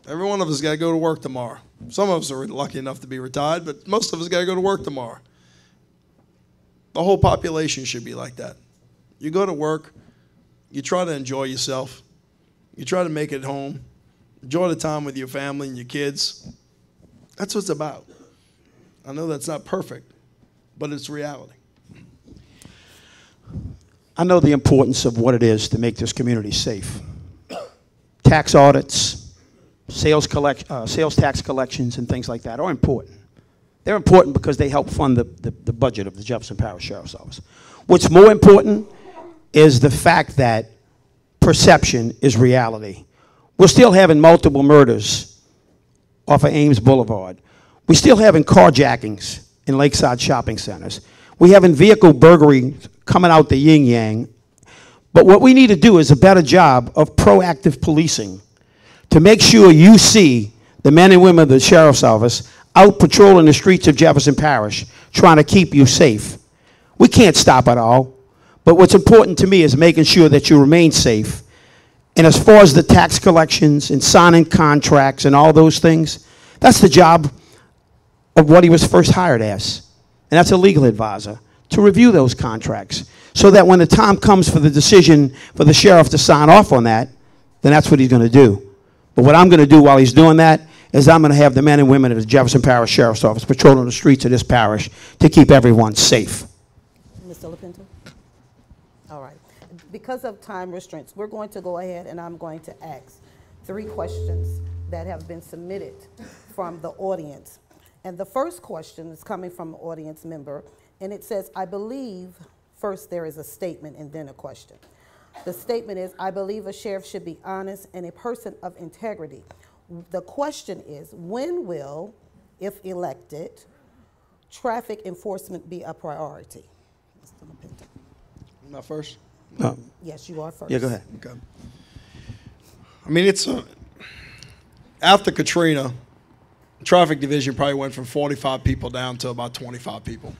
Every one of us got to go to work tomorrow. Some of us are lucky enough to be retired, but most of us got to go to work tomorrow. The whole population should be like that. You go to work, you try to enjoy yourself, you try to make it home, enjoy the time with your family and your kids. That's what it's about. I know that's not perfect, but it's reality. I know the importance of what it is to make this community safe. Tax audits, sales tax collections, and things like that are important. They're important because they help fund the budget of the Jefferson Parish Sheriff's Office. What's more important is the fact that perception is reality. We're still having multiple murders off of Ames Boulevard. We're still having carjackings in lakeside shopping centers. We're having vehicle burglary coming out the yin-yang. But what we need to do is a better job of proactive policing to make sure you see the men and women of the Sheriff's Office out patrolling the streets of Jefferson Parish trying to keep you safe. We can't stop it all. But what's important to me is making sure that you remain safe. And as far as the tax collections and signing contracts and all those things, that's the job of what he was first hired as. And that's a legal advisor, to review those contracts so that when the time comes for the decision for the sheriff to sign off on that, then that's what he's going to do. But what I'm going to do while he's doing that is I'm going to have the men and women of the Jefferson Parish Sheriff's Office patrolling the streets of this parish to keep everyone safe. Mr. Lopinto? All right. Because of time restraints, we're going to go ahead and I'm going to ask 3 questions that have been submitted from the audience. And the first question is coming from an audience member, and it says, I believe, first there is a statement and then a question. The statement is, I believe a sheriff should be honest and a person of integrity. The question is, when will, if elected, traffic enforcement be a priority? Mr. Lopinto. Am I first? Yes, you are first. Yeah, go ahead. Okay. I mean, it's after Katrina, the traffic division probably went from 45 people down to about 25 people.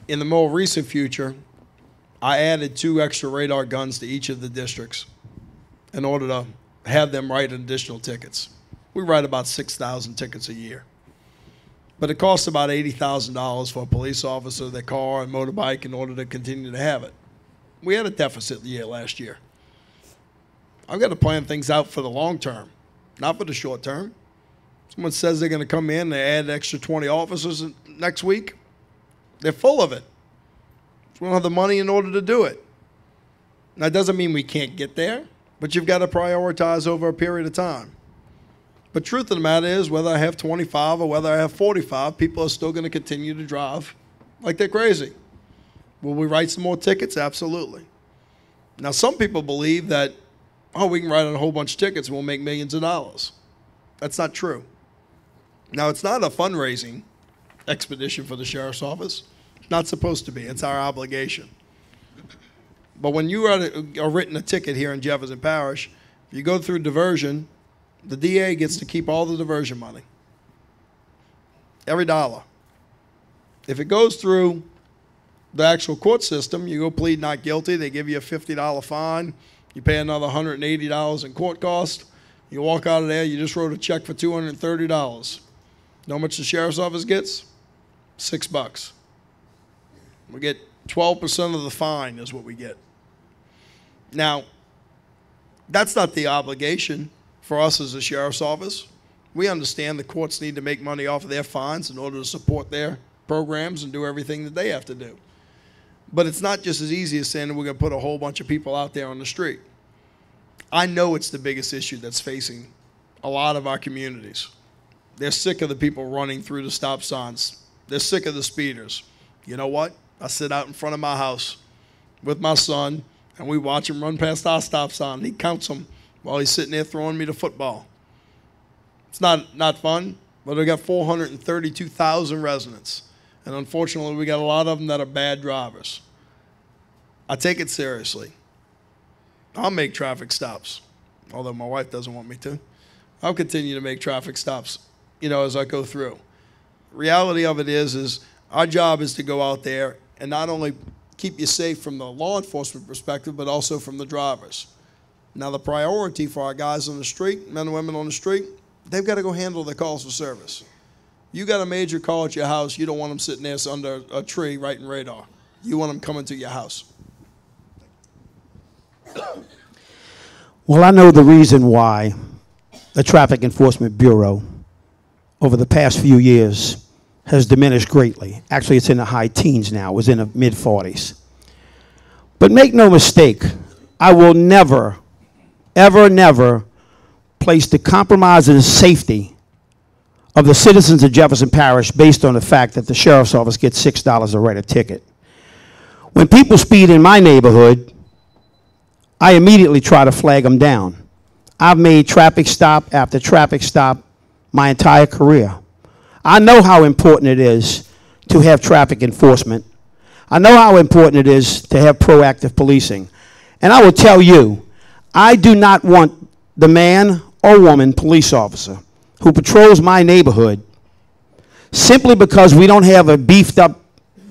In the more recent future, I added 2 extra radar guns to each of the districts in order to have them write additional tickets. We write about 6,000 tickets a year. But it costs about $80,000 for a police officer, their car and motorbike in order to continue to have it. We had a deficit year last year. I've got to plan things out for the long term, not for the short term. Someone says they're going to come in and add extra 20 officers next week. They're full of it. We don't have the money in order to do it. Now, that doesn't mean we can't get there, but you've got to prioritize over a period of time. But truth of the matter is, whether I have 25 or whether I have 45, people are still going to continue to drive like they're crazy. Will we write some more tickets? Absolutely. Now, some people believe that, oh, we can write a whole bunch of tickets and we'll make millions of dollars. That's not true. Now, it's not a fundraising expedition for the sheriff's office. It's not supposed to be. It's our obligation. But when you are written a ticket here in Jefferson Parish, if you go through diversion, the DA gets to keep all the diversion money. Every dollar. If it goes through the actual court system, you go plead not guilty, they give you a $50 fine, you pay another $180 in court cost, you walk out of there, you just wrote a check for $230. Know how much the sheriff's office gets? $6. We get 12% of the fine is what we get. Now, that's not the obligation for us as a sheriff's office. We understand the courts need to make money off of their fines in order to support their programs and do everything that they have to do. But it's not just as easy as saying we're going to put a whole bunch of people out there on the street. I know it's the biggest issue that's facing a lot of our communities. They're sick of the people running through the stop signs. They're sick of the speeders. You know what? I sit out in front of my house with my son, and we watch him run past our stop sign. He counts them while he's sitting there throwing me the football. It's not fun, but we got 432,000 residents. And unfortunately, we got a lot of them that are bad drivers. I take it seriously. I'll make traffic stops, although my wife doesn't want me to. I'll continue to make traffic stops, you know, as I go through. Reality of it is our job is to go out there and not only keep you safe from the law enforcement perspective, but also from the drivers. Now, the priority for our guys on the street, men and women on the street, they've got to go handle their calls for service. You got a major call at your house, you don't want them sitting there under a tree writing radar. You want them coming to your house. Well, I know the reason why the Traffic Enforcement Bureau over the past few years has diminished greatly. Actually, it's in the high teens now. It was in the mid-40s. But make no mistake, I will never, ever, never place the compromise in safety of the citizens of Jefferson Parish based on the fact that the sheriff's office gets $6 to write a ticket. When people speed in my neighborhood, I immediately try to flag them down. I've made traffic stop after traffic stop my entire career. I know how important it is to have traffic enforcement. I know how important it is to have proactive policing. And I will tell you, I do not want the man or woman police officer who patrols my neighborhood simply because we don't have a beefed up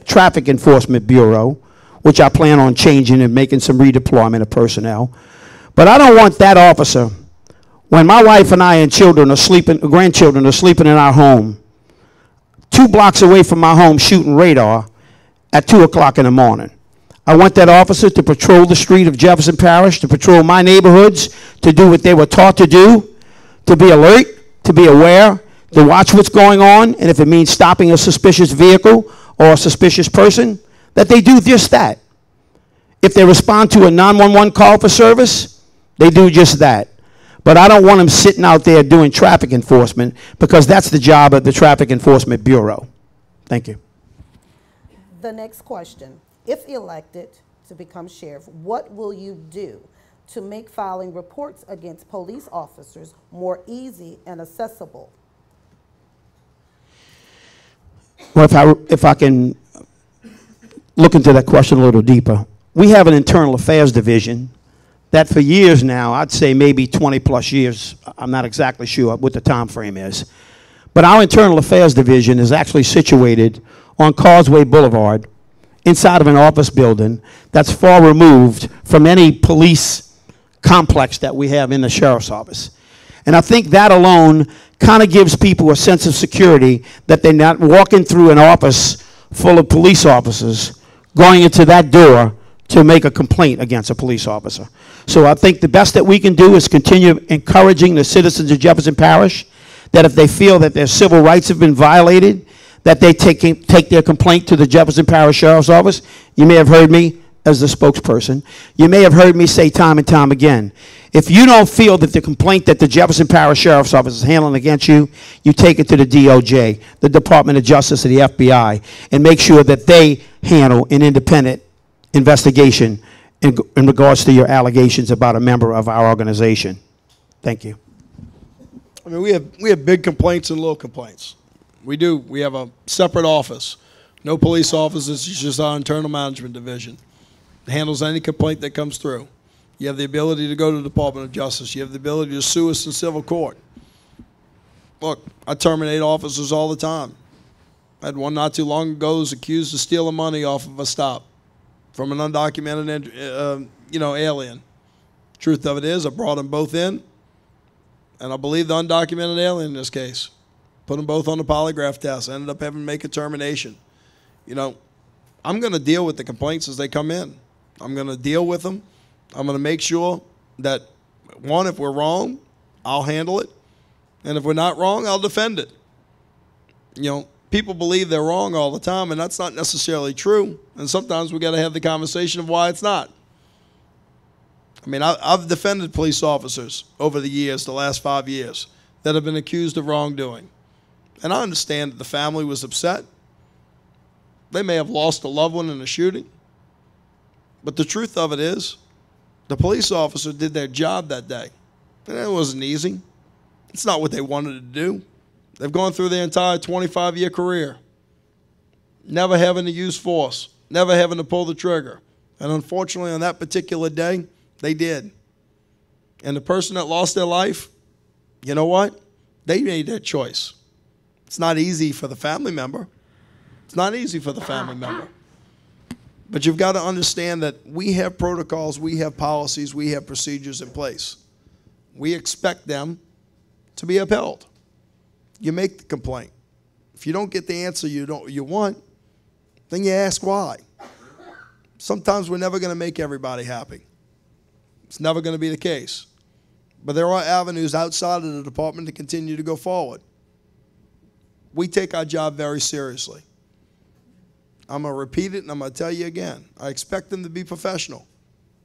traffic enforcement bureau, which I plan on changing and making some redeployment of personnel. But I don't want that officer, when my wife and I and children are sleeping, grandchildren are sleeping in our home, 2 blocks away from my home shooting radar at 2 o'clock in the morning. I want that officer to patrol the street of Jefferson Parish, to patrol my neighborhoods, to do what they were taught to do, to be alert, to be aware, to watch what's going on, and if it means stopping a suspicious vehicle or a suspicious person, that they do just that. If they respond to a 911 call for service, they do just that. But I don't want them sitting out there doing traffic enforcement, because that's the job of the Traffic Enforcement Bureau. Thank you. The next question. If elected to become sheriff, what will you do to make filing reports against police officers more easy and accessible? Well, if I can look into that question a little deeper. We have an internal affairs division that for years now, I'd say maybe 20 plus years, I'm not exactly sure what the time frame is, but our internal affairs division is actually situated on Causeway Boulevard inside of an office building that's far removed from any police complex that we have in the sheriff's office. And I think that alone kind of gives people a sense of security that they're not walking through an office full of police officers going into that door to make a complaint against a police officer. So I think the best that we can do is continue encouraging the citizens of Jefferson Parish that if they feel that their civil rights have been violated, that they take their complaint to the Jefferson Parish Sheriff's Office. You may have heard me as the spokesperson. You may have heard me say time and time again, if you don't feel that the complaint that the Jefferson Parish Sheriff's Office is handling against you, you take it to the DOJ, the Department of Justice, or the FBI, and make sure that they handle an independent investigation in regards to your allegations about a member of our organization. Thank you. I mean, we have big complaints and little complaints. We do. We have a separate office. No police officers, it's just our internal management division. It handles any complaint that comes through. You have the ability to go to the Department of Justice. You have the ability to sue us in civil court. Look, I terminate officers all the time. I had one not too long ago who was accused of stealing money off of a stop from an undocumented alien. Truth of it is, I brought them both in, and I believe the undocumented alien in this case. Put them both on the polygraph test. I ended up having to make a termination. You know, I'm going to deal with the complaints as they come in. I'm going to deal with them. I'm going to make sure that, one, if we're wrong, I'll handle it. And if we're not wrong, I'll defend it. You know, people believe they're wrong all the time, and that's not necessarily true. And sometimes we got to have the conversation of why it's not. I mean, I've defended police officers over the years, the last 5 years, that have been accused of wrongdoing. And I understand that the family was upset. They may have lost a loved one in a shooting. But the truth of it is, the police officer did their job that day. And it wasn't easy. It's not what they wanted to do. They've gone through their entire 25-year career. never having to use force, never having to pull the trigger. And unfortunately, on that particular day, they did. And the person that lost their life, you know what? They made that choice. It's not easy for the family member. It's not easy for the family member. But you've got to understand that we have protocols, we have policies, we have procedures in place. We expect them to be upheld. You make the complaint. If you don't get the answer you want, then you ask why. Sometimes we're never going to make everybody happy. It's never going to be the case. But there are avenues outside of the department to continue to go forward. We take our job very seriously. I'm going to repeat it and I'm going to tell you again. I expect them to be professional.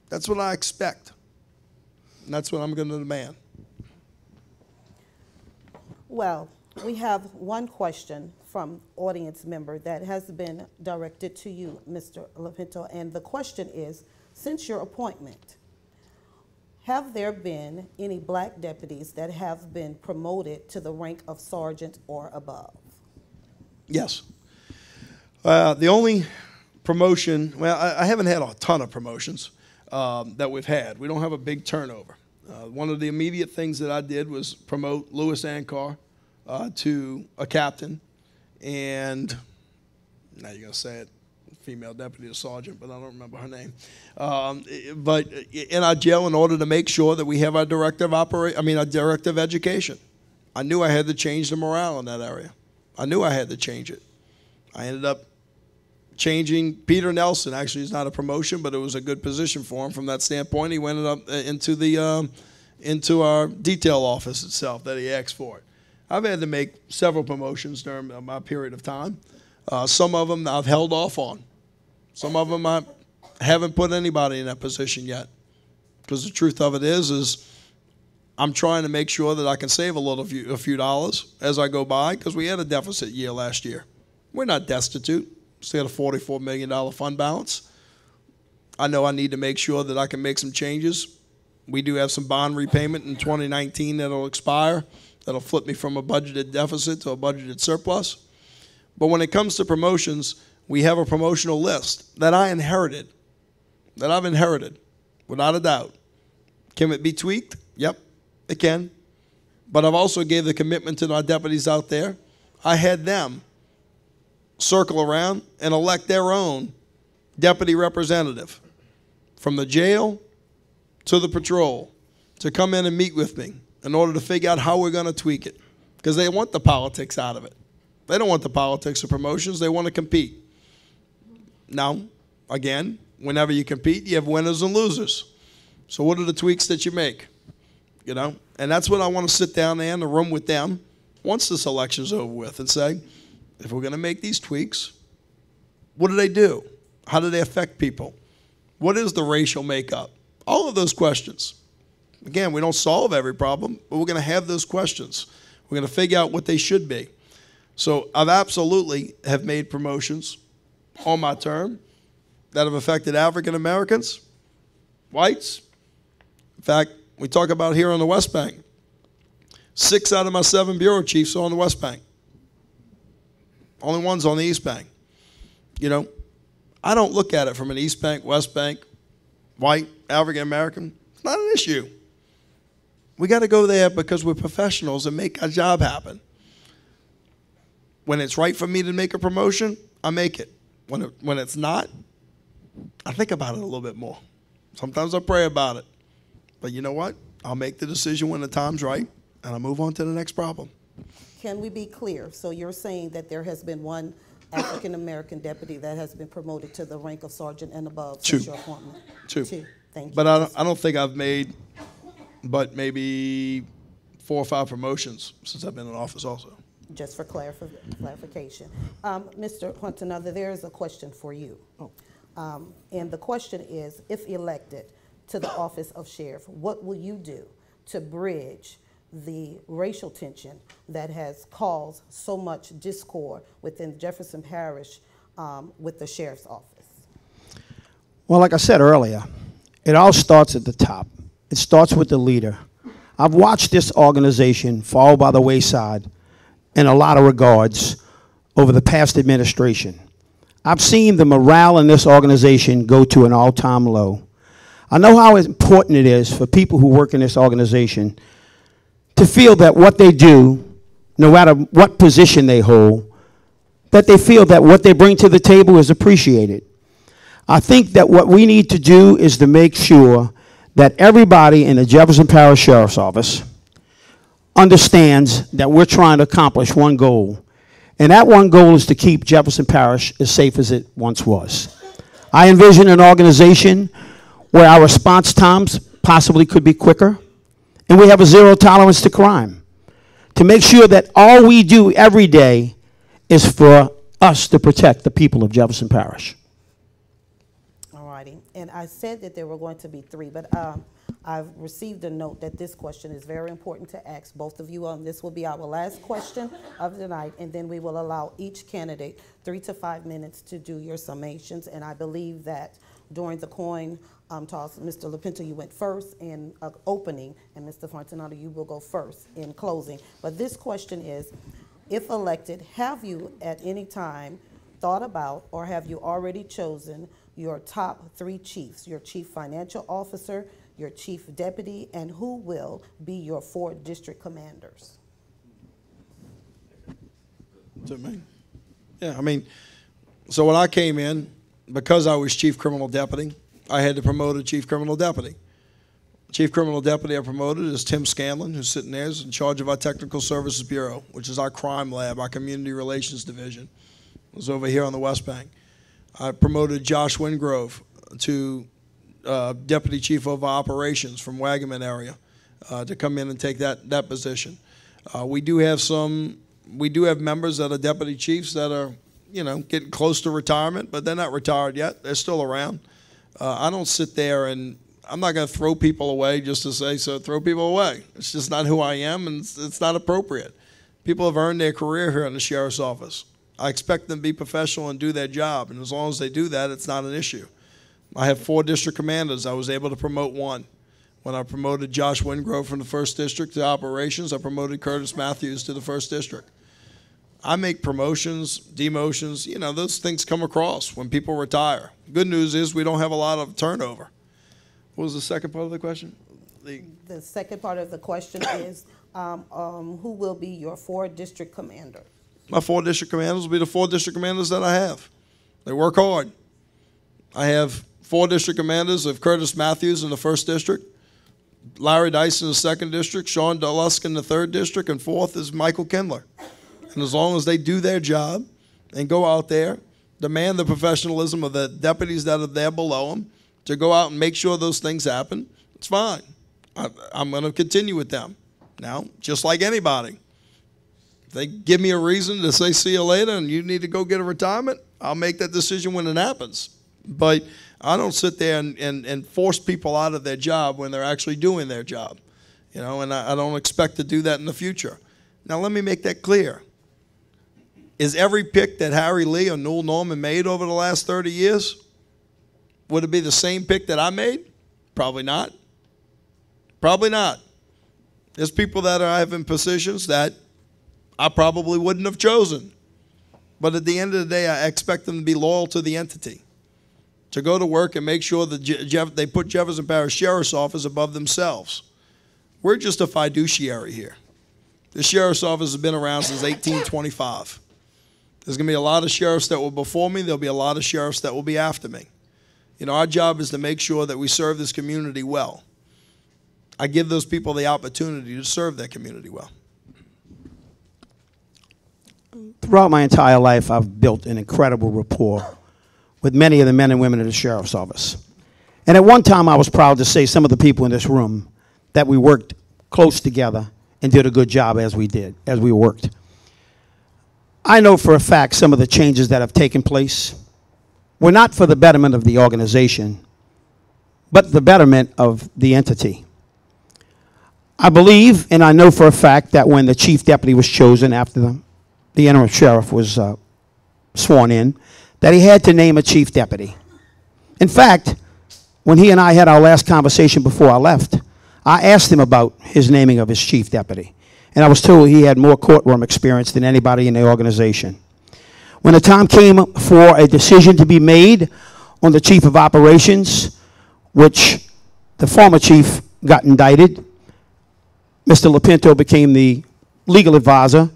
That's what I expect. And that's what I'm going to demand. Well, we have one question from audience member that has been directed to you, Mr. Lopinto, and the question is, since your appointment, have there been any black deputies that have been promoted to the rank of sergeant or above? Yes. The only promotion, well, I haven't had a ton of promotions that we've had. We don't have a big turnover. One of the immediate things that I did was promote Louis Ankar to a captain, and now you're going to say it, female deputy sergeant, but I don't remember her name. But in our jail, in order to make sure that we have our director of education, I knew I had to change the morale in that area. I knew I had to change it. I ended up changing Peter Nelson. Actually, it's not a promotion, but it was a good position for him from that standpoint. He went up into our detail office itself that he asked for it. I've had to make several promotions during my period of time. Some of them I've held off on. Some of them I haven't put anybody in that position yet. Because the truth of it is I'm trying to make sure that I can save a few dollars as I go by, because we had a deficit year last year. We're not destitute. Still had a $44 million fund balance. I know I need to make sure that I can make some changes. We do have some bond repayment in 2019 that'll expire. That'll flip me from a budgeted deficit to a budgeted surplus. But when it comes to promotions, we have a promotional list that I inherited, that I've inherited, without a doubt. Can it be tweaked? Yep, it can. But I've also gave the commitment to our deputies out there. I had them circle around and elect their own deputy representative from the jail to the patrol to come in and meet with me in order to figure out how we're going to tweak it, because they want the politics out of it. They don't want the politics of promotions. They want to compete. Now, again, whenever you compete, you have winners and losers. So what are the tweaks that you make? You know, and that's what I want to sit down there in the room with them once this election's over with and say, if we're going to make these tweaks, what do they do? How do they affect people? What is the racial makeup? All of those questions. Again, we don't solve every problem, but we're going to have those questions. We're going to figure out what they should be. So I've absolutely have made promotions on my term that have affected African Americans, whites. In fact, we talk about here on the West Bank. 6 out of my 7 bureau chiefs are on the West Bank. Only one's on the East Bank. You know, I don't look at it from an East Bank, West Bank, white, African American. It's not an issue. We got to go there because we're professionals and make our job happen. When it's right for me to make a promotion, I make it. When it's not, I think about it a little bit more. Sometimes I pray about it. But you know what? I'll make the decision when the time's right, and I'll move on to the next problem. Can we be clear? So you're saying that there has been one African-American deputy that has been promoted to the rank of sergeant and above since your appointment? Two. Thank you. But I don't think I've made but maybe 4 or 5 promotions since I've been in office also. Just for clarification. Mr. Fortunato, there is a question for you. And the question is, if elected to the office of sheriff, what will you do to bridge the racial tension that has caused so much discord within Jefferson Parish with the sheriff's office? Well, like I said earlier, it all starts at the top. It starts with the leader. I've watched this organization fall by the wayside in a lot of regards over the past administration. I've seen the morale in this organization go to an all-time low. I know how important it is for people who work in this organization to feel that what they do, no matter what position they hold, that they feel that what they bring to the table is appreciated. I think that what we need to do is to make sure that everybody in the Jefferson Parish Sheriff's Office understands that we're trying to accomplish one goal. And that one goal is to keep Jefferson Parish as safe as it once was. I envision an organization where our response times possibly could be quicker, and we have a zero tolerance to crime, to make sure that all we do every day is for us to protect the people of Jefferson Parish. All righty. And I said that there were going to be three, but I've received a note that this question is very important to ask both of you. This will be our last question of the night, and then we will allow each candidate 3 to 5 minutes to do your summations. And I believe that during the coin toss, Mr. Lopinto, you went first in opening, and Mr. Fortunato, you will go first in closing. But this question is, if elected, have you at any time thought about or have you already chosen your top 3 chiefs, your chief financial officer, your chief deputy, and who will be your 4 district commanders? To me? Yeah, I mean, so when I came in, because I was chief criminal deputy, I had to promote a chief criminal deputy. Chief criminal deputy I promoted is Tim Scanlon, who's sitting there, is in charge of our Technical Services Bureau, which is our crime lab, our community relations division. It was over here on the West Bank. I promoted Josh Wingrove to Deputy Chief of Operations from Wagaman area to come in and take that position. We do have members that are deputy chiefs that are, you know, getting close to retirement, but they're not retired yet. They're still around. I don't sit there and I'm not going to throw people away just to say so. Throw people away. It's just not who I am, and it's not appropriate. People have earned their career here in the sheriff's office. I expect them to be professional and do their job, and as long as they do that, it's not an issue. I have 4 district commanders. I was able to promote 1. When I promoted Josh Wingrove from the 1st District to operations, I promoted Curtis Matthews to the 1st District. I make promotions, demotions, you know, those things come across when people retire. Good news is we don't have a lot of turnover. What was the second part of the question? The second part of the question is, who will be your 4 district commanders? My 4 district commanders will be the 4 district commanders that I have. They work hard. I have 4 district commanders of Curtis Matthews in the 1st District, Larry Dice in the 2nd District, Sean Delusk in the 3rd District, and 4th is Michael Kindler. And as long as they do their job and go out there, demand the professionalism of the deputies that are there below them to go out and make sure those things happen, it's fine. I'm going to continue with them. Now, just like anybody, if they give me a reason to say see you later and you need to go get a retirement, I'll make that decision when it happens. But I don't sit there and force people out of their job when they're actually doing their job. You know, and I don't expect to do that in the future. Now, let me make that clear. Is every pick that Harry Lee or Newell Norman made over the last 30 years, would it be the same pick that I made? Probably not. Probably not. There's people that I have in positions that I probably wouldn't have chosen. But at the end of the day, I expect them to be loyal to the entity, to go to work and make sure that they put Jefferson Parish Sheriff's Office above themselves. We're just a fiduciary here. The Sheriff's Office has been around since 1825. There's going to be a lot of sheriffs that will before me. There'll be a lot of sheriffs that will be after me. You know, our job is to make sure that we serve this community well. I give those people the opportunity to serve their community well. Throughout my entire life, I've built an incredible rapport with many of the men and women of the Sheriff's Office. And at one time, I was proud to say some of the people in this room that we worked close together and did a good job as we worked. I know for a fact some of the changes that have taken place were not for the betterment of the organization, but the betterment of the entity. I believe, and I know for a fact, that when the chief deputy was chosen after the interim sheriff was sworn in, that he had to name a chief deputy. In fact, when he and I had our last conversation before I left, I asked him about his naming of his chief deputy. And I was told he had more courtroom experience than anybody in the organization. When the time came for a decision to be made on the chief of operations, which the former chief got indicted, Mr. Lopinto became the legal advisor.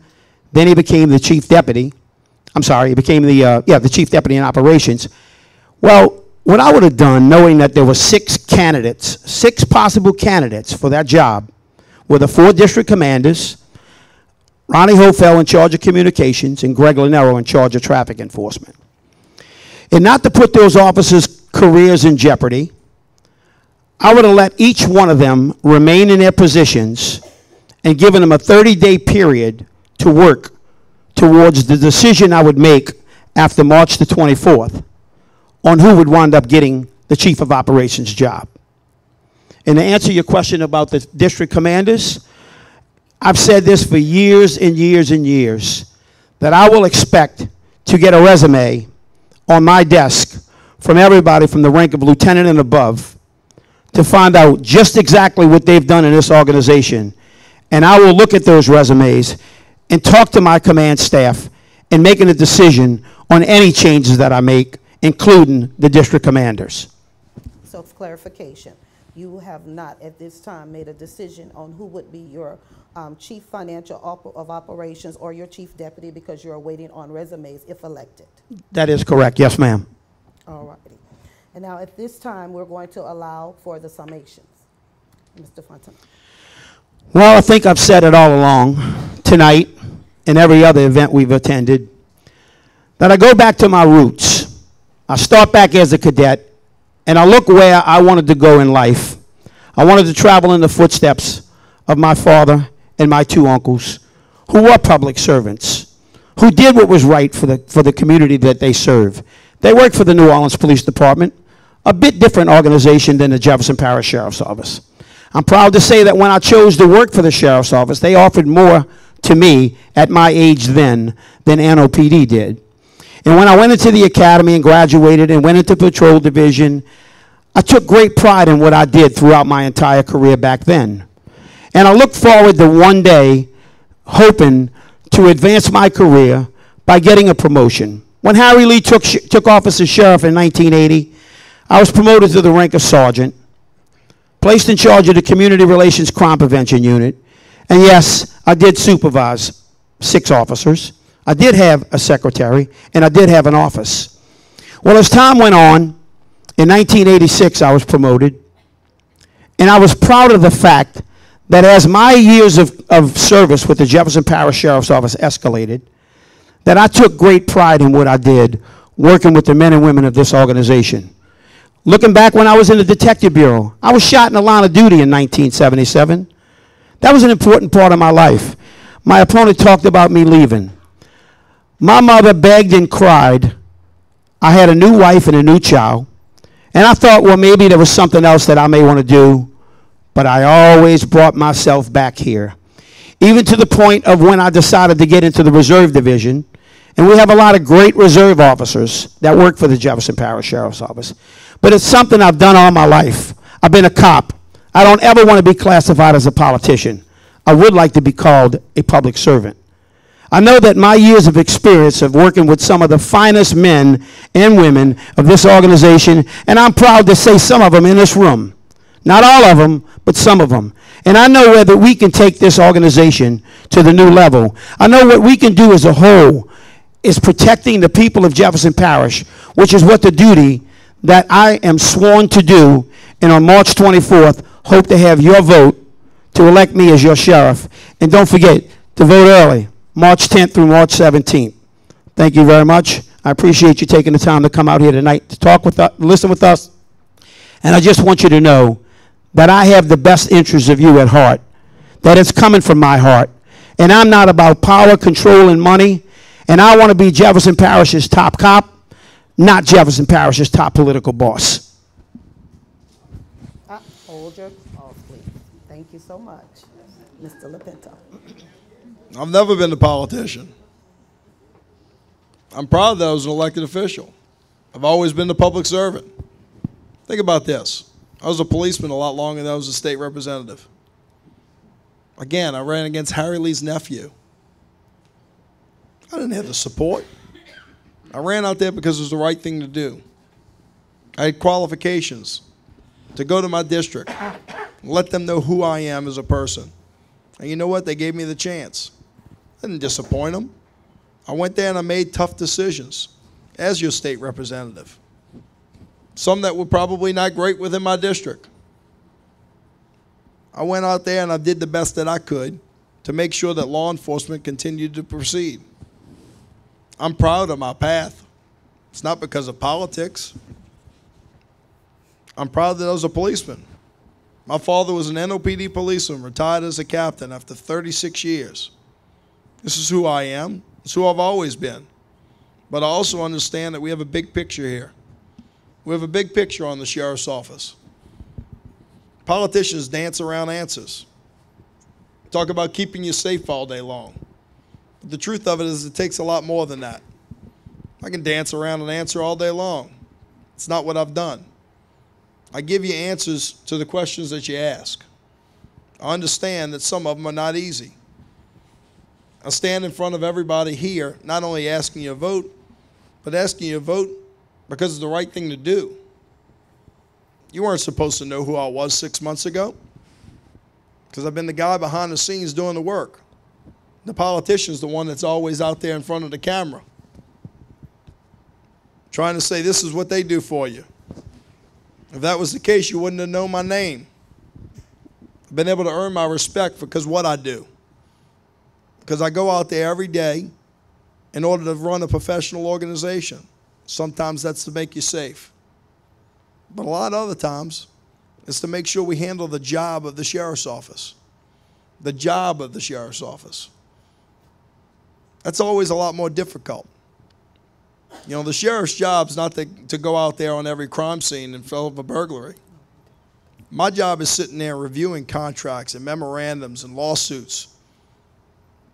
Then he became the chief deputy. I'm sorry, he became the chief deputy in operations. Well, what I would have done, knowing that there were 6 candidates, 6 possible candidates for that job, were the 4 district commanders, Ronnie Hofel in charge of communications, and Greg Lanero in charge of traffic enforcement. And not to put those officers' careers in jeopardy, I would have let each one of them remain in their positions and given them a 30-day period to work towards the decision I would make after March the 24th on who would wind up getting the chief of operations job. And to answer your question about the district commanders, I've said this for years and years and years, that I will expect to get a resume on my desk from everybody from the rank of lieutenant and above to find out just exactly what they've done in this organization. And I will look at those resumes and talk to my command staff and making a decision on any changes that I make, including the district commanders. So for clarification, you have not at this time made a decision on who would be your chief financial of operations or your chief deputy, because you're waiting on resumes if elected. That is correct. Yes, ma'am. All righty. And now at this time, we're going to allow for the summations. Mr. Fortunato. Well, I think I've said it all along tonight and every other event we've attended, that I go back to my roots. I start back as a cadet, and I look where I wanted to go in life. I wanted to travel in the footsteps of my father and my 2 uncles, who were public servants, who did what was right for the community that they serve. They worked for the New Orleans Police Department, a bit different organization than the Jefferson Parish Sheriff's Office. I'm proud to say that when I chose to work for the Sheriff's Office, they offered more to me at my age then than NOPD did. And when I went into the academy and graduated and went into patrol division, I took great pride in what I did throughout my entire career back then. And I look forward to one day hoping to advance my career by getting a promotion. When Harry Lee took office as sheriff in 1980, I was promoted to the rank of sergeant, placed in charge of the Community Relations Crime Prevention Unit. And yes, I did supervise 6 officers. I did have a secretary, and I did have an office. Well, as time went on, in 1986, I was promoted, and I was proud of the fact that as my years of service with the Jefferson Parish Sheriff's Office escalated, that I took great pride in what I did, working with the men and women of this organization. Looking back when I was in the Detective Bureau, I was shot in the line of duty in 1977. That was an important part of my life. My opponent talked about me leaving. My mother begged and cried. I had a new wife and a new child. And I thought, well, maybe there was something else that I may want to do. But I always brought myself back here. Even to the point of when I decided to get into the Reserve Division. And we have a lot of great reserve officers that work for the Jefferson Parish Sheriff's Office. But it's something I've done all my life. I've been a cop. I don't ever want to be classified as a politician. I would like to be called a public servant. I know that my years of experience of working with some of the finest men and women of this organization, and I'm proud to say some of them in this room. Not all of them, but some of them. And I know whether we can take this organization to the new level. I know what we can do as a whole is protecting the people of Jefferson Parish, which is what the duty that I am sworn to do, and on March 24th, hope to have your vote to elect me as your sheriff. And don't forget to vote early, March 10th through March 17th. Thank you very much. I appreciate you taking the time to come out here tonight to talk with us, listen with us. And I just want you to know that I have the best interests of you at heart, that it's coming from my heart. And I'm not about power, control, and money. And I want to be Jefferson Parish's top cop, not Jefferson Parish's top political boss. Hold your applause, please. Thank you so much, Mr. Lopinto. I've never been a politician. I'm proud that I was an elected official. I've always been a public servant. Think about this. I was a policeman a lot longer than I was a state representative. Again, I ran against Harry Lee's nephew. I didn't have the support. I ran out there because it was the right thing to do. I had qualifications to go to my district, let them know who I am as a person. And you know what? They gave me the chance. I didn't disappoint them. I went there and I made tough decisions as your state representative. Some that were probably not great within my district. I went out there and I did the best that I could to make sure that law enforcement continued to proceed. I'm proud of my path. It's not because of politics. I'm proud that I was a policeman. My father was an NOPD policeman, retired as a captain after 36 years. This is who I am. It's who I've always been. But I also understand that we have a big picture here. We have a big picture on the sheriff's office. Politicians dance around answers. Talk about keeping you safe all day long. But the truth of it is it takes a lot more than that. I can dance around an answer all day long. It's not what I've done. I give you answers to the questions that you ask. I understand that some of them are not easy. I stand in front of everybody here, not only asking you to vote, but asking you to vote because it's the right thing to do. You weren't supposed to know who I was 6 months ago because I've been the guy behind the scenes doing the work. The politician's the one that's always out there in front of the camera trying to say this is what they do for you. If that was the case, you wouldn't have known my name. I've been able to earn my respect because what I do. Because I go out there every day in order to run a professional organization. Sometimes that's to make you safe. But a lot of other times, it's to make sure we handle the job of the sheriff's office. The job of the sheriff's office. That's always a lot more difficult. You know, the sheriff's job's not to go out there on every crime scene and fill up a burglary. My job is sitting there reviewing contracts and memorandums and lawsuits,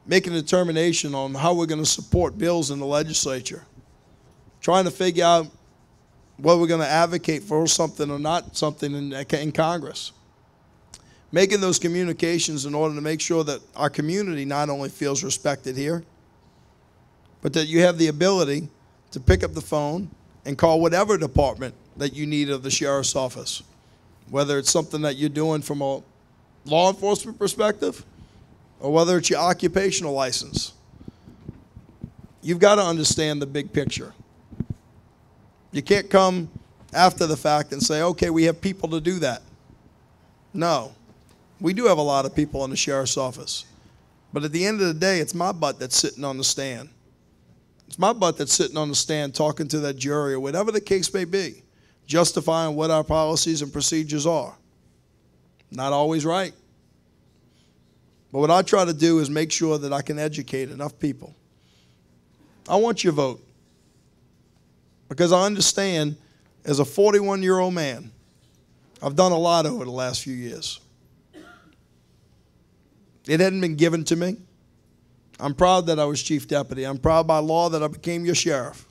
making a determination on how we're going to support bills in the legislature, trying to figure out whether we're going to advocate for something or not something in Congress. Making those communications in order to make sure that our community not only feels respected here, but that you have the ability to pick up the phone and call whatever department that you need of the sheriff's office, whether it's something that you're doing from a law enforcement perspective or whether it's your occupational license. You've got to understand the big picture. You can't come after the fact and say, okay, we have people to do that. No. We do have a lot of people in the sheriff's office. But at the end of the day, it's my butt that's sitting on the stand. It's my butt that's sitting on the stand talking to that jury or whatever the case may be, justifying what our policies and procedures are. Not always right. But what I try to do is make sure that I can educate enough people. I want your vote because I understand as a 41-year-old man, I've done a lot over the last few years. It hadn't been given to me. I'm proud that I was chief deputy. I'm proud by law that I became your sheriff,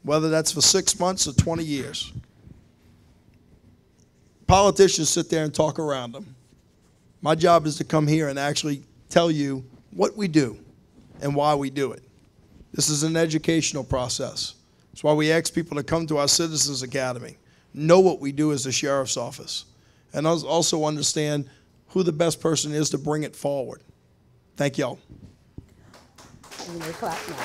whether that's for 6 months or 20 years. Politicians sit there and talk around them. My job is to come here and actually tell you what we do and why we do it. This is an educational process. That's why we ask people to come to our Citizens Academy, know what we do as the sheriff's office, and also understand who the best person is to bring it forward. Thank y'all. You may clap now.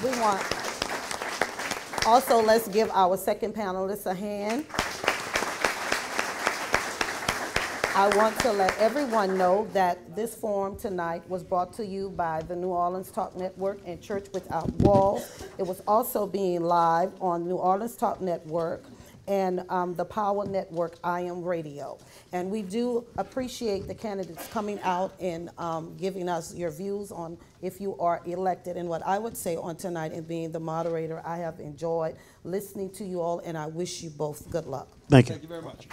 We want, also let's give our second panelist a hand. I want to let everyone know that this forum tonight was brought to you by the New Orleans Talk Network and Church Without Walls. It was also being live on New Orleans Talk Network and the Power Network, I Am Radio. And we do appreciate the candidates coming out and giving us your views on if you are elected. And what I would say on tonight and being the moderator, I have enjoyed listening to you all, and I wish you both good luck. Thank you. Thank you very much.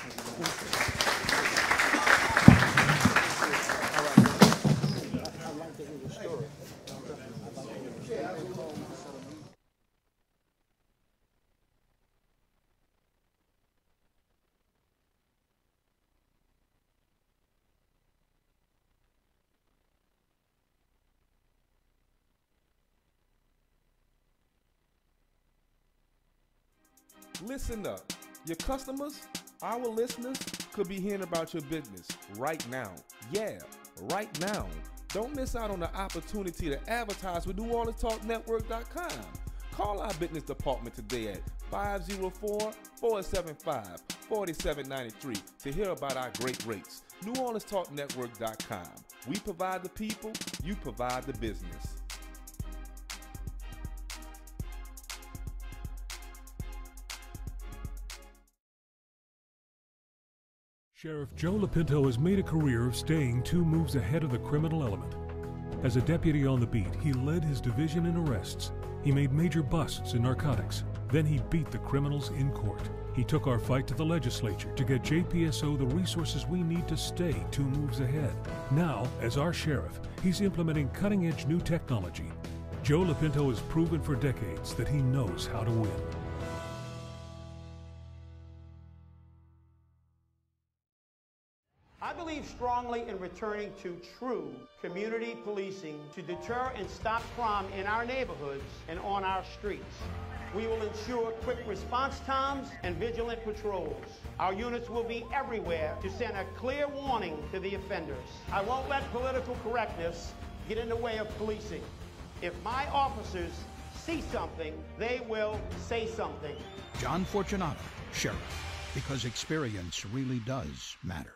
Listen up. Your customers, our listeners, could be hearing about your business right now. Yeah, right now. Don't miss out on the opportunity to advertise with NewOrleansTalkNetwork.com. Call our business department today at 504-475-4793 to hear about our great rates. NewOrleansTalkNetwork.com. We provide the people, you provide the business. Sheriff Joe Lopinto has made a career of staying 2 moves ahead of the criminal element. As a deputy on the beat, he led his division in arrests. He made major busts in narcotics. Then he beat the criminals in court. He took our fight to the legislature to get JPSO the resources we need to stay 2 moves ahead. Now, as our sheriff, he's implementing cutting-edge new technology. Joe Lopinto has proven for decades that he knows how to win. I believe strongly in returning to true community policing to deter and stop crime in our neighborhoods and on our streets. We will ensure quick response times and vigilant patrols. Our units will be everywhere to send a clear warning to the offenders. I won't let political correctness get in the way of policing. If my officers see something, they will say something. John Fortunato, Sheriff, because experience really does matter.